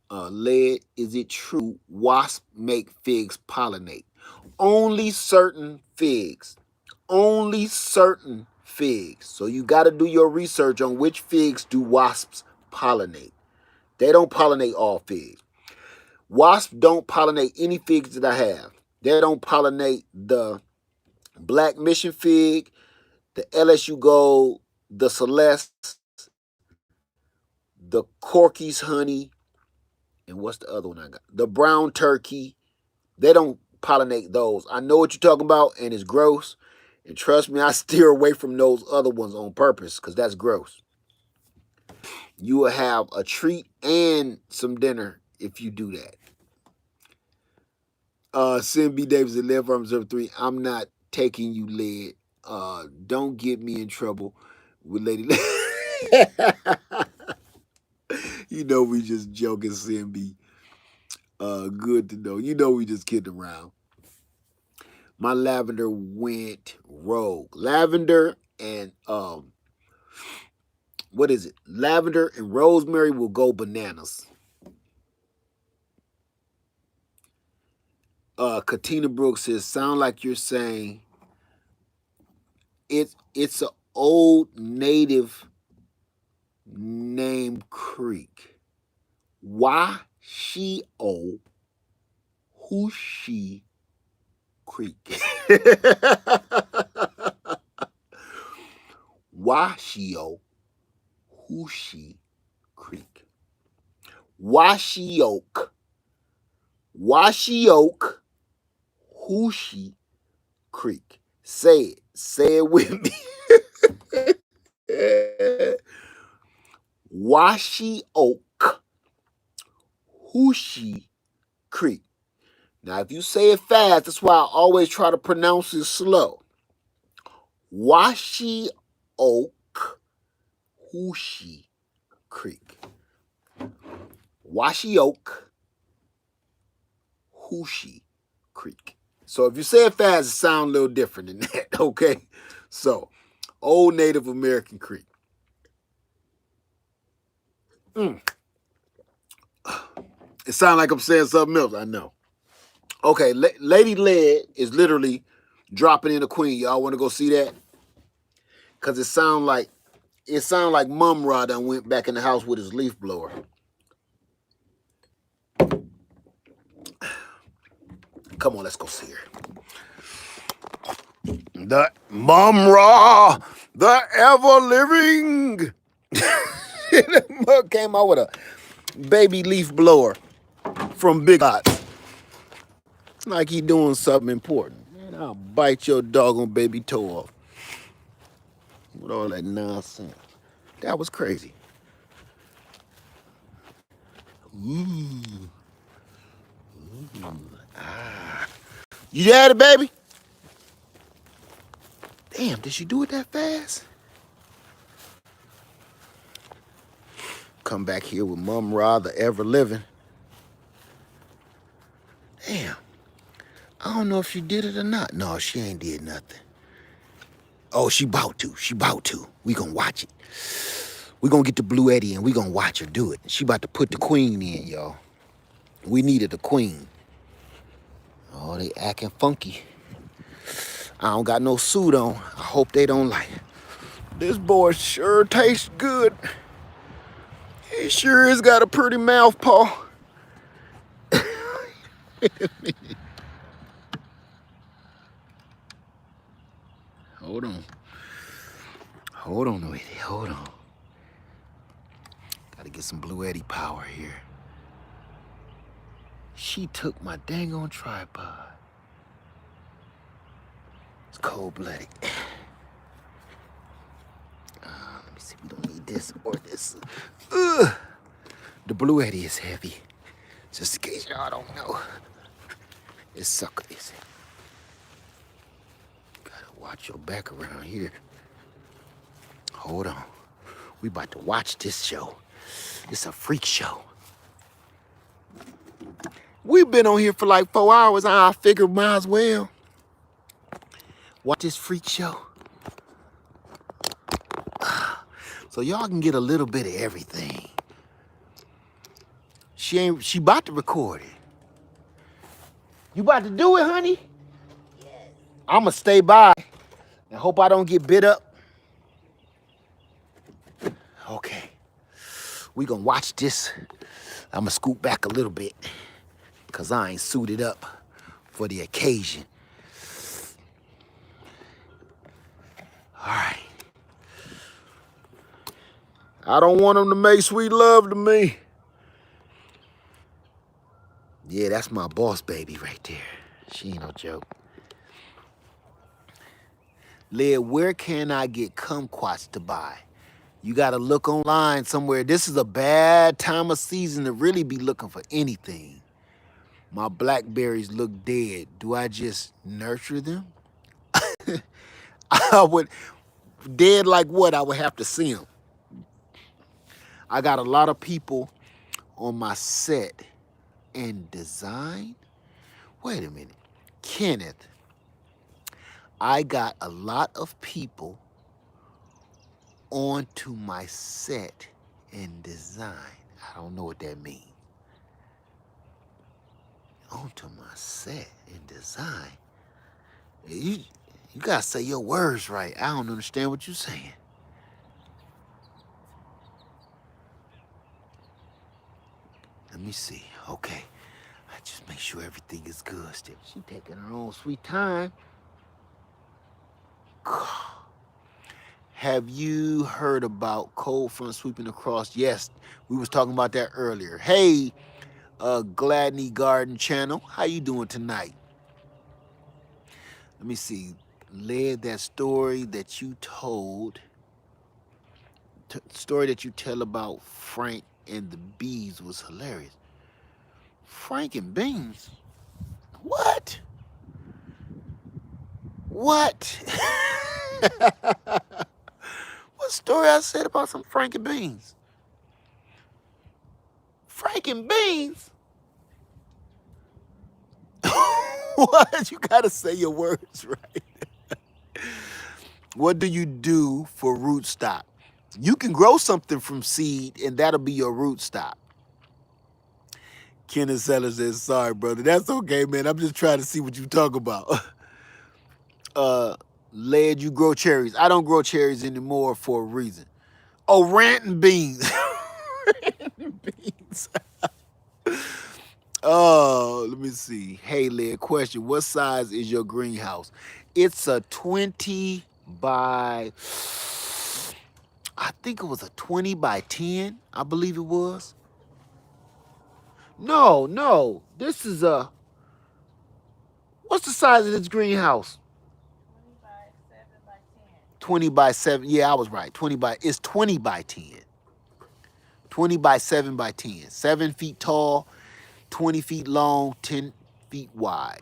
Led, is it true wasps make figs pollinate? Only certain figs. Only certain figs. So you got to do your research on which figs do wasps pollinate. They don't pollinate all figs. Wasps don't pollinate any figs that I have. They don't pollinate the Black Mission fig, the LSU Gold, the Celeste, the Corky's Honey, and what's the other one I got? The Brown Turkey. They don't pollinate those. I know what you're talking about, and it's gross. And trust me, I steer away from those other ones on purpose because that's gross. You will have a treat and some dinner if you do that. Sim B. Davis at Live Farm Observer 3. I'm not taking you lead. Don't get me in trouble with Lady. You know we just joking, Sim B. Good to know. You know we just kidding around. My lavender went rogue. Lavender and what is it? Lavender and rosemary will go bananas. Katina Brooks says, sound like you're saying it's an old native named creek. Why she oh who she creek? Washio Hushi Creek. Washioak. Washioak Hushi Creek. Say it. Say it with me. Washi Oak, Hooshie Creek. Now, if you say it fast, that's why I always try to pronounce it slow. Washi Oak, Hooshie Creek. Washi Oak, Hooshie Creek. So if you say it fast, it sounds a little different than that, okay? So, Old Native American Creek. It sounds like I'm saying something else, I know. Okay, Lady Lead is literally dropping in a queen. Y'all want to go see that? Cause it sound like Mum Rod done went back in the house with his leaf blower. Come on, let's go see her. The Mum Ra, the ever living. Mug came out with a baby leaf blower from Big Lots. Like he doing something important. Man, I'll bite your doggone baby toe off. With all that nonsense. That was crazy. Ooh. Ah. You had it, baby? Damn, did she do it that fast? Come back here with Mum Ra, the ever living. Damn. I don't know if she did it or not. No, she ain't did nothing. Oh, she bout to. She bout to. We gonna watch it. We gonna get the Blue Eddie and we gonna watch her do it. She about to put the queen in, y'all. We needed a queen. Oh, they acting funky. I don't got no suit on. I hope they don't like it. This boy sure tastes good. He sure has got a pretty mouth paw. Hold on. Hold on, Eddie. Hold on. Gotta get some Blue Eddie power here. She took my dang on tripod. It's cold-blooded. Let me see. We don't need this or this. Ugh. The Blue Eddie is heavy. Just in case y'all don't know. This sucker is heavy. Gotta watch your back around here. Hold on. We about to watch this show. It's a freak show. We've been on here for like 4 hours. I figured might as well watch this freak show. So y'all can get a little bit of everything. She about to record it. You about to do it, honey? Yes. I'ma stay by and hope I don't get bit up. Okay. We gonna watch this. I'ma scoot back a little bit because I ain't suited up for the occasion. All right. I don't want them to make sweet love to me. Yeah, that's my boss baby right there. She ain't no joke. Led, where can I get kumquats to buy? You gotta look online somewhere. This is a bad time of season to really be looking for anything. My blackberries look dead. Do I just nurture them? I would, dead like what? I would have to see them. I got a lot of people on my set and design. Wait a minute. Kenneth, I got a lot of people onto my set and design. I don't know what that means. Onto my set and design. You gotta say your words right. I don't understand what you're saying. Let me see. Okay. I just make sure everything is good still. She taking her own sweet time. Have you heard about cold front sweeping across? Yes, we was talking about that earlier. Hey, Gladney Garden channel, how you doing tonight? Let me see. Led, that story that you told story that you tell about Frank and the bees was hilarious. Frank and beans? What? What? What story I said about some Frank and beans? Frank and beans? What? You gotta say your words right. What do you do for root stock? You can grow something from seed and that'll be your root stock. Kenneth Sellers says, sorry, brother. That's okay, man. I'm just trying to see what you talk about. Led, you grow cherries. I don't grow cherries anymore for a reason. Oh, rant and beans. Rant and beans. Oh, let me see. Hey, Led, question. What size is your greenhouse? It's a 20 by, I think it was a 20 by 10, I believe it was. No. This is a, what's the size of this greenhouse? 20 by 7 by 10. 20 by 7. Yeah, I was right. It's 20 by 10. 20 by 7 by 10. 7 feet tall, 20 feet long, 10 feet wide.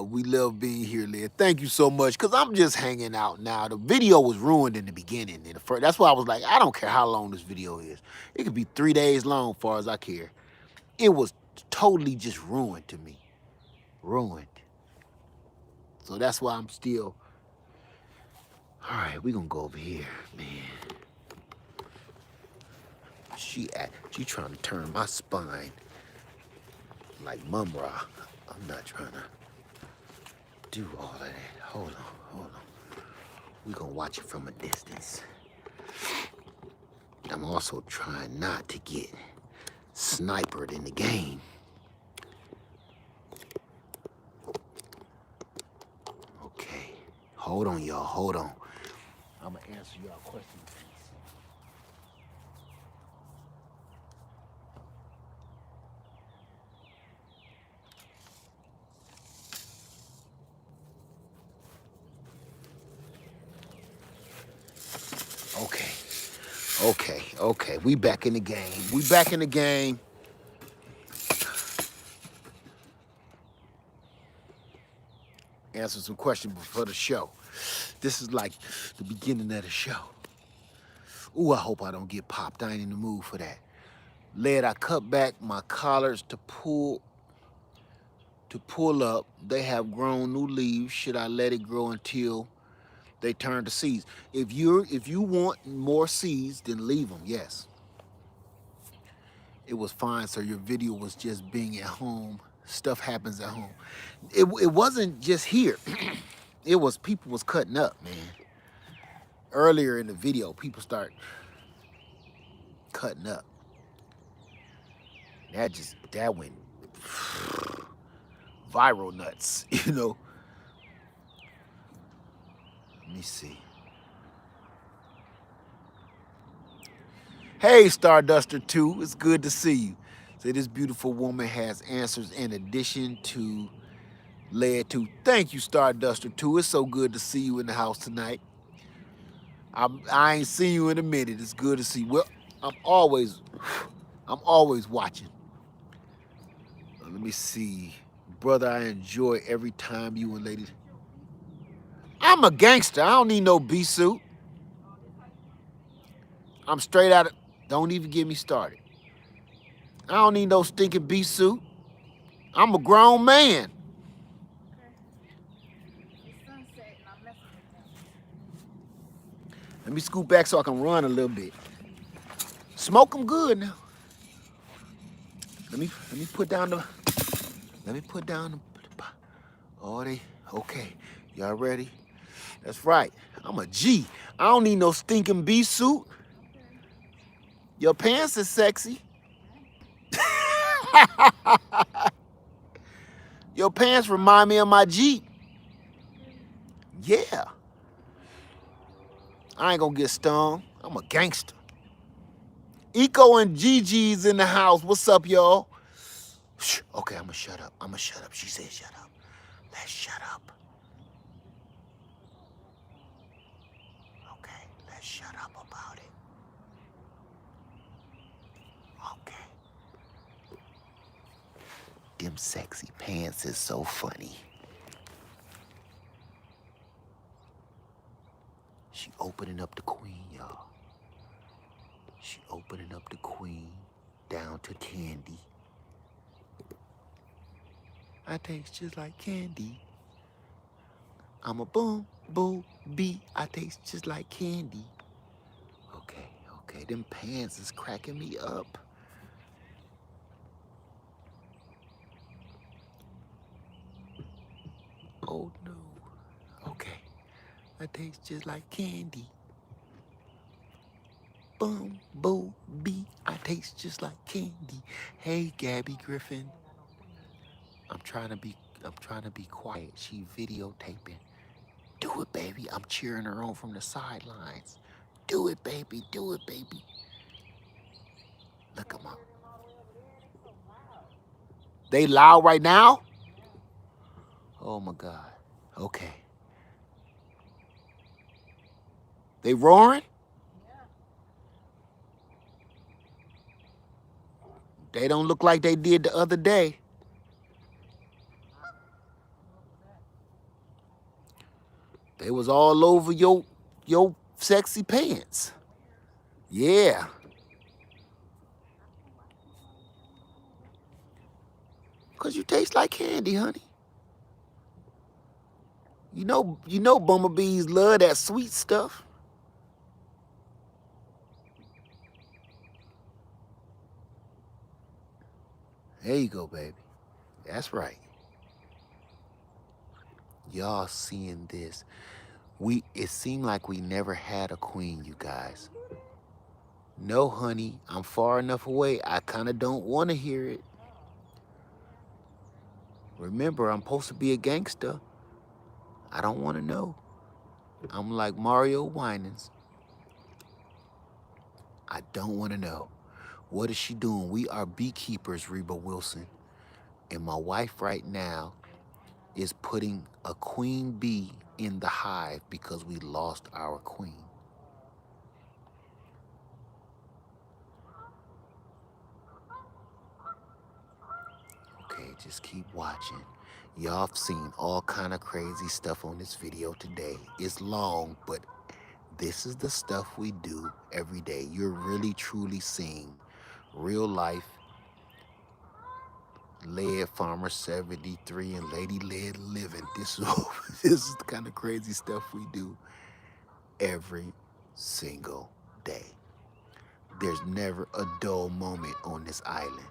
We love being here, Led. Thank you so much, because I'm just hanging out now. The video was ruined in the beginning. That's why I was like, I don't care how long this video is. It could be 3 days long, as far as I care. It was totally just ruined to me. Ruined. So that's why I'm still... All right, we're going to go over here, man. She trying to turn my spine like Mum-Ra. I'm not trying to do all of that. Hold on. We're going to watch it from a distance. I'm also trying not to get snipered in the game. Okay. Hold on, y'all. Hold on. I'm going to answer y'all questions. Okay. We back in the game. Answer some questions before the show. This is like the beginning of the show. Ooh, I hope I don't get popped. I ain't in the mood for that. Led, I cut back my collars to pull up. They have grown new leaves. Should I let it grow until they turn to seeds? If you want more seeds, then leave them, yes. It was fine, sir. Your video was just being at home. Stuff happens at home. It wasn't just here. It was people was cutting up, man. Earlier in the video, people start cutting up. That went viral nuts, you know. Let me see. Hey, Starduster 2, it's good to see you. Say this beautiful woman has answers in addition to Led to. Thank you, Starduster 2. It's so good to see you in the house tonight. I ain't seen you in a minute. It's good to see you. Well, I'm always watching. Let me see. Brother, I enjoy every time you and ladies. I'm a gangster. I don't need no bee suit. I'm straight out of... Don't even get me started. I don't need no stinking bee suit. I'm a grown man. It's sunset and I'm messing with them. Let me scoot back so I can run a little bit. Smoke them good now. Let me put down the... Oh, okay. Y'all ready? That's right. I'm a G. I don't need no stinking bee suit. Okay. Your pants is sexy. Your pants remind me of my Jeep. Yeah. I ain't gonna get stung. I'm a gangster. Eco and Gigi's in the house. What's up, y'all? Okay, I'm gonna shut up. She said shut up. Let's shut up. shut up about it. Okay. Them sexy pants is so funny. She opening up the queen, y'all. She opening up the queen down to candy. I taste just like candy. I'm a boom, boo, bee. I taste just like candy. Okay, okay, them pants is cracking me up. Oh no. Okay, I taste just like candy. Boom, boo, bee. I taste just like candy. Hey, Gabby Griffin. I'm trying to be quiet. She videotaping. Do it, baby. I'm cheering her on from the sidelines. Do it, baby. Do it, baby. Look at my. They loud right now? Oh my God. Okay. They roaring? They don't look like they did the other day. They was all over your sexy pants. Yeah. Cause you taste like candy, honey. You know bumblebees love that sweet stuff. There you go, baby. That's right. Y'all seeing this. It seemed like we never had a queen, you guys. No, honey, I'm far enough away. I kind of don't want to hear it. Remember, I'm supposed to be a gangster. I don't want to know. I'm like Mario Winans. I don't want to know. What is she doing? We are beekeepers, Reba Wilson. And my wife right now is putting a queen bee in the hive because we lost our queen. Okay, just keep watching. Y'all have seen all kind of crazy stuff on this video today. It's long, but this is the stuff we do every day. You're really truly seeing real life Lead Farmer 73 and Lady Lead living. This is the kind of crazy stuff we do every single day. There's never a dull moment on this island.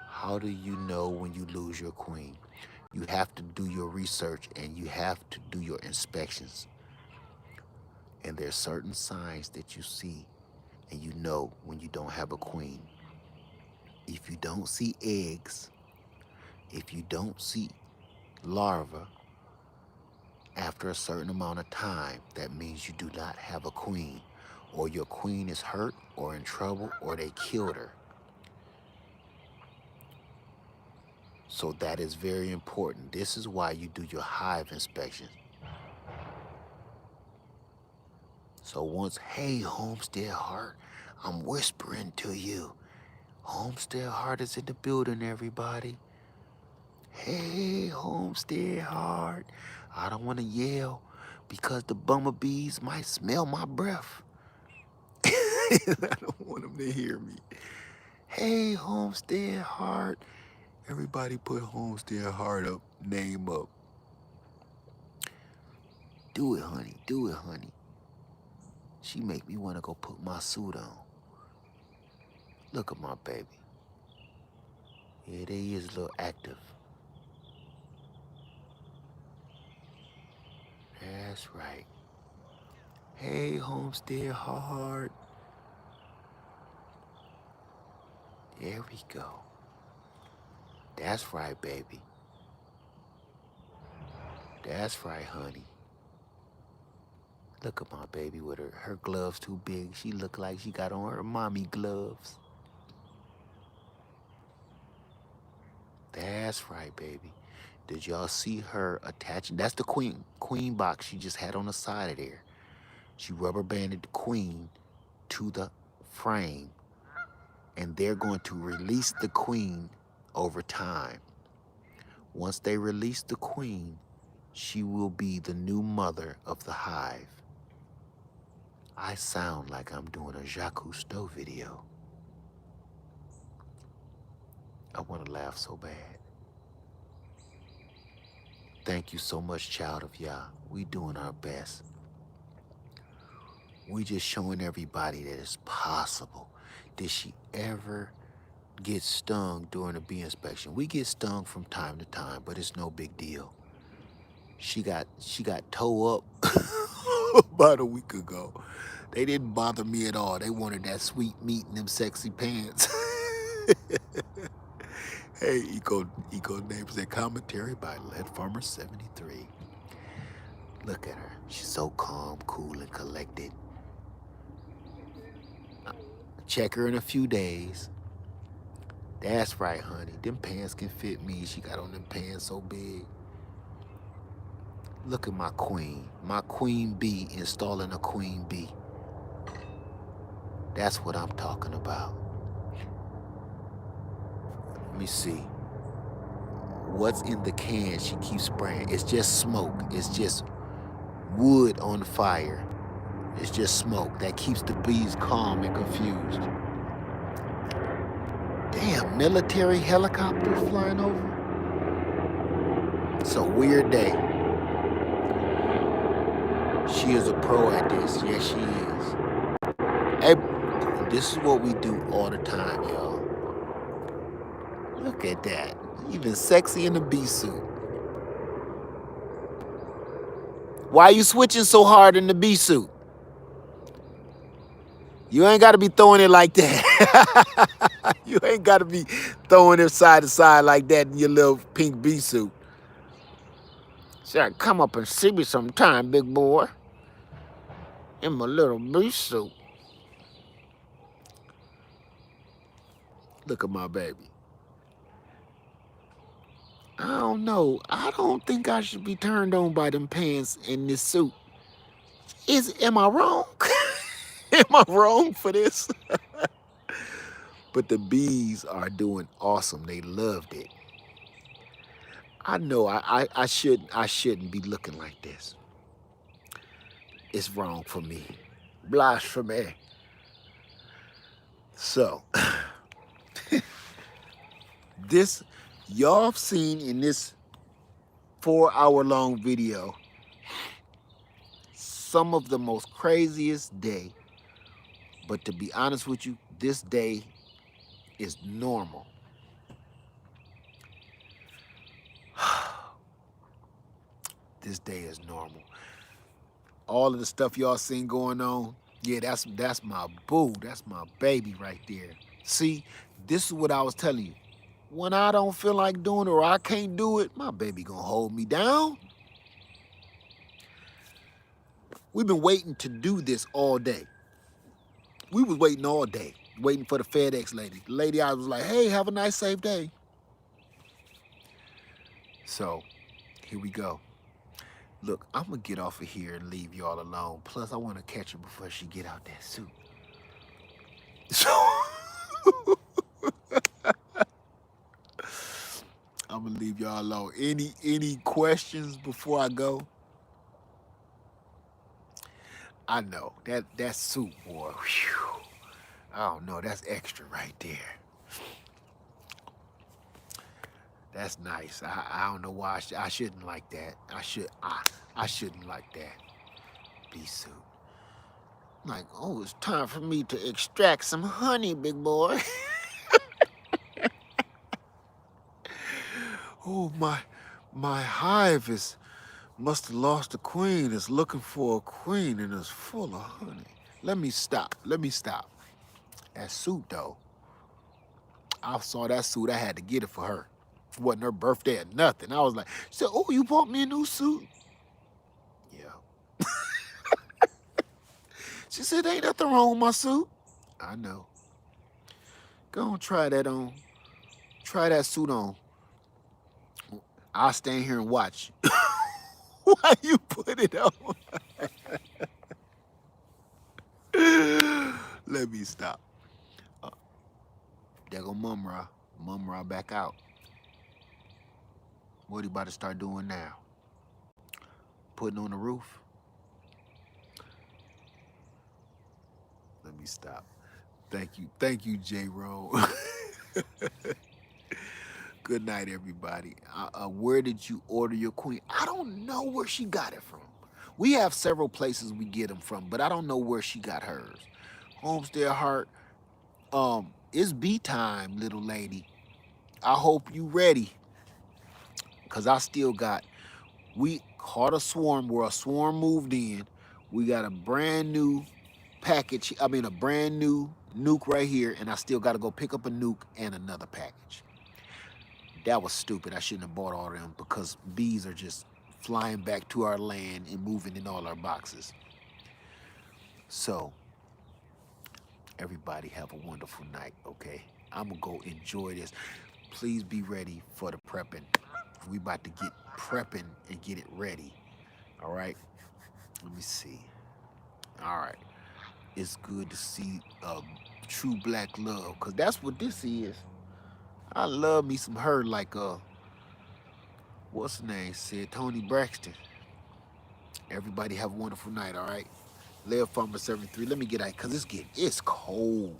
How do you know when you lose your queen? You have to do your research and you have to do your inspections. And there's certain signs that you see and you know when you don't have a queen. If you don't see eggs, if you don't see larvae after a certain amount of time, that means you do not have a queen, or your queen is hurt or in trouble or they killed her. So that is very important. This is why you do your hive inspection. So once, hey, Homestead Heart, I'm whispering to you. Homestead Heart is in the building, everybody. Hey, Homestead Heart. I don't want to yell because the bumblebees might smell my breath. I don't want them to hear me. Hey, Homestead Heart. Everybody put Homestead Heart up, name up. Do it, honey. Do it, honey. She make me want to go put my suit on. Look at my baby. Yeah, they is a little active. That's right. Hey, Homestead Heart. There we go. That's right, baby. That's right, honey. Look at my baby with her gloves too big. She look like she got on her mommy gloves. That's right, baby. Did y'all see her attaching? That's the queen box she just had on the side of there. She rubber banded the queen to the frame, and they're going to release the queen over time. Once they release the queen, she will be the new mother of the hive. I sound like I'm doing a Jacques Cousteau video. I want to laugh so bad. Thank you so much, child of Yah. We doing our best. We just showing everybody that it's possible. Did she ever get stung during a bee inspection? We get stung from time to time, but it's no big deal. She got toe up about a week ago. They didn't bother me at all. They wanted that sweet meat in them sexy pants. Hey, Eco Neighbors, that commentary by Lead Farmer 73. Look at her. She's so calm, cool, and collected. Check her in a few days. That's right, honey. Them pants can fit me. She got on them pants so big. Look at my queen bee installing a queen bee. That's what I'm talking about. Let me see. What's in the can she keeps spraying? It's just smoke. It's just wood on fire. It's just smoke that keeps the bees calm and confused. Damn, military helicopter flying over. It's a weird day. She is a pro at this. Yes, she is. Hey, this is what we do all the time, y'all. Look at that. Even sexy in the bee suit. Why are you switching so hard in the bee suit? You ain't got to be throwing it like that. You ain't got to be throwing it side to side like that in your little pink bee suit. Sure, come up and see me sometime, big boy. In my little bee suit. Look at my baby. I don't know. I don't think I should be turned on by them pants in this suit. Am I wrong? Am I wrong for this? But the bees are doing awesome. They loved it. I know I shouldn't be looking like this. It's wrong for me. Blasphemy. So, this, y'all have seen in this 4-hour-long video some of the most craziest day. But to be honest with you, this day is normal. This day is normal. All of the stuff y'all seen going on, yeah, that's my boo. That's my baby right there. See, this is what I was telling you. When I don't feel like doing it or I can't do it, my baby gonna hold me down. We've been waiting to do this all day. We was waiting all day, waiting for the FedEx lady. The lady, I was like, hey, have a nice, safe day. So, here we go. Look, I'm gonna get off of here and leave y'all alone. Plus, I want to catch her before she get out that suit. So, I'm gonna leave y'all alone. Any questions before I go? I know that suit, boy. Whew, I don't know. That's extra right there. That's nice. I don't know why I shouldn't like that. I shouldn't like that. Bee suit. Like, oh, it's time for me to extract some honey, big boy. Oh, my hive must have lost a queen. It's looking for a queen and it's full of honey. Let me stop. That suit though. I saw that suit. I had to get it for her. It wasn't her birthday or nothing. I was like, she said, oh, you bought me a new suit? Yeah. She said, ain't nothing wrong with my suit. I know. Go on, try that on. Try that suit on. I'll stand here and watch. Why you put it on? stop. Uh, there go Mumra. Mumra back out. What he about to start doing now? Putting on the roof? Let me stop. Thank you, J. Ro. Good night, everybody. Where did you order your queen? I don't know where she got it from. We have several places we get them from, but I don't know where she got hers. Homestead Heart, it's bee time, little lady. I hope you ready, cause I still got. We caught a swarm where a swarm moved in. We got a brand new package. I mean, a brand new nuke right here, and I still got to go pick up a nuke and another package. That was stupid. I shouldn't have bought all of them because bees are just flying back to our land and moving in all our boxes. So, everybody have a wonderful night, okay? I'm going to go enjoy this. Please be ready for the prepping. We about to get prepping and get it ready, all right? Let me see. All right. It's good to see true black love because that's what this is. I love me some her like what's the name said, Tony Braxton. Everybody have a wonderful night, all right? Live Farmer 73. Let me get out because it's cold.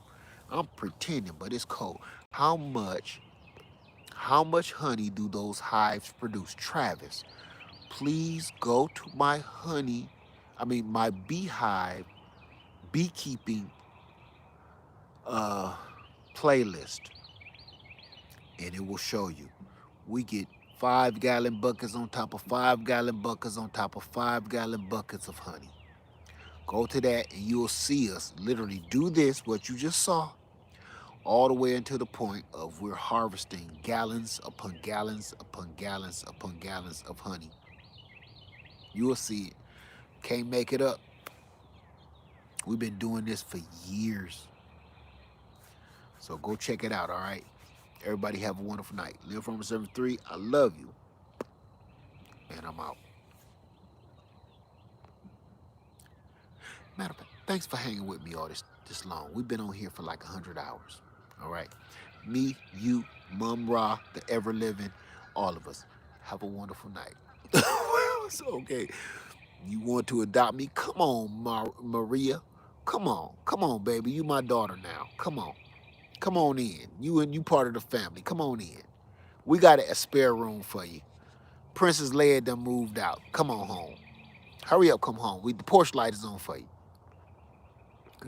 I'm pretending, but it's cold. How much honey do those hives produce? Travis, please go to my beehive beekeeping uh playlist and it will show you. We get 5-gallon buckets on top of 5-gallon buckets on top of 5-gallon buckets of honey. Go to that and you'll see us literally do this, what you just saw, all the way until the point of we're harvesting gallons upon gallons upon gallons upon gallons of honey. You will see it. Can't make it up. We've been doing this for years. So go check it out, all right? Everybody have a wonderful night. Live from 73. I love you. And I'm out. Matter of fact, thanks for hanging with me all this long. We've been on here for like 100 hours. All right. Me, you, Mum Ra, the ever living, all of us. Have a wonderful night. It's okay. You want to adopt me? Come on, Maria. Come on, baby. You my daughter now. Come on in. You part of the family. Come on in. We got a spare room for you. Princess Leia done moved out. Come on home. Hurry up, come home. The porch light is on for you.